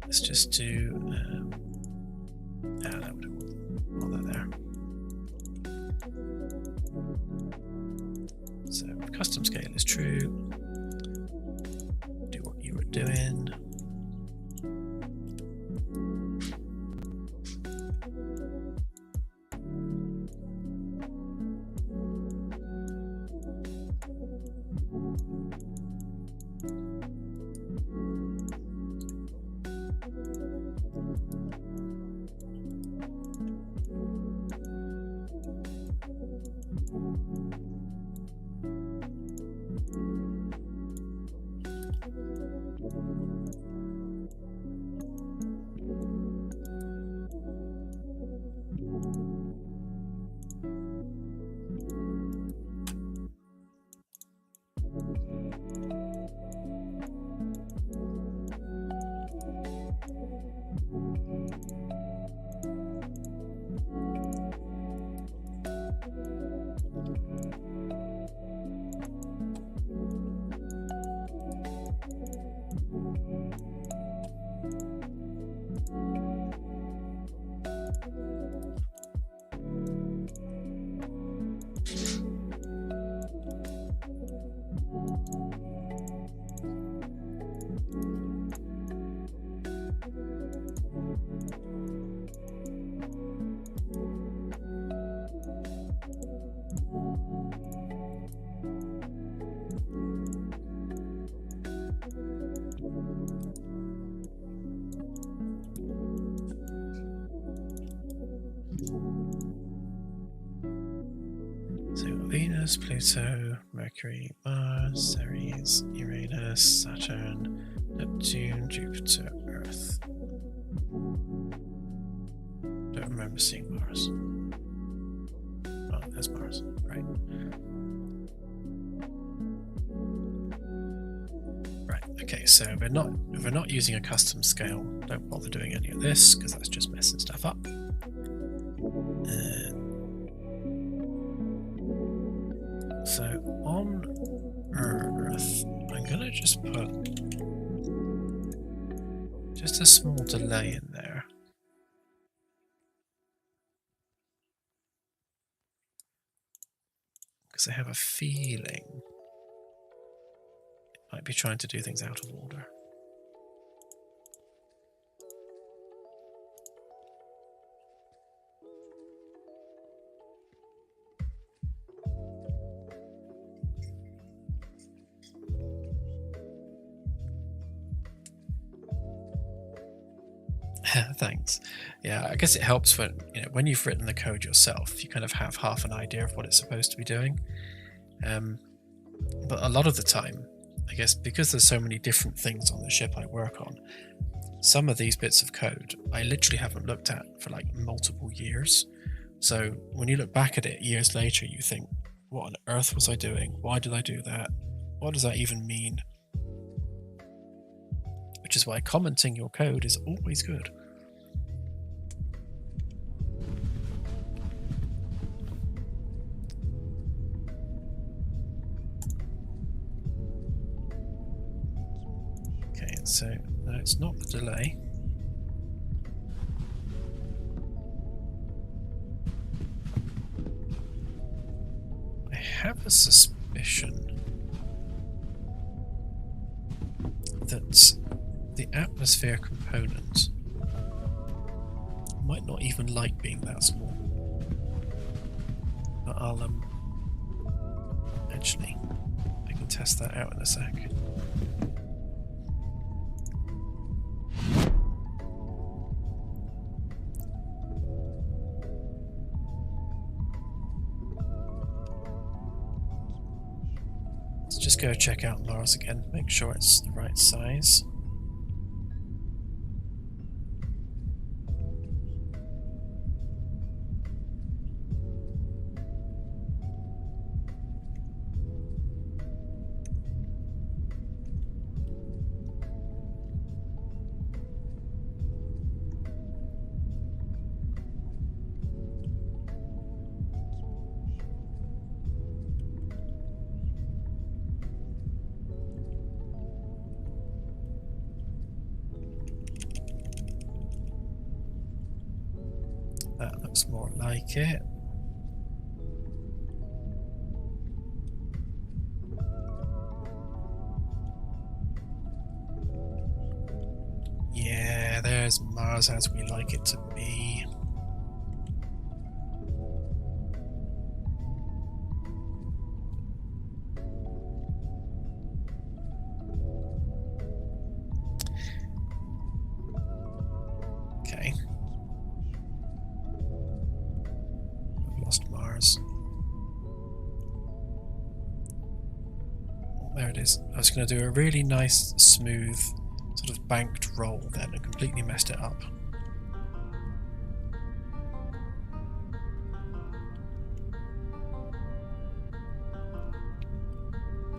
Let's just do that would all that there. So custom scale is true. Do what you were doing. So Venus, Pluto, Mercury, Mars, Ceres, Uranus, Saturn, Neptune, Jupiter, Earth. Don't remember seeing Mars. Oh, there's Mars. Right. Right. Okay. So if we're not using a custom scale, don't bother doing any of this because that's just messing stuff up. So on Earth, I'm gonna just put just a small delay in there. Because I have a feeling it might be trying to do things out of order. Thanks. Yeah, I guess it helps when you've written the code yourself, you kind of have half an idea of what it's supposed to be doing. But a lot of the time, I guess because there's so many different things on the ship I work on, some of these bits of code I literally haven't looked at for like multiple years. So when you look back at it years later, you think, what on earth was I doing? Why did I do that? What does that even mean? Which is why commenting your code is always good. Okay, so no, it's not the delay. I have a suspicion that the atmosphere component might not even like being that small. But I'll actually I can test that out in a sec. Let's just go check out Mars again, make sure it's the right size. That looks more like it. Yeah, there's Mars as we like it to be. Okay. Lost Mars. Oh, there it is. I was going to do a really nice, smooth, sort of banked roll then and completely messed it up.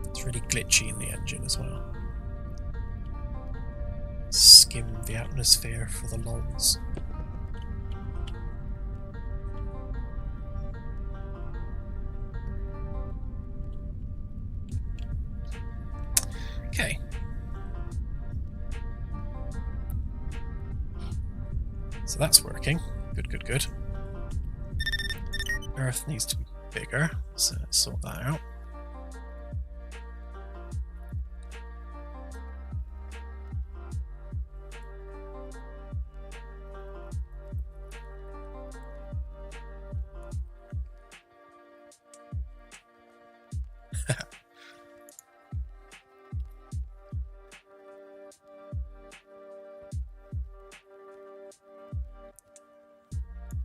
It's really glitchy in the engine as well. Skim the atmosphere for the lols. Okay. So that's working. Good, good, good. Earth needs to be bigger, so let's sort that out.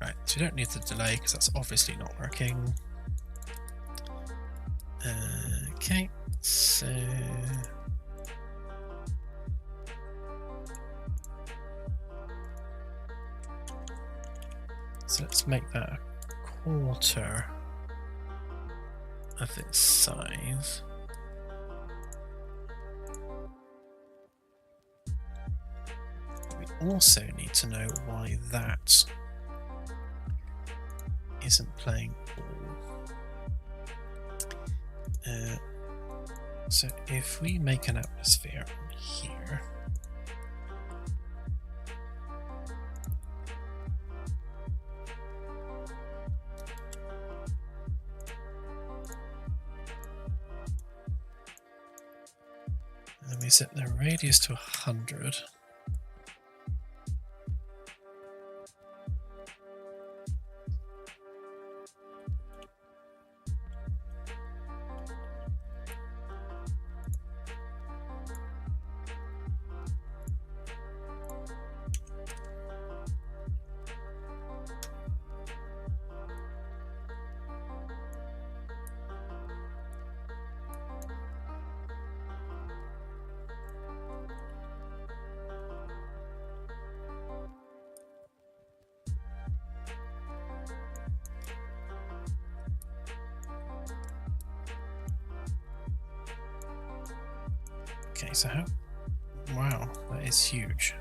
Right, so you don't need the delay because that's obviously not working. Okay, so let's make that a quarter of its size. We also need to know why that isn't playing ball. So if we make an atmosphere here, and we set the radius to 100. Okay, so how... Wow, that is huge.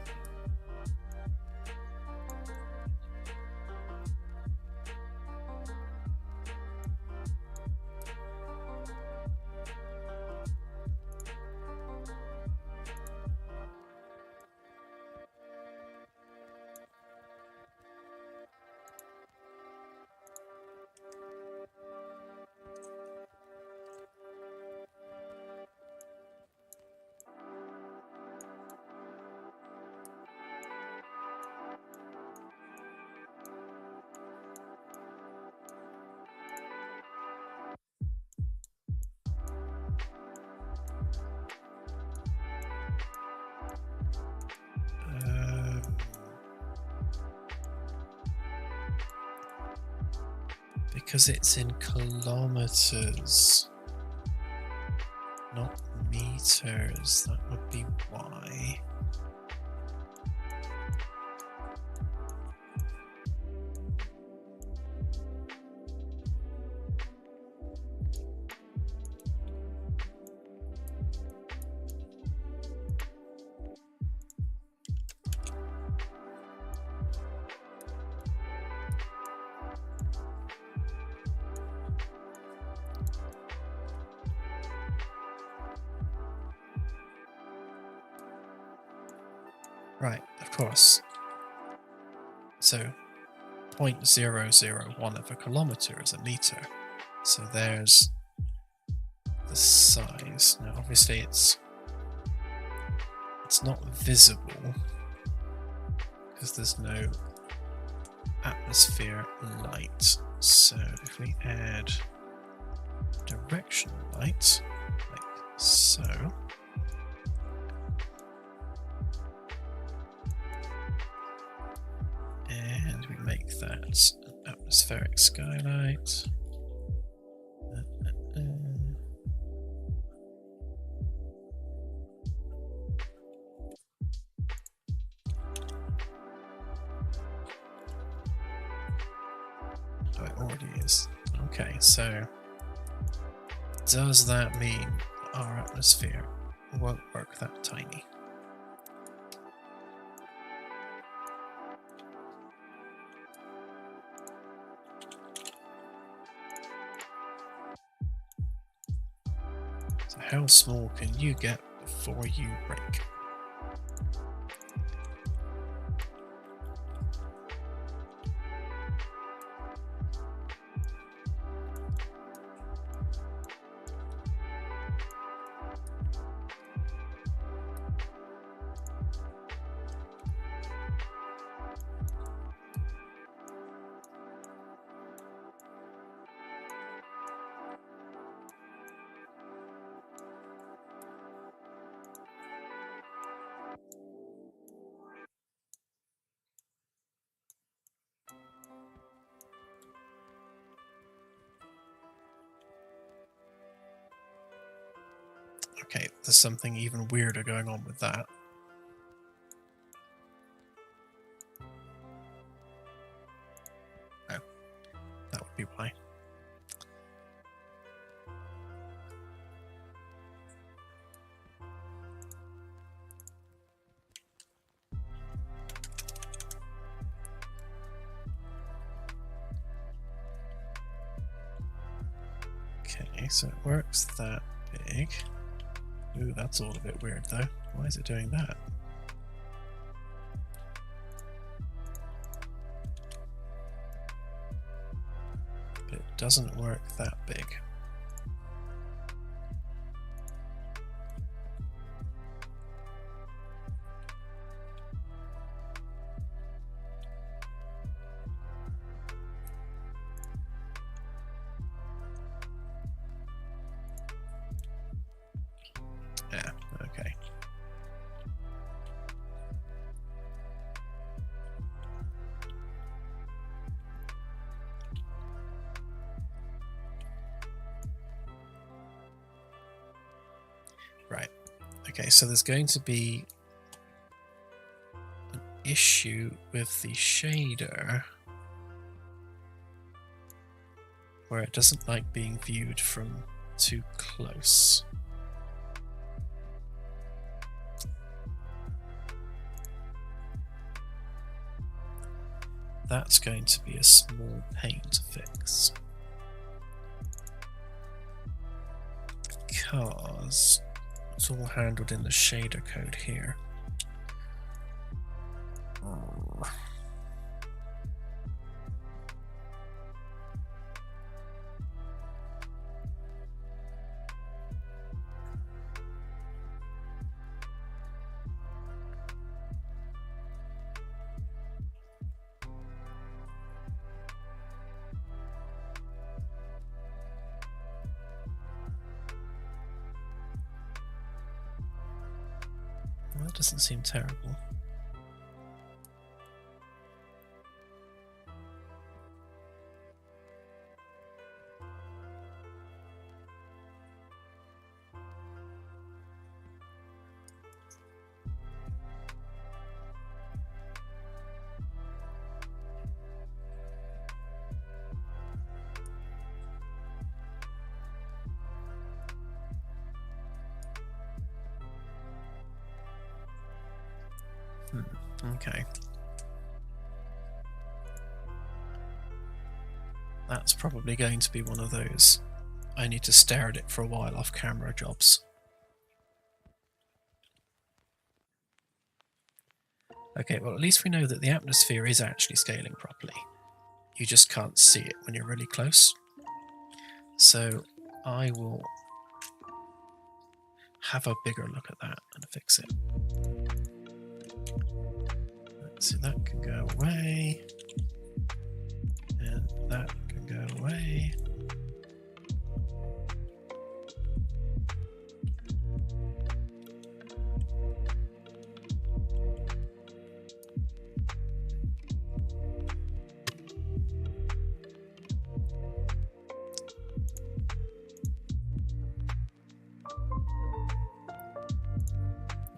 Because it's in kilometers, not meters. That would be why. Right, of course. So 0.001 of a kilometer is a meter. So there's the size. Now obviously it's not visible because there's no atmosphere light. So if we add direction light, like so, and we make that an atmospheric skylight. Oh, it already is. Okay, so does that mean our atmosphere won't work that tiny? So how small can you get before you break? Okay, there's something even weirder going on with that. Oh, that would be why. Okay, so it works that big. Ooh, that's all a bit weird though. Why is it doing that? But it doesn't work that big. Yeah, okay. Right. Okay, so there's going to be an issue with the shader where it doesn't like being viewed from too close. That's going to be a small pain to fix. Because it's all handled in the shader code here. Well, that doesn't seem terrible. Okay. That's probably going to be one of those I need to stare at it for a while off camera jobs. Okay, well at least we know that the atmosphere is actually scaling properly. You just can't see it when you're really close. So I will have a bigger look at that and fix it. So that can go away. And that can go away.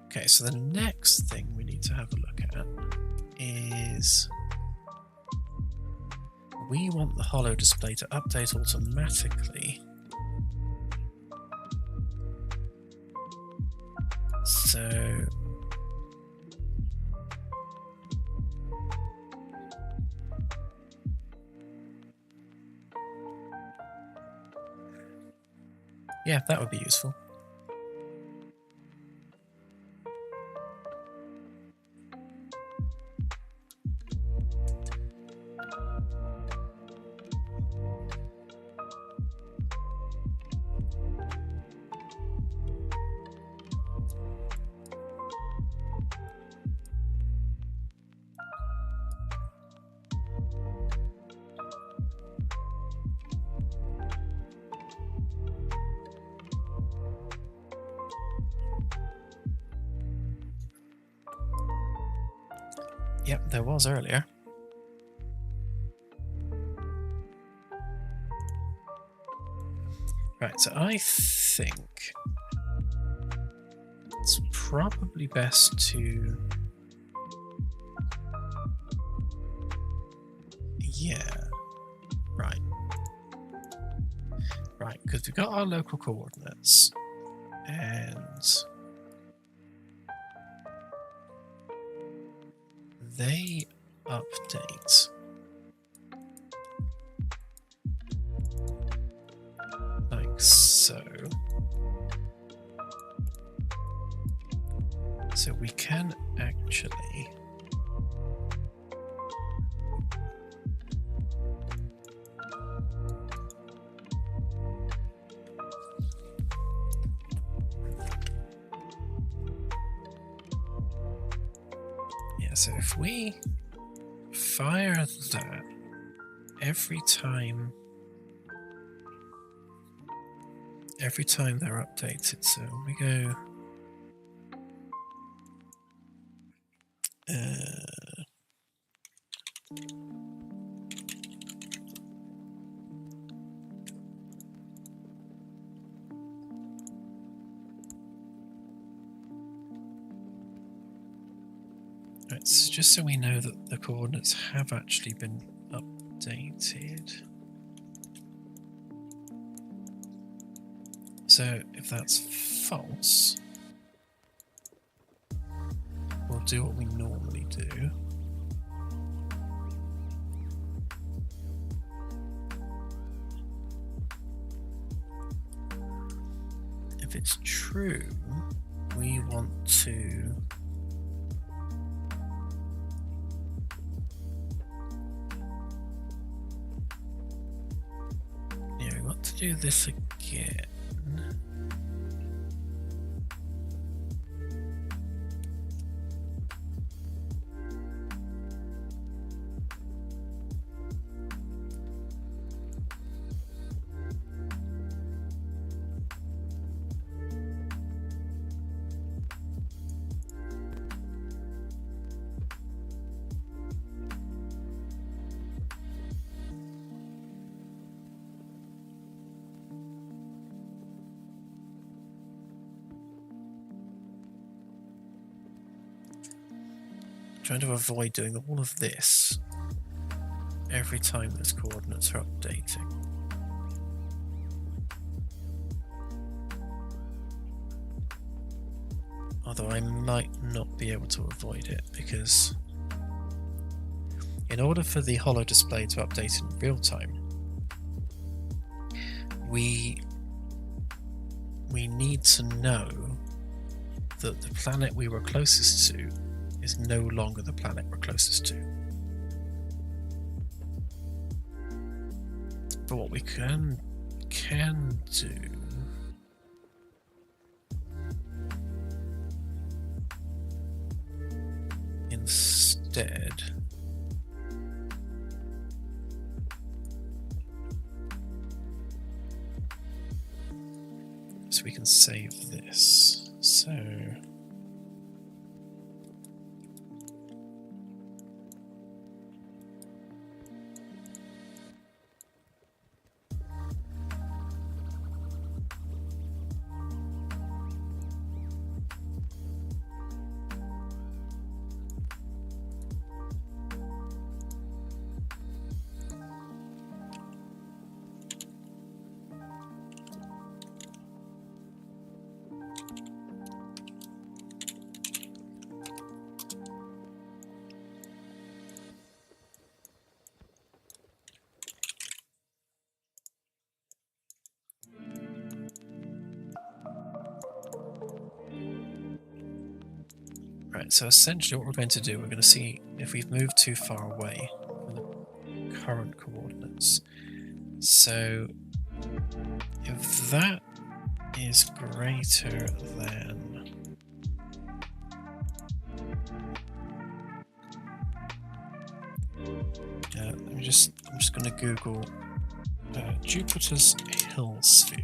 Okay, so the next thing we need to have a look at is we want the holo display to update automatically. So yeah, that would be useful. Yep, there was earlier. Right, so I think probably best to... Yeah. Right. Right, because we've got our local coordinates. And... they update. Like so. So we can actually so if we fire that every time they're updated, so we go right, so just so we know that the coordinates have actually been updated. So if that's false, we'll do what we normally do. If it's true, we want to do this again. Trying to avoid doing all of this every time those coordinates are updating. Although I might not be able to avoid it, because in order for the holo display to update in real time, we need to know that the planet we were closest to is no longer the planet we're closest to. But what we can do instead so we can save this. So so essentially what we're going to do, we're going to see if we've moved too far away from the current coordinates. So if that is greater than I'm just going to Google Jupiter's hill sphere.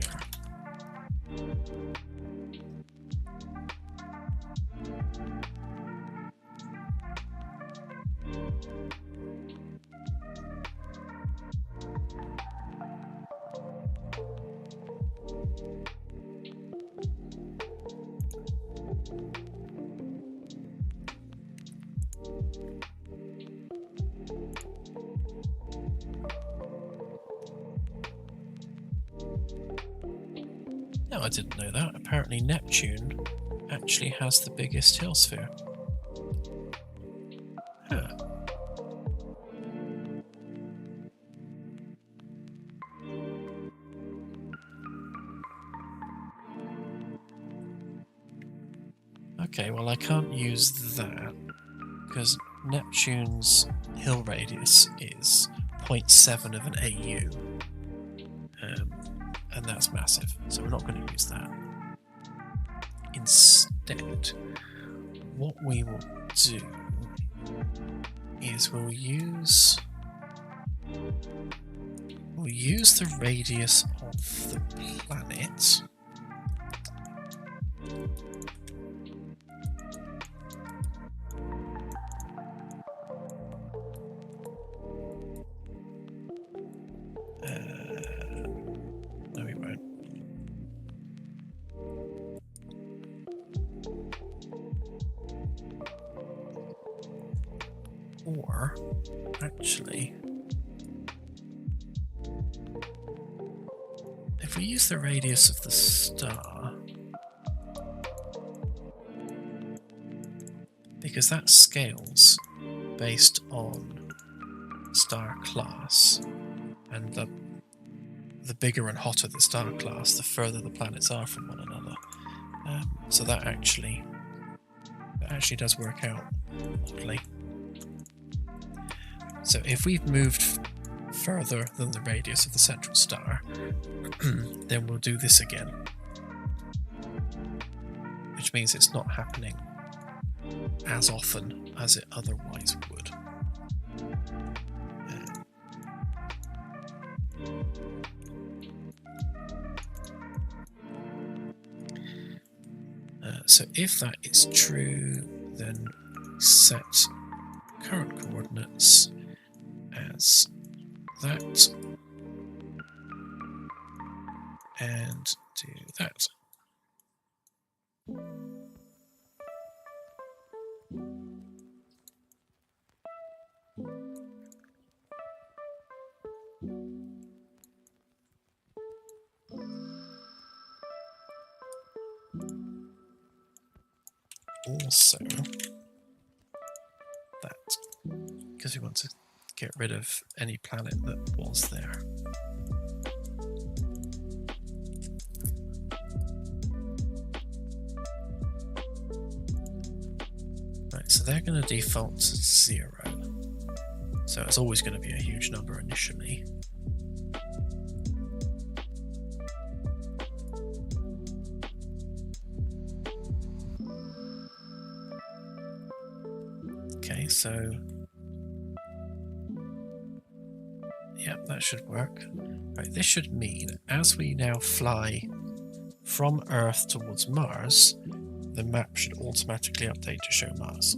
No, I didn't know that. Apparently Neptune actually has the biggest hill sphere. Huh. Okay, well I can't use that because Neptune's hill radius is 0.7 of an AU, and that's massive, so we're not going to use that. Instead, what we will do is we'll use the radius of the planet. No, we won't. Or, actually, if we use the radius of the star, because that scales based on star class, and the bigger and hotter the star class, the further the planets are from one another. So that actually does work out oddly. So if we've moved further than the radius of the central star, then we'll do this again, which means it's not happening as often as it otherwise would. So if that is true, then set current coordinates as that and do that. Also, that, because we want to get rid of any planet that was there. Right, so they're going to default to 0. So it's always going to be a huge number initially. Okay, so yeah, that should work. Right, this should mean as we now fly from Earth towards Mars, the map should automatically update to show Mars.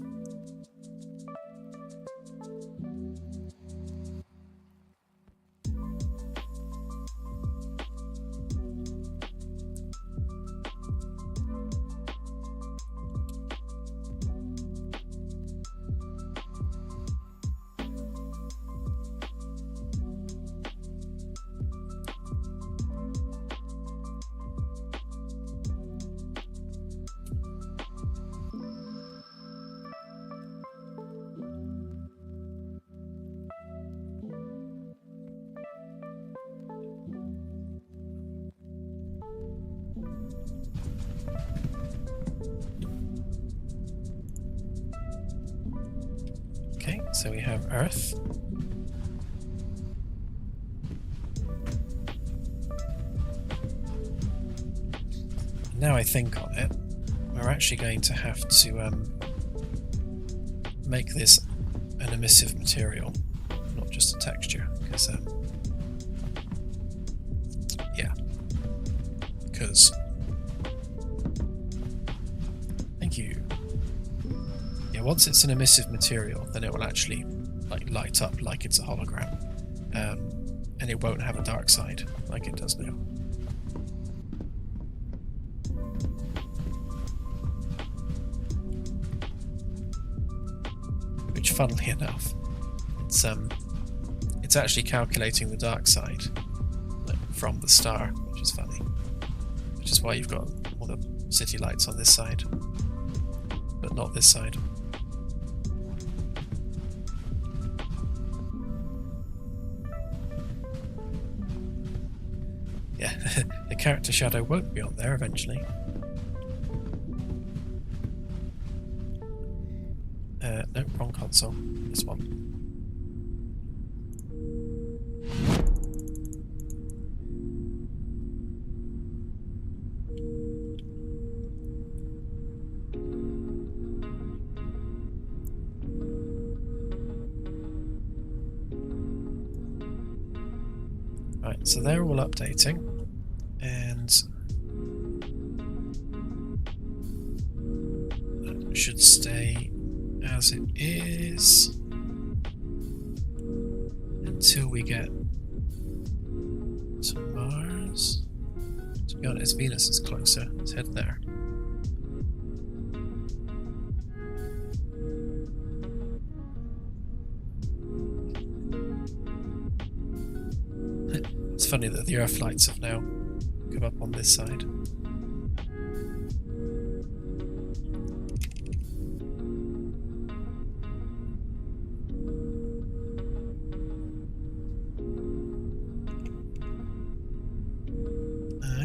Okay, so we have Earth. Now I think on it, we're actually going to have to make this an emissive material, not just a texture, because yeah, because thank you. Yeah, once it's an emissive material, then it will actually like light up like it's a hologram, and it won't have a dark side like it does now. Which, funnily enough, it's actually calculating the dark side from the star, which which is funny. Which is why you've got all the city lights on this side, but not this side. Yeah, the character shadow won't be on there eventually. No, wrong console. This one. Right, so they're all updating, and that should stay as it is until we get to Mars. To be honest, Venus is closer. Let's head there. It's funny that the Earth lights have now come up on this side.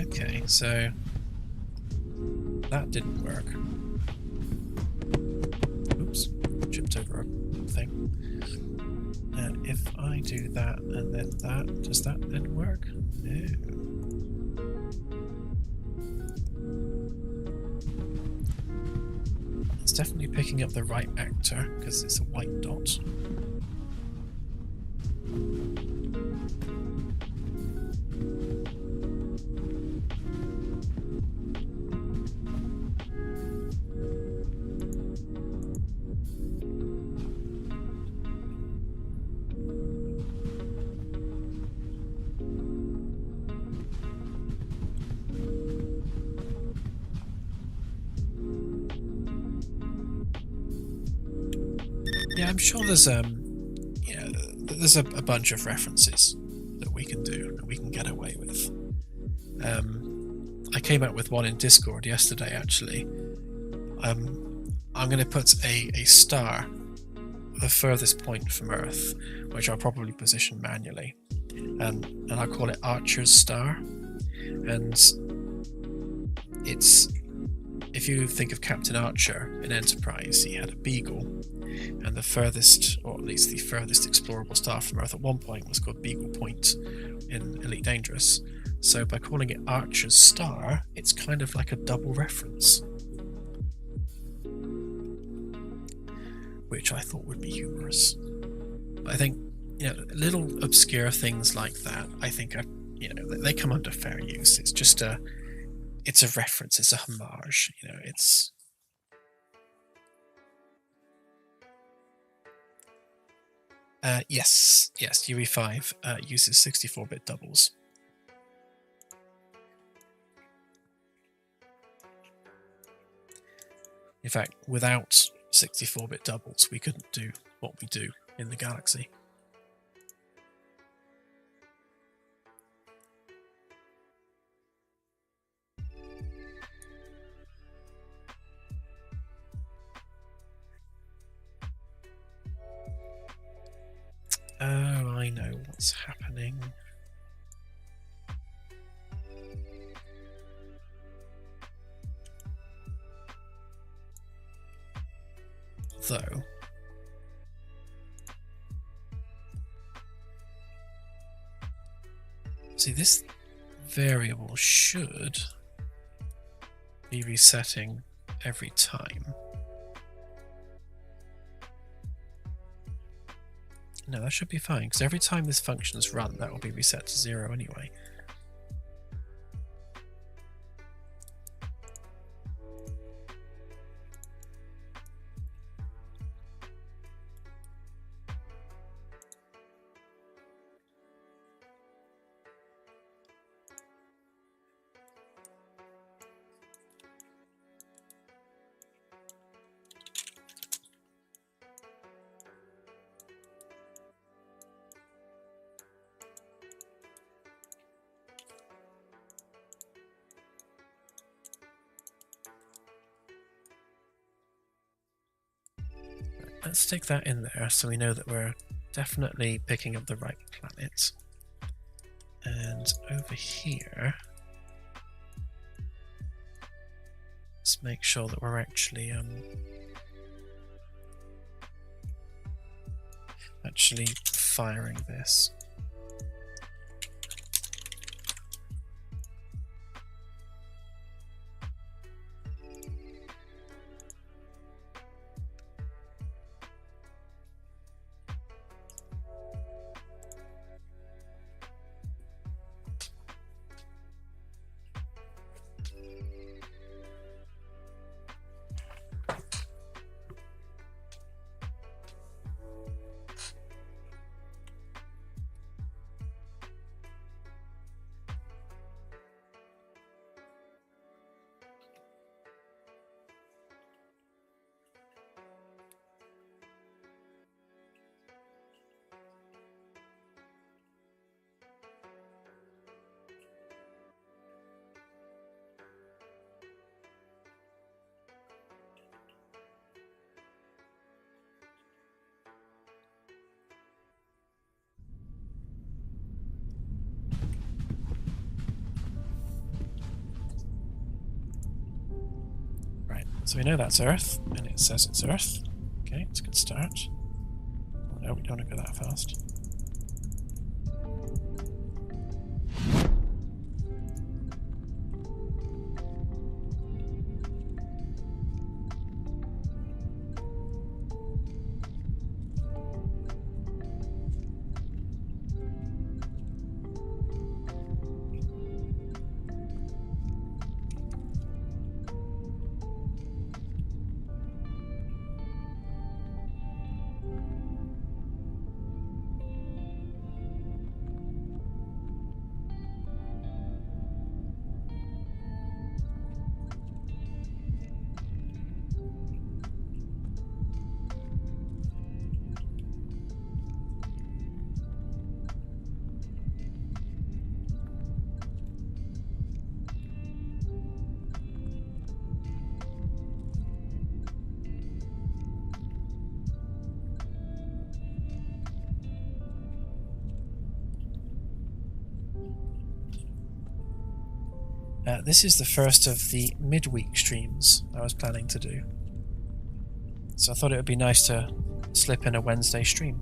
Okay, so that didn't work. Oops, tripped over a thing. If I do that and then that, does that then work? No. It's definitely picking up the right actor because it's a white dot. Yeah, I'm sure there's there's a bunch of references that we can do, that we can get away with. I came up with one in Discord yesterday, actually. I'm going to put a star, the furthest point from Earth, which I'll probably position manually, and I'll call it Archer's Star. And it's, if you think of Captain Archer in Enterprise, he had a beagle, and the furthest, or at least the furthest explorable star from Earth at one point was called Beagle Point in Elite Dangerous. So by calling it Archer's Star, it's kind of like a double reference, which I thought would be humorous. But I think, little obscure things like that, I think are, they come under fair use. It's just it's a reference, it's a homage, it's... Yes, UE5 uses 64-bit doubles. In fact, without 64-bit doubles, we couldn't do what we do in the Galaxy. Oh, I know what's happening. Though, see, this variable should be resetting every time. No, that should be fine, because every time this function is run, that will be reset to 0 anyway. let's stick that in there so we know that we're definitely picking up the right planet. And over here, let's make sure that we're actually firing this. So we know that's Earth, and it says it's Earth. Okay, it's a good start. Oh no, we don't want to go that fast. This is the first of the midweek streams I was planning to do. So I thought it would be nice to slip in a Wednesday stream.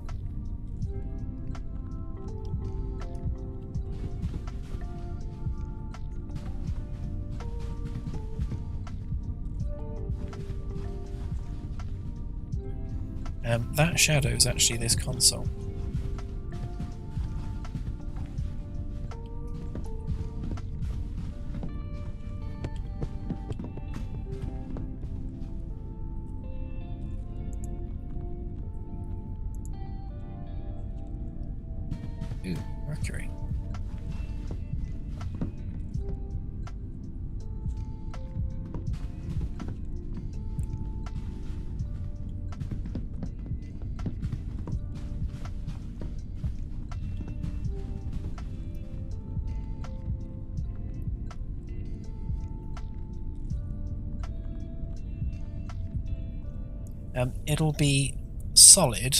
That shadow is actually this console. Ooh, Mercury. It'll be solid,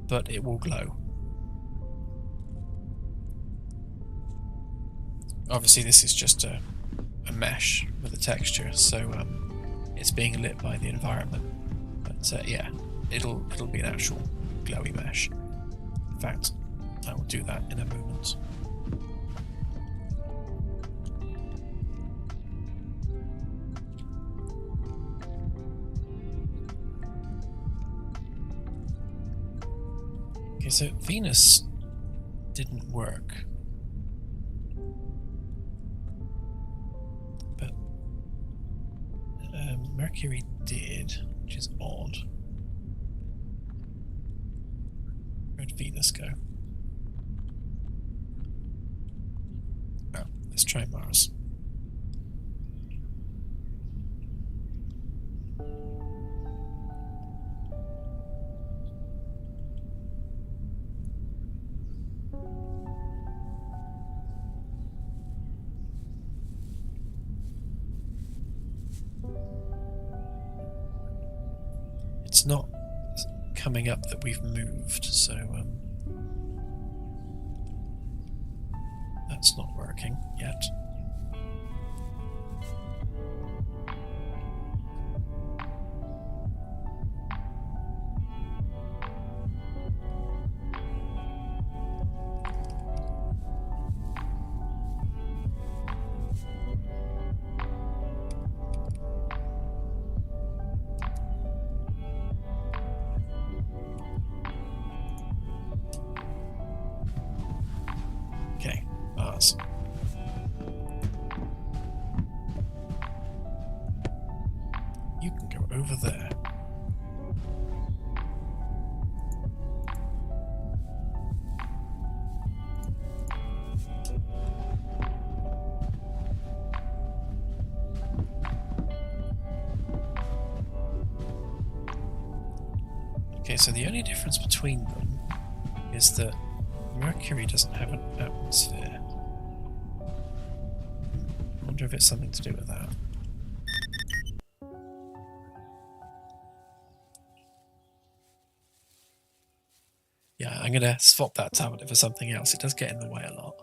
but it will glow. Obviously this is just a mesh with a texture, so it's being lit by the environment. But yeah, it'll be an actual glowy mesh. In fact, I will do that in a moment. Okay, so Venus didn't work. But Mercury did, which is odd. Where'd Venus go? Oh, let's try Mars. It's not coming up that we've moved, so that's not working yet. Okay, Mars. You can go over there. Okay, so the only difference between them is that Mercury doesn't have an atmosphere. I wonder if it's something to do with that. Yeah, I'm going to swap that tablet for something else. It does get in the way a lot.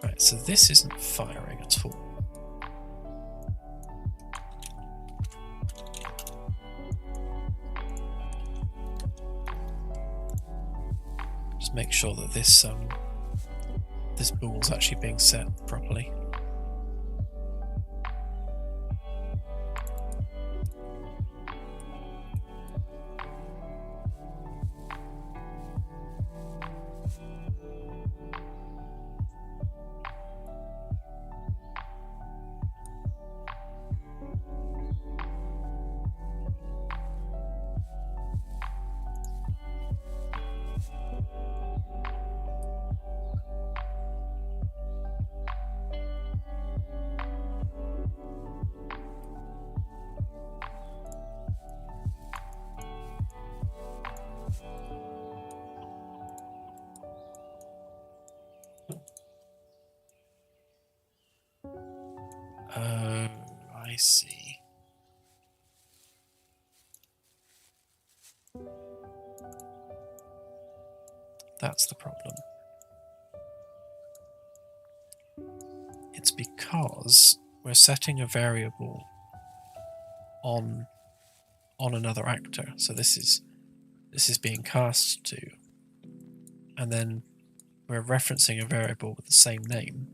Right, so this isn't firing at all. Just make sure that this this ball's actually being set properly. Oh, I see. That's the problem. It's because we're setting a variable on another actor. So this is being cast to, and then we're referencing a variable with the same name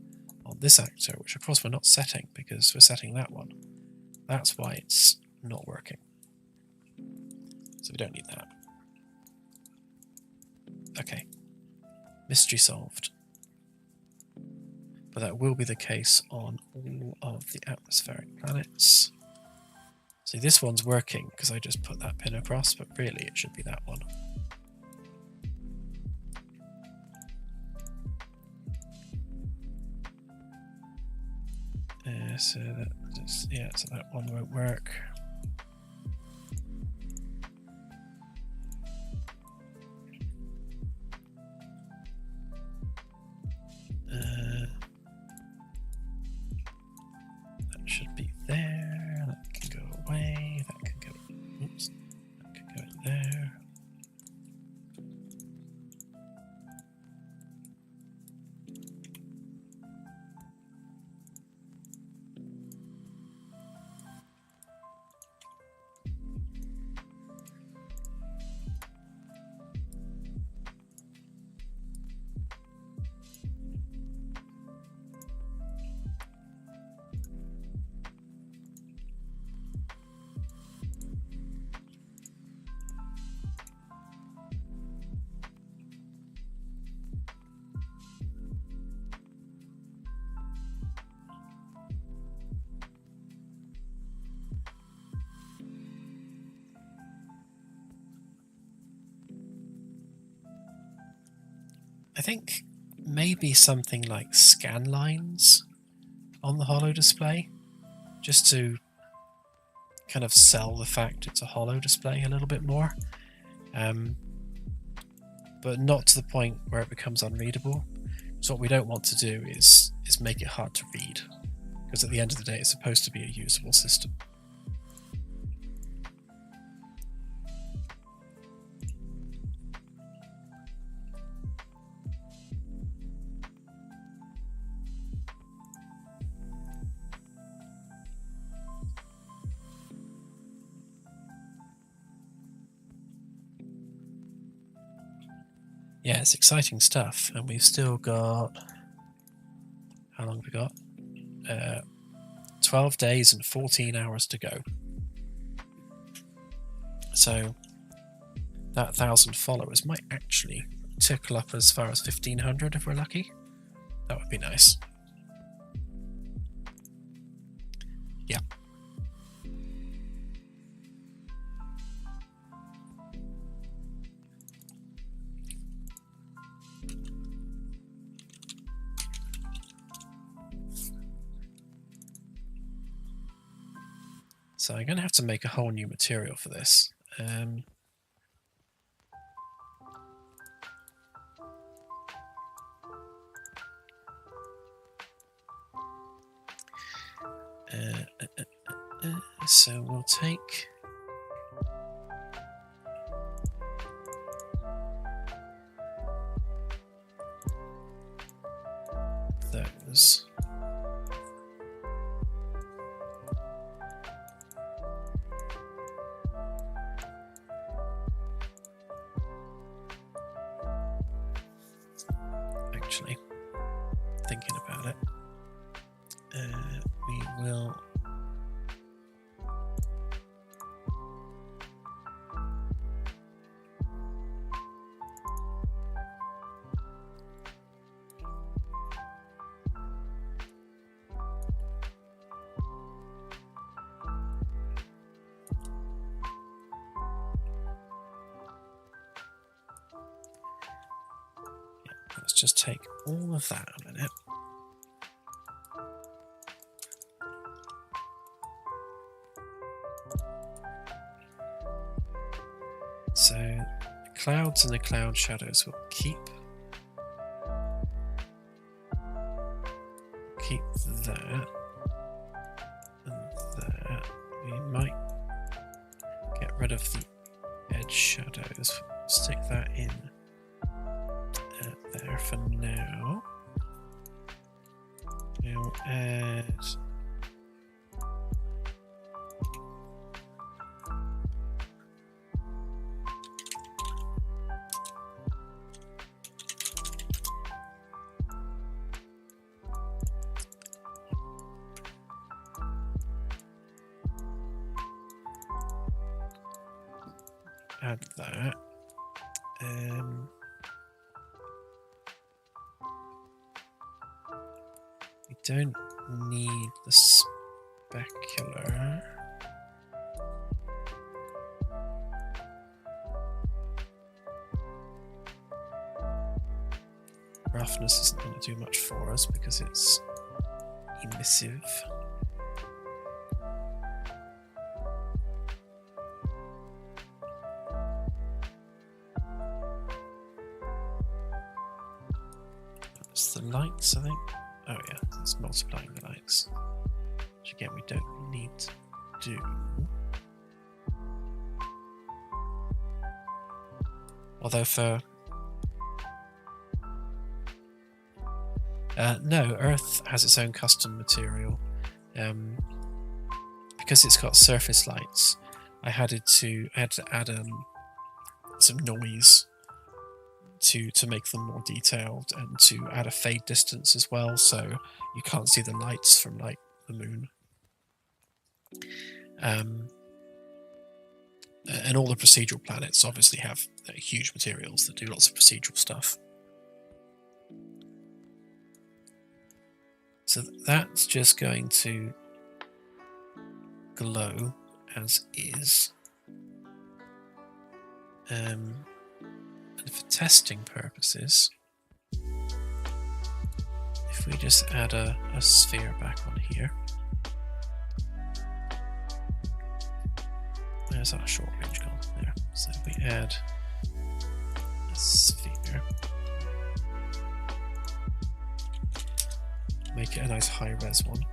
on this actor, which of course we're not setting because we're setting that one. That's why it's not working. So we don't need that. Okay. Mystery solved. But that will be the case on all of the atmospheric planets. See, this one's working because I just put that pin across, but really it should be that one. So that one won't work. That should be there. That can go away. That can go. Oops. That can go in there. I think maybe something like scan lines on the holo display, just to kind of sell the fact it's a holo display a little bit more, but not to the point where it becomes unreadable. So what we don't want to do is make it hard to read, because at the end of the day, it's supposed to be a usable system. Yeah, it's exciting stuff, and we've still got... How long have we got? 12 days and 14 hours to go. So that 1,000 followers might actually tickle up as far as 1,500 if we're lucky. That would be nice. Yeah. So I'm going to have to make a whole new material for this. So we'll take those. Actually, thinking about it, we will let's just take all of that a minute. So the clouds and the cloud shadows will keep that and that. We might get rid of the edge shadows, stick that in there for now. We'll add that. We don't need the specular. Roughness isn't going to do much for us because it's emissive. That's the lights, I think. Oh yeah, it's multiplying the lights, which again we don't need to do. Although for no, Earth has its own custom material. Because it's got surface lights, I had to add some noise to make them more detailed, and to add a fade distance as well, so you can't see the lights from like the moon. And all the procedural planets obviously have huge materials that do lots of procedural stuff. So that's just going to glow as is. And for testing purposes, if we just add a sphere back on here, where's our short range gone? There. So if we add a sphere, make it a nice high-res one.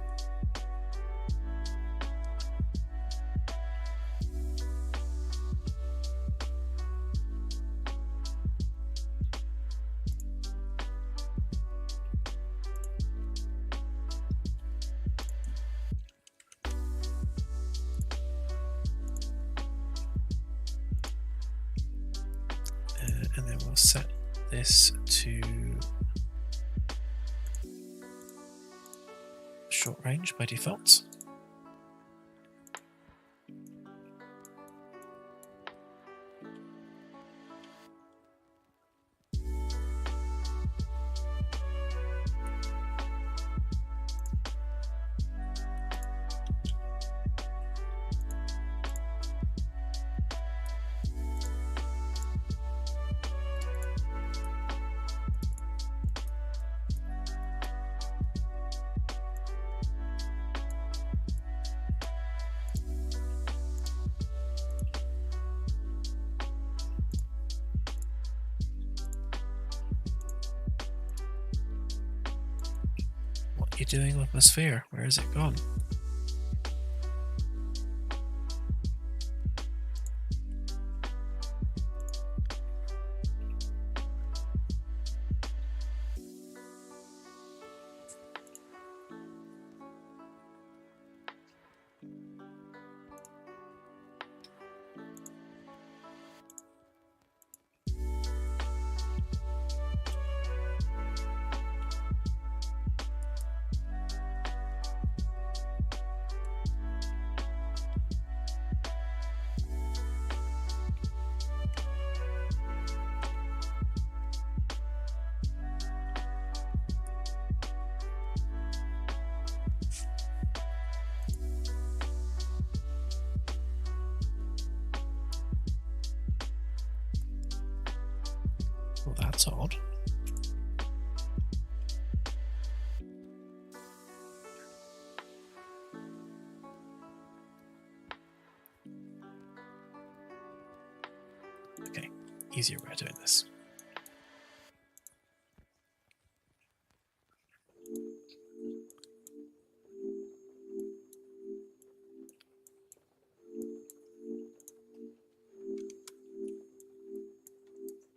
And then we'll set this to short range by default. What are you doing with my sphere? Where has it gone? Well, that's odd. Okay, easier way of doing this.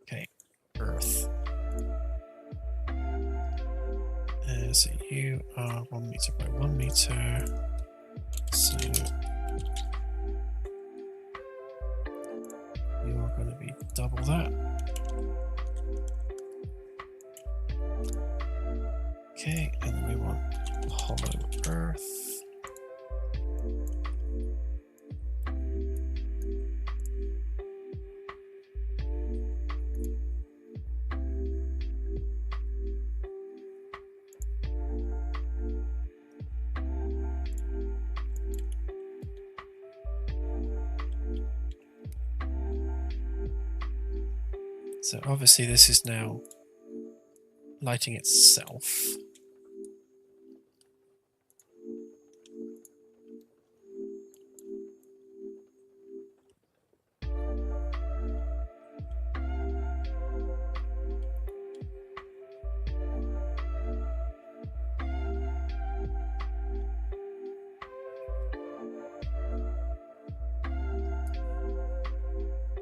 Okay, Earth. So you are 1 meter by 1 meter. So you're going to be double that. Okay, and then we want hollow Earth. So obviously this is now lighting itself.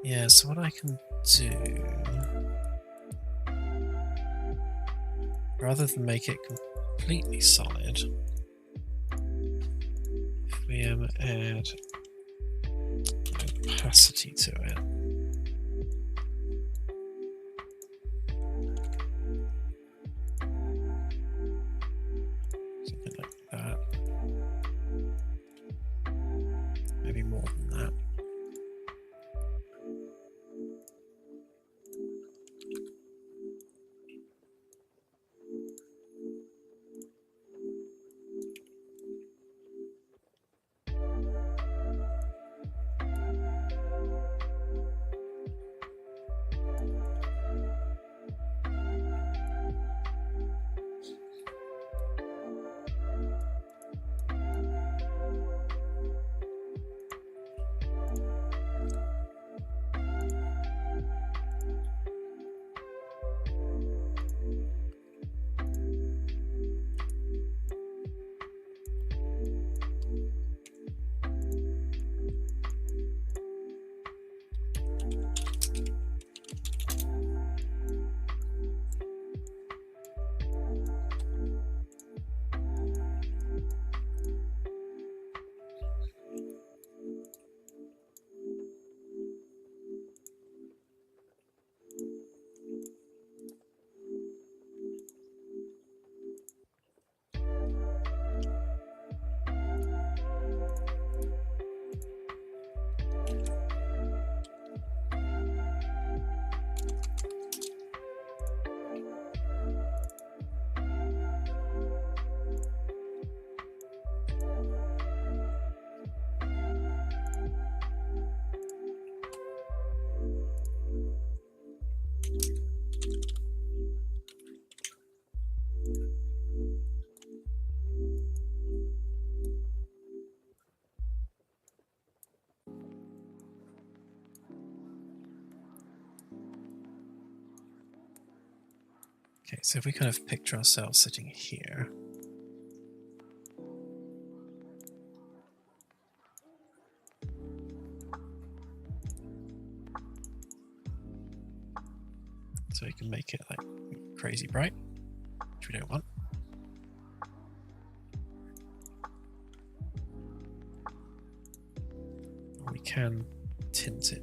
Yeah, so what I can do, rather than make it completely solid, if we add opacity to it, something like that, maybe more than that. Okay, so if we kind of picture ourselves sitting here, so we can make it like crazy bright, which we don't want. We can tint it.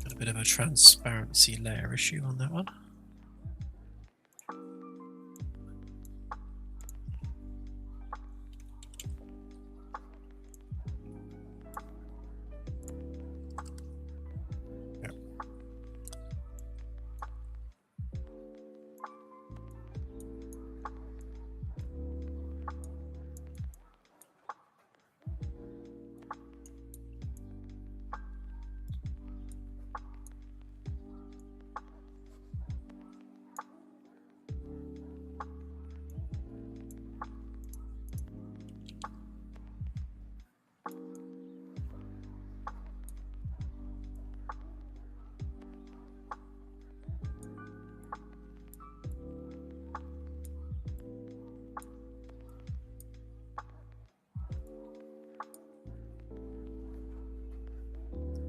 Got a bit of a transparency layer issue on that one.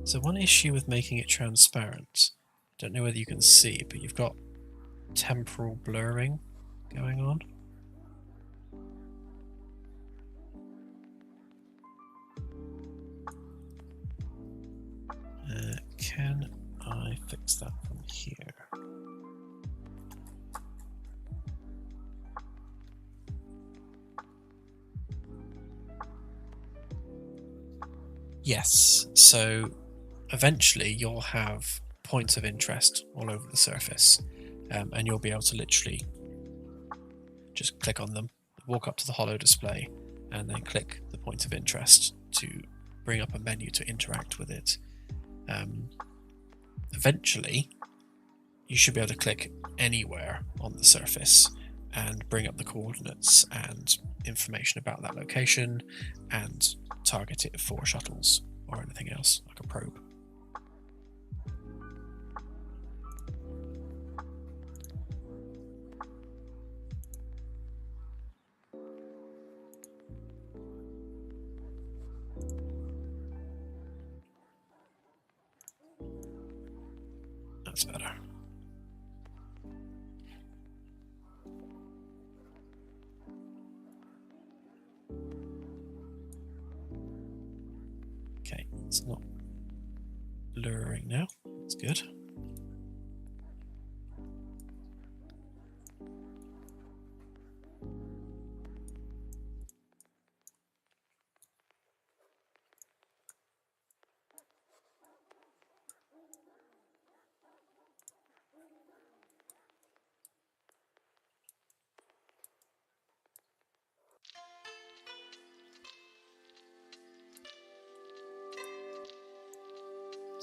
So one issue with making it transparent, don't know whether you can see, but you've got temporal blurring going on. Can I fix that from here? Yes, so eventually you'll have points of interest all over the surface, and you'll be able to literally just click on them, walk up to the holo display, and then click the point of interest to bring up a menu to interact with it. Eventually, you should be able to click anywhere on the surface and bring up the coordinates and information about that location and target it for shuttles or anything else, like a probe. That's better. Okay, it's not blurring now. That's good.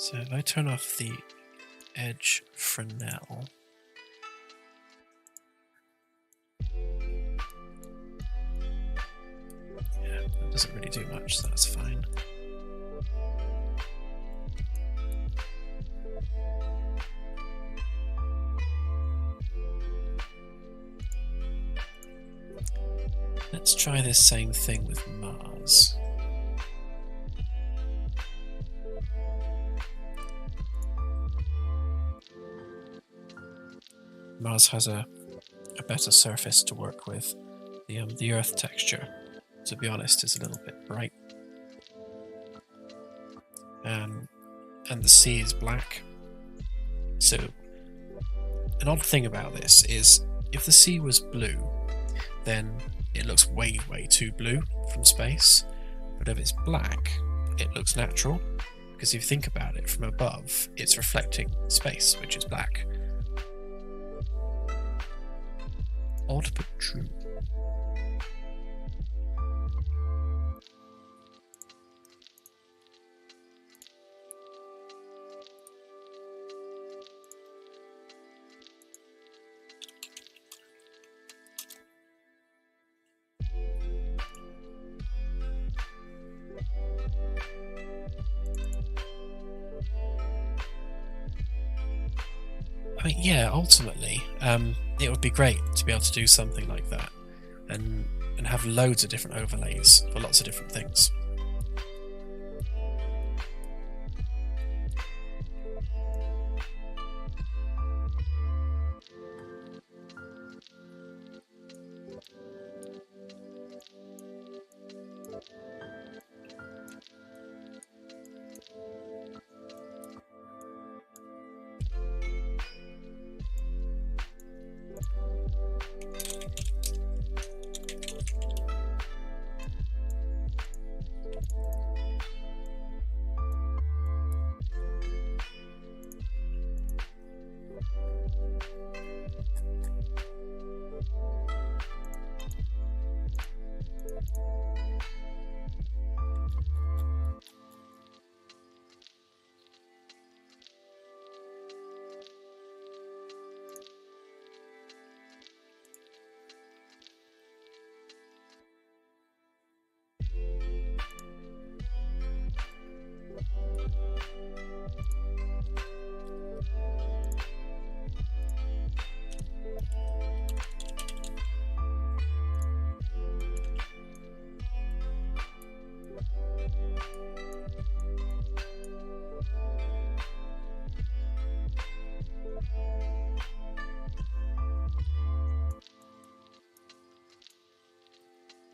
So if I turn off the edge Fresnel, yeah, that doesn't really do much, so that's fine. Let's try this same thing with Mars. Mars has a better surface to work with. The Earth texture, to be honest, is a little bit bright. And the sea is black. So, an odd thing about this is, if the sea was blue, then it looks way, way too blue from space. But if it's black, it looks natural, because if you think about it from above, it's reflecting space, which is black. Odd but true. I mean, yeah, ultimately, it would be great to be able to do something like that and have loads of different overlays for lots of different things.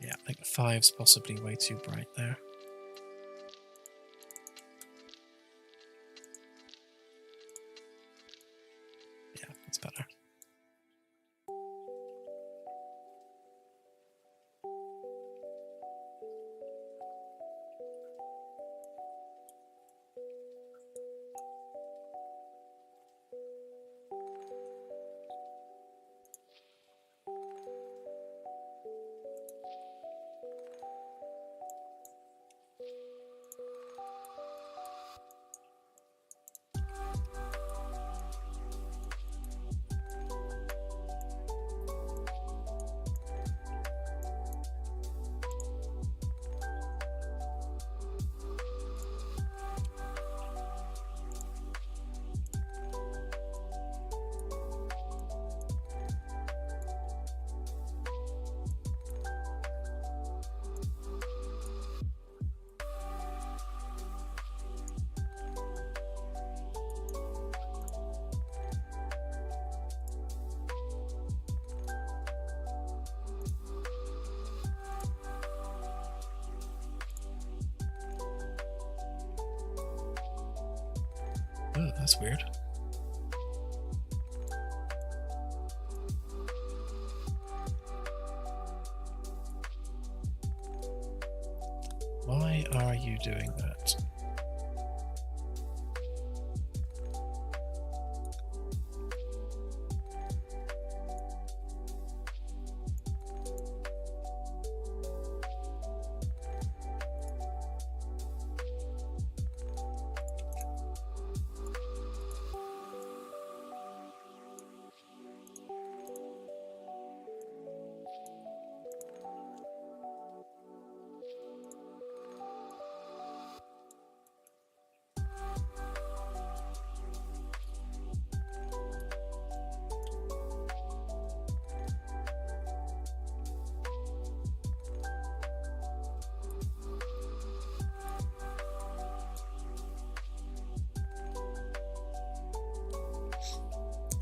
Yeah, I think 5's possibly way too bright there. Yeah, that's better. Oh, that's weird. Why are you doing that?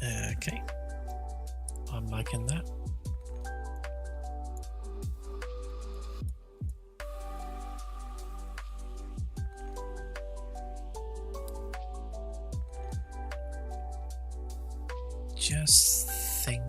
Okay, I'm liking that. Just thinking.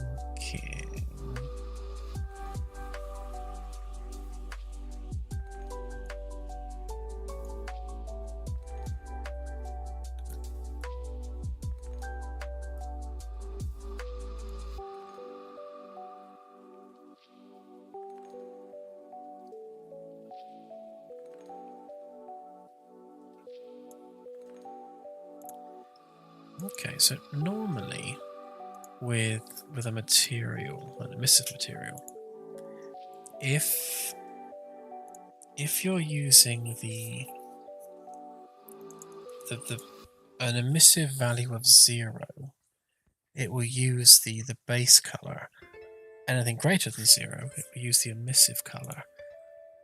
Okay, so normally with a material, an emissive material, if you're using an emissive value of 0, it will use the base color. Anything greater than 0, it will use the emissive color.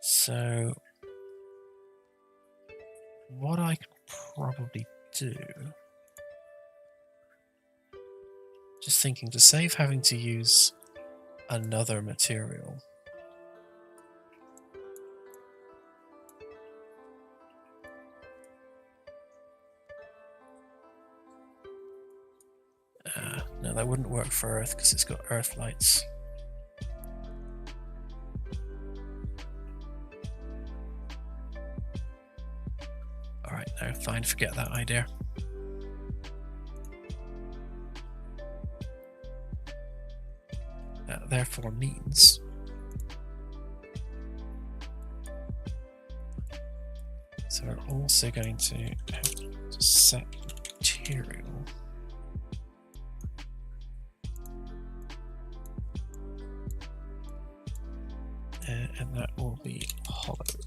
So what I could probably do, just thinking to save having to use another material, no, that wouldn't work for Earth because it's got Earth lights. Alright, no, fine, forget that idea. That therefore means so we're also going to have to set material. And that will be holographic.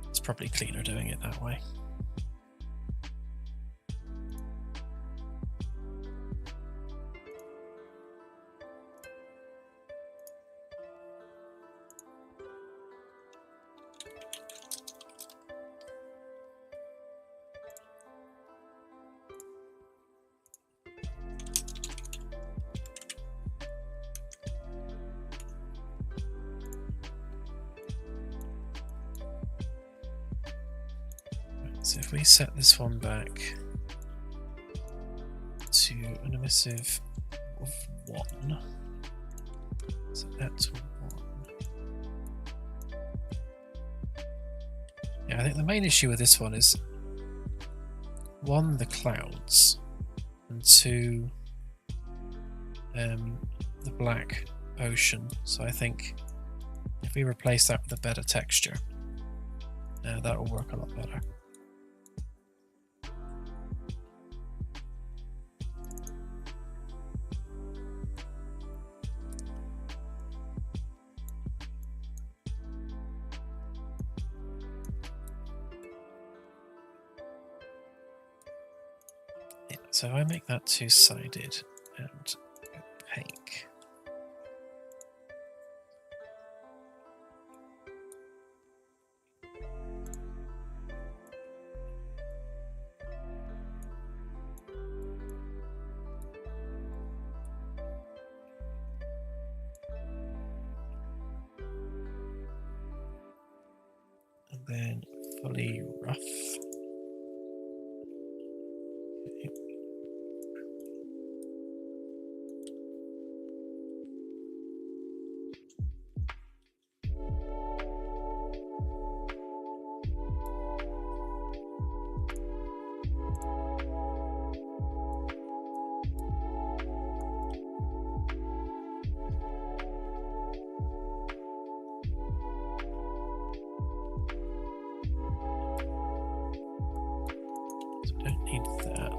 It's probably cleaner doing it that way. So if we set this one back to an emissive of 1, set that to 1. Yeah, I think the main issue with this one is 1, the clouds, and 2, the black ocean. So I think if we replace that with a better texture, that will work a lot better. Yeah, so I make that two-sided and opaque. And then fully rough. Okay. Don't need that.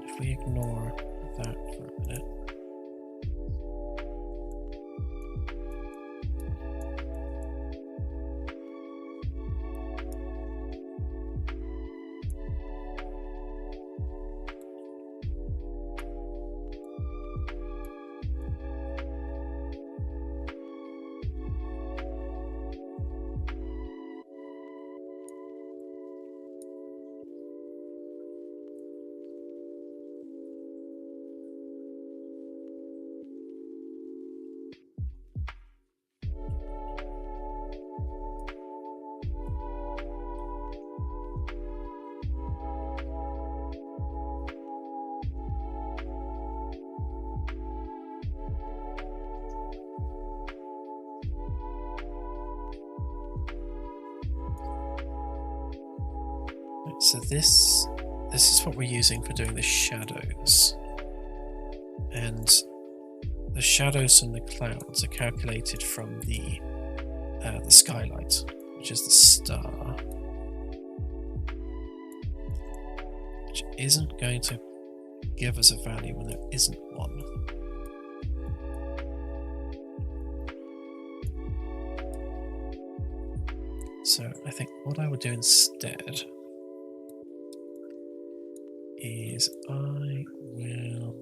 If we ignore that for a minute. So this is what we're using for doing the shadows, and the shadows from the clouds are calculated from the skylight, which is the star, which isn't going to give us a value when there isn't one. So I think what I would do instead is I will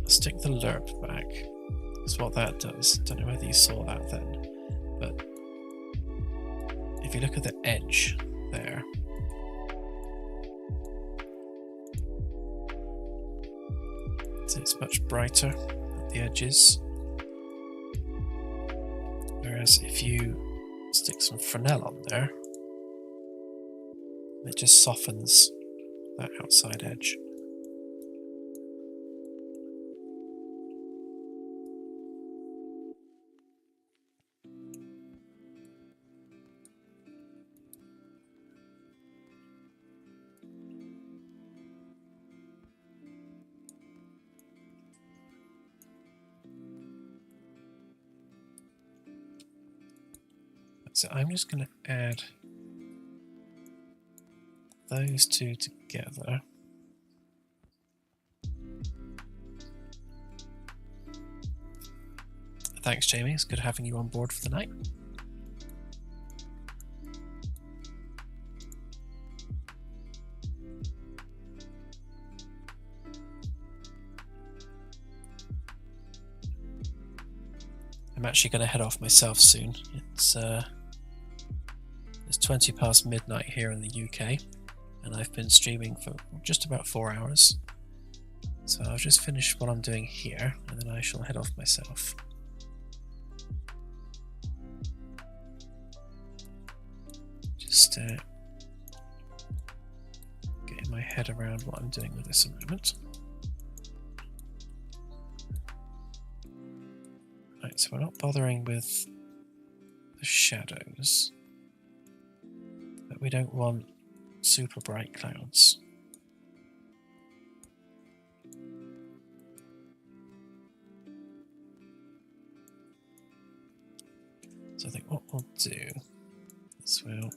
stick the lerp back. That's what that does. Don't know whether you saw that then, but if you look at the edge there, so it's much brighter at the edges, whereas if you stick some Fresnel on there, it just softens that outside edge. So I'm just going to add those two together. Thanks, Jamie. It's good having you on board for the night. I'm actually going to head off myself soon. It's 20 past midnight here in the UK, and I've been streaming for just about 4 hours. So I'll just finish what I'm doing here, and then I shall head off myself. Just getting my head around what I'm doing with this a moment. Right, so we're not bothering with the shadows, but we don't want super bright clouds. So I think what we'll do is we'll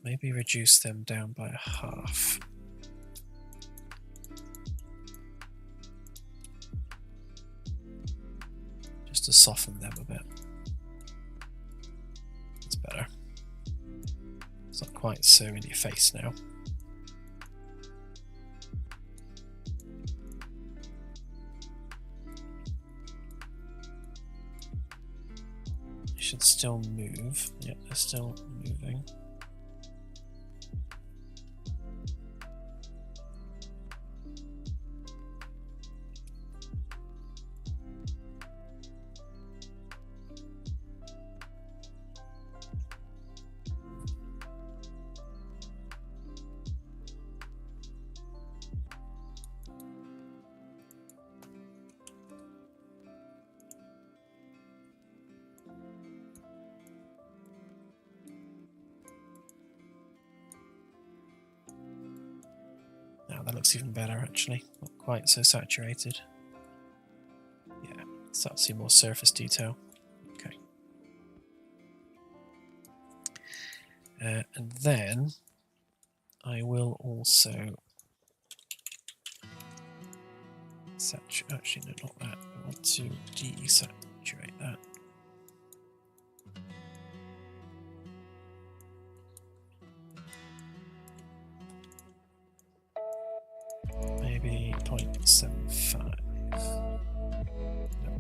maybe reduce them down by a half. Just to soften them a bit. It's better. It's not quite so in your face now. You should still move. Yep, they're still moving. Now that looks even better actually, not quite so saturated. Yeah, start to see more surface detail. Okay. And then I will also actually no, not that. I want to desaturate that. Maybe 0.75. No.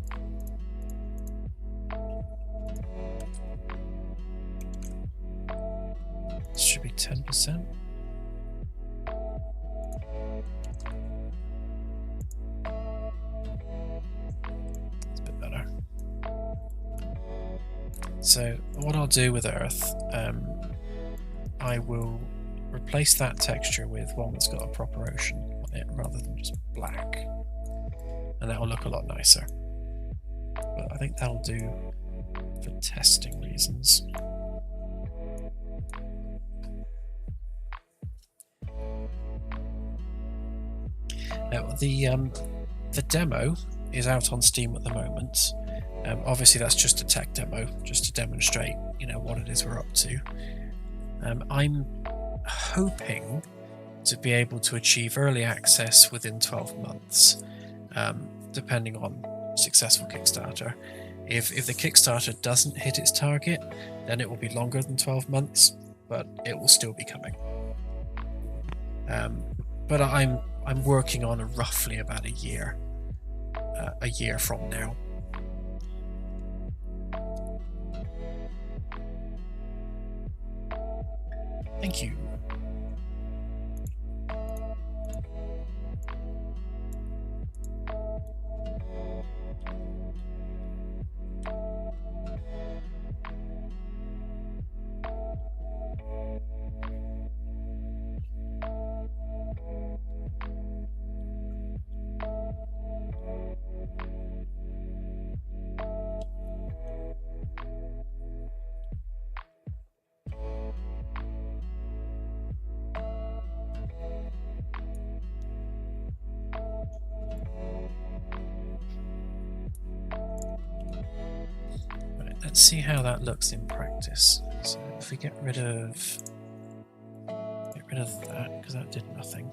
Let's should be 10%. It's a bit better. So what I'll do with Earth, I will replace that texture with one that's got a proper ocean on it rather than just black. And that will look a lot nicer. But I think that'll do for testing reasons. Now, the demo is out on Steam at the moment. Obviously, that's just a tech demo, just to demonstrate, you know, what it is we're up to. I'm hoping to be able to achieve early access within 12 months, depending on successful Kickstarter. If the Kickstarter doesn't hit its target, then it will be longer than 12 months, but it will still be coming. But I'm working on roughly about a year from now. Thank you. Let's see how that looks in practice. So if we get rid of that, because that did nothing.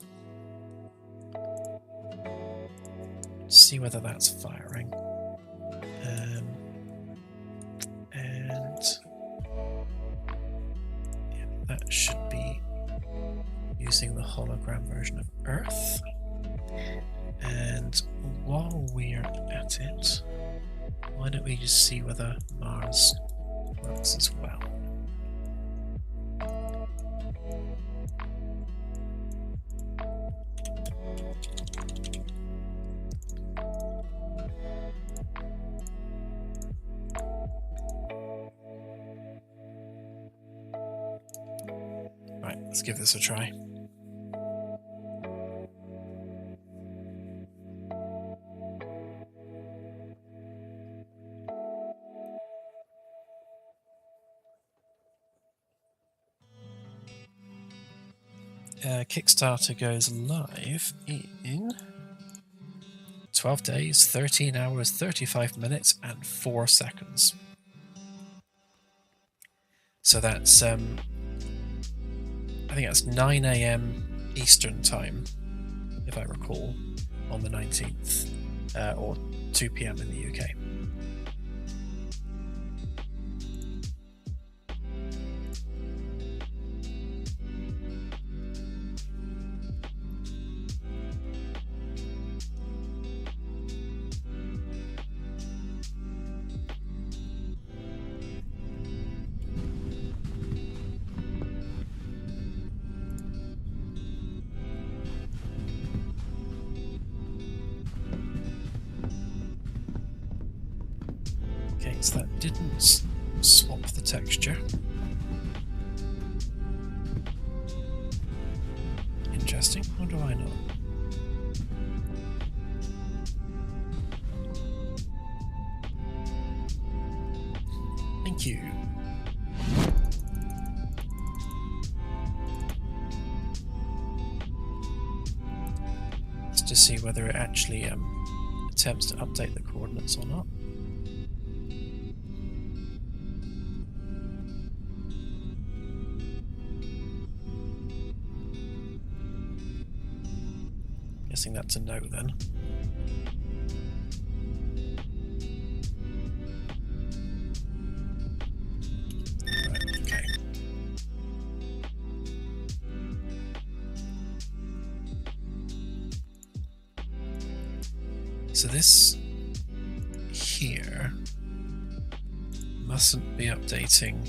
Let's see whether that's firing. And yeah, that should be using the hologram version of Earth. And while we're at it, why don't we just see whether Mars works as well? Right, let's give this a try. Kickstarter goes live in 12 days, 13 hours, 35 minutes, and 4 seconds. So that's, I think that's 9 AM Eastern time, if I recall, on the 19th, or 2 PM in the UK. So that didn't swap the texture. Interesting. How do I know? Thank you. Let's just see whether it actually attempts to update the coordinates or not. Guessing that's a no then. Right, okay. So this here mustn't be updating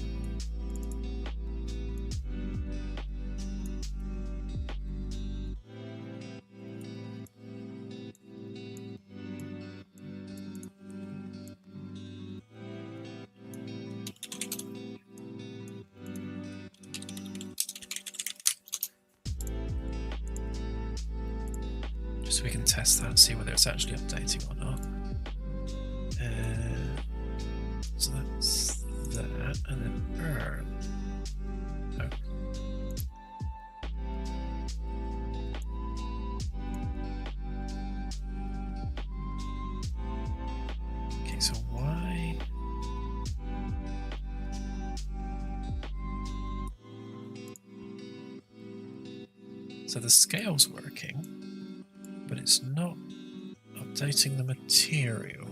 so we can test that and see whether it's actually updating or not. So that's that, and then oh. Okay, so why? So the scale's working, but it's not updating the material.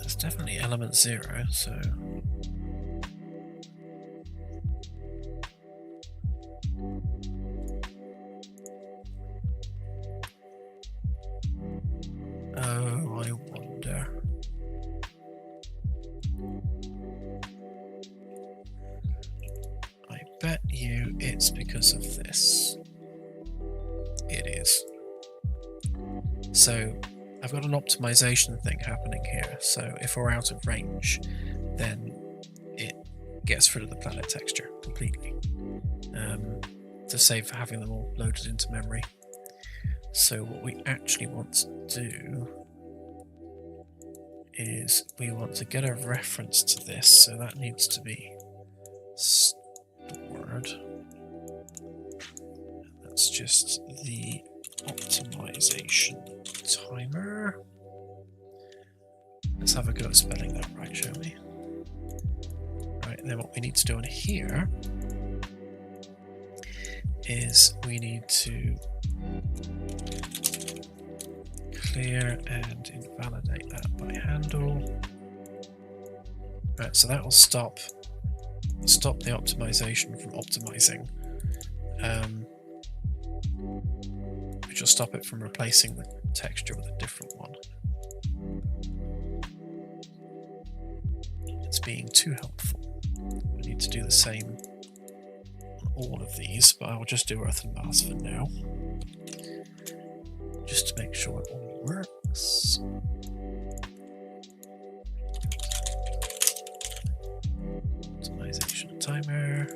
It's definitely element 0, so oh, I wonder. I bet you it's because of this. It is. So I've got an optimization thing happening here, so if we're out of range, then it gets rid of the planet texture completely, to save for having them all loaded into memory. So what we actually want to do is we want to get a reference to this, so that needs to be stored. That's just the optimization timer. Let's have a go at spelling that right, shall we? Right, and then what we need to do in here is we need to clear and invalidate that by handle. Right, so that will stop the optimization from optimizing, which will stop it from replacing the texture with a different one. It's being too helpful. We need to do the same on all of these, but I'll just do earth and Mars for now, just to make sure it all works. Optimization timer.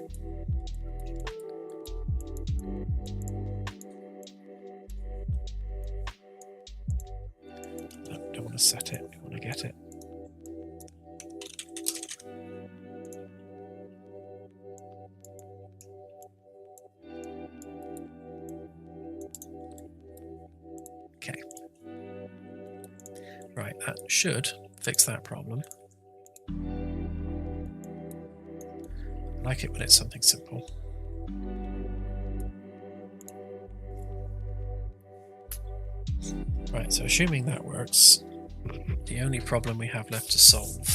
No, don't want to set it, we want to get it. Okay. Right, that should fix that problem. I like it when it's something simple. Right, so assuming that works, the only problem we have left to solve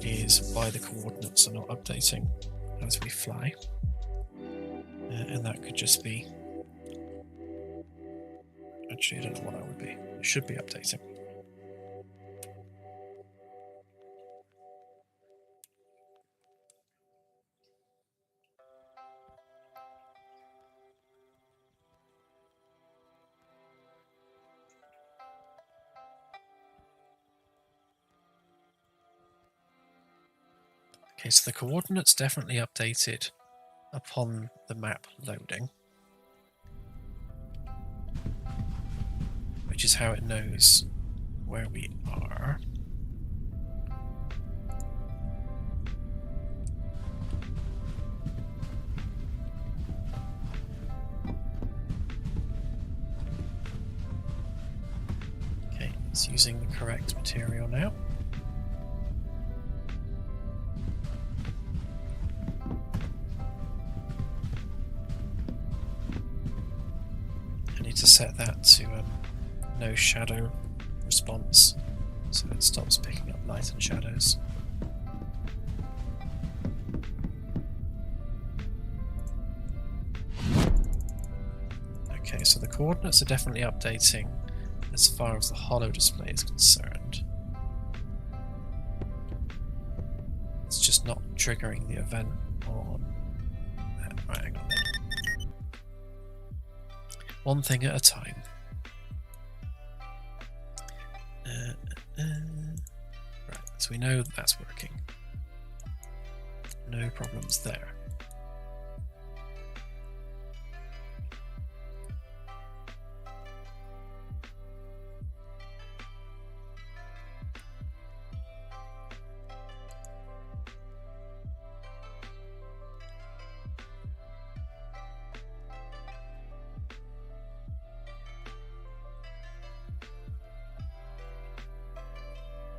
is why the coordinates are not updating as we fly. And that could just be... Actually, I don't know what that would be. It should be updating. Okay, so the coordinates definitely updated upon the map loading, which is how it knows where we are. Okay, it's using the correct material now. I need to set that to no shadow response So it stops picking up light and shadows. Okay, so the coordinates are definitely updating as far as the holo display is concerned. It's just not triggering the event on... right, hang on then. One thing at a time. Right, so we know that's working. No problems there.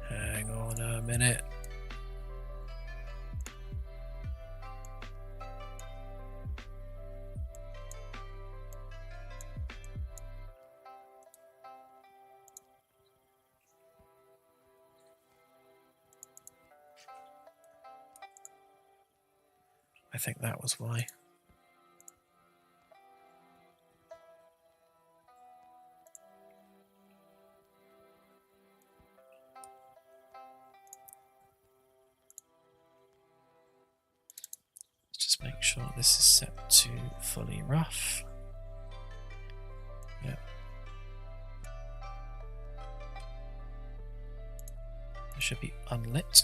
Hang on a minute. I think that was why. Just make sure this is set to fully rough. Yep. It should be unlit.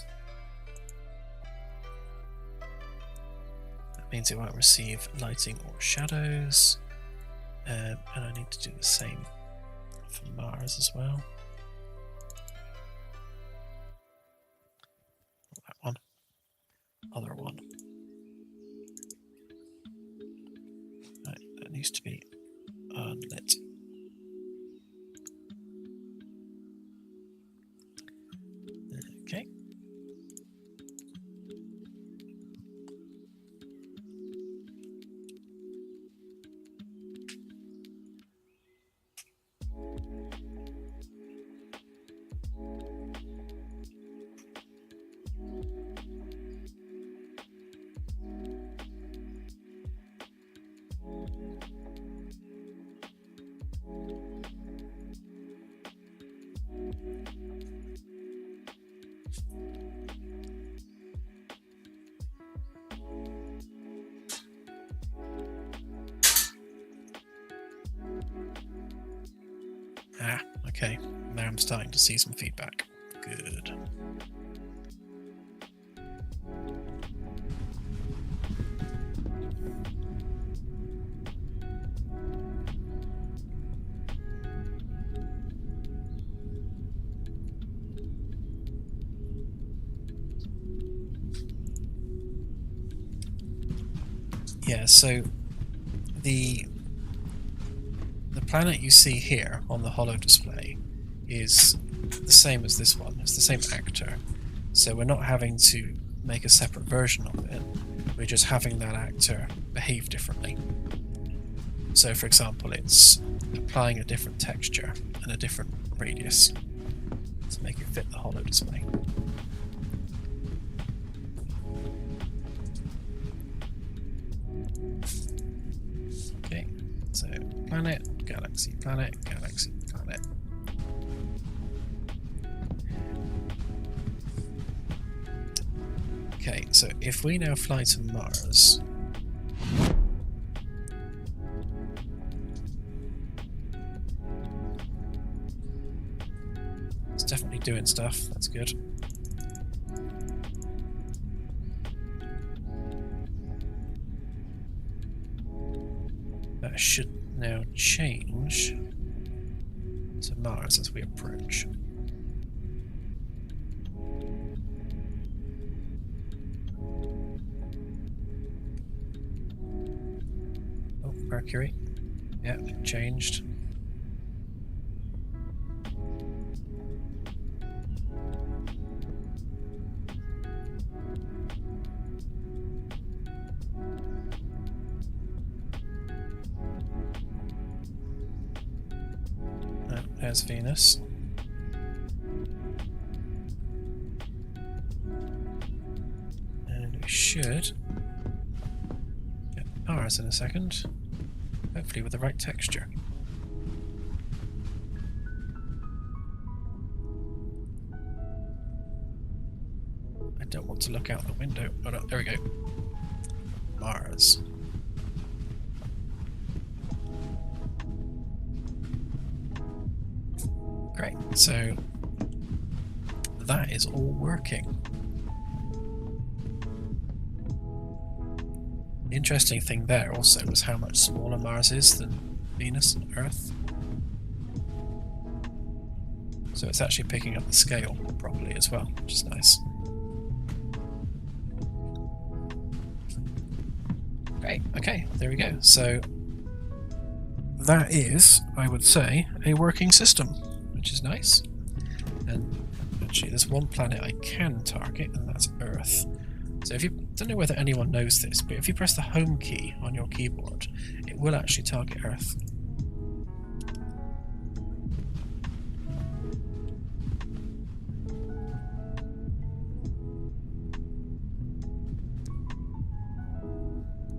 That means it won't receive lighting or shadows. And I need to do the same for Mars as well. Not that one. Other one. Right, that needs to be unlit. Okay. Ah, okay. Now I'm starting to see some feedback. Good. Yeah, so the planet you see here on the holo display is the same as this one. It's the same actor. So we're not having to make a separate version of it. We're just having that actor behave differently. So for example, it's applying a different texture and a different radius to make it fit the holo display. Okay, so planet, galaxy, planet, galaxy, planet. Okay, so if we now fly to Mars, it's definitely doing stuff, that's good. That should now change to Mars as we approach. Oh, Mercury. Yeah, it changed. There's Venus. Mars in a second, hopefully with the right texture. I don't want to look out the window. Oh no, there we go. Mars. Great, so that is all working. The interesting thing there also was how much smaller Mars is than Venus and Earth. So it's actually picking up the scale properly as well, which is nice. Great, okay, there we go. So that is, I would say, a working system, which is nice. And actually there's one planet I can target, and that's Earth. So if you don't know whether anyone knows this, but if you press the home key on your keyboard, it will actually target Earth.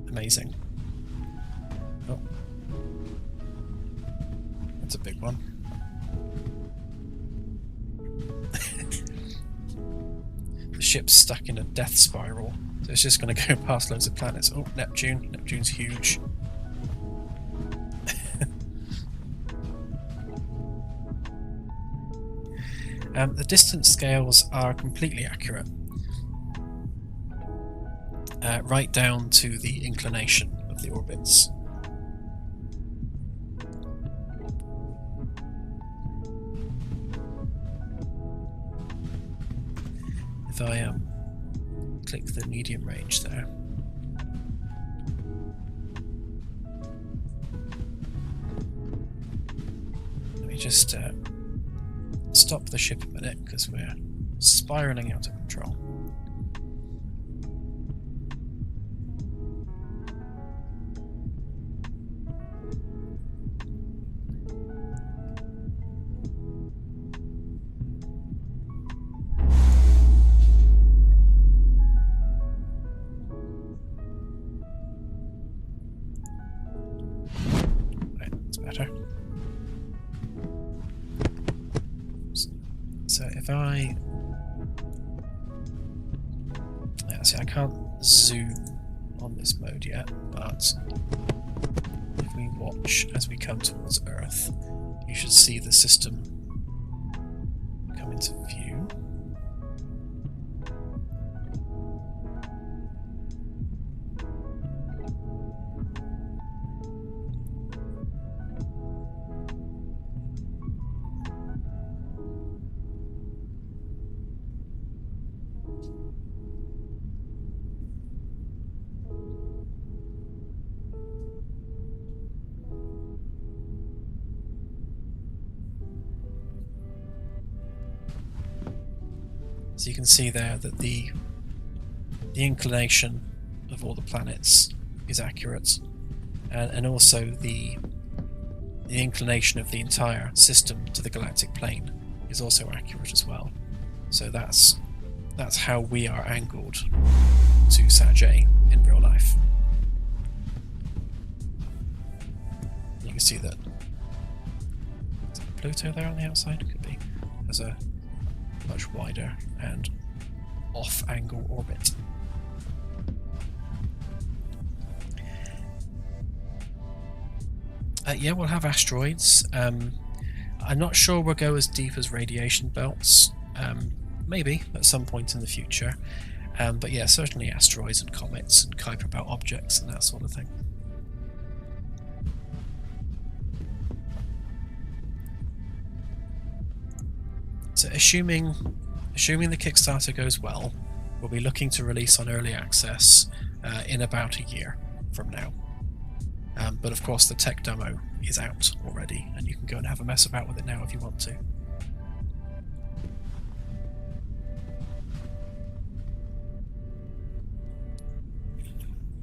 Amazing. Oh. That's a big one. The ship's stuck in a death spiral, so it's just going to go past loads of planets. Oh, Neptune. Neptune's huge. The distance scales are completely accurate. Right down to the inclination of the orbits. If I click the medium range there, let me just stop the ship a minute because we're spiraling out of control. So if I... Yeah, see, I can't zoom on this mode yet, but if we watch as we come towards Earth, you should see the system come into view. So you can see there that the inclination of all the planets is accurate, and also the inclination of the entire system to the galactic plane is also accurate as well. So that's how we are angled to Sag A in real life. You can see that. Is that Pluto there on the outside? Could be. There's a much wider and off-angle orbit. Yeah, we'll have asteroids. I'm not sure we'll go as deep as radiation belts. Maybe at some point in the future. But yeah, certainly asteroids and comets and Kuiper belt objects and that sort of thing. So assuming the Kickstarter goes well, we'll be looking to release on early access in about a year from now. But of course the tech demo is out already, and you can go and have a mess about with it now if you want to.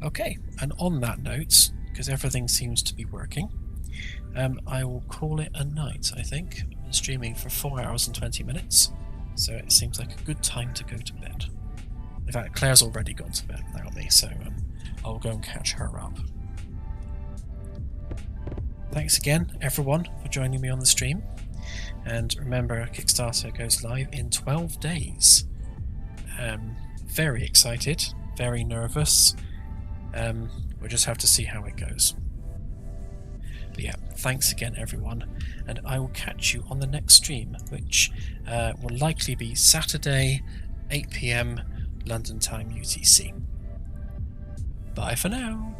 Okay, and on that note, because everything seems to be working, I will call it a night, I think. I've been streaming for 4 hours and 20 minutes, so it seems like a good time to go to bed. In fact, Claire's already gone to bed without me, so I'll go and catch her up. Thanks again, everyone, for joining me on the stream. And remember, Kickstarter goes live in 12 days. Very excited, very nervous. We'll just have to see how it goes. But yeah, thanks again, everyone. And I will catch you on the next stream, which will likely be Saturday, 8 PM London time UTC. Bye for now.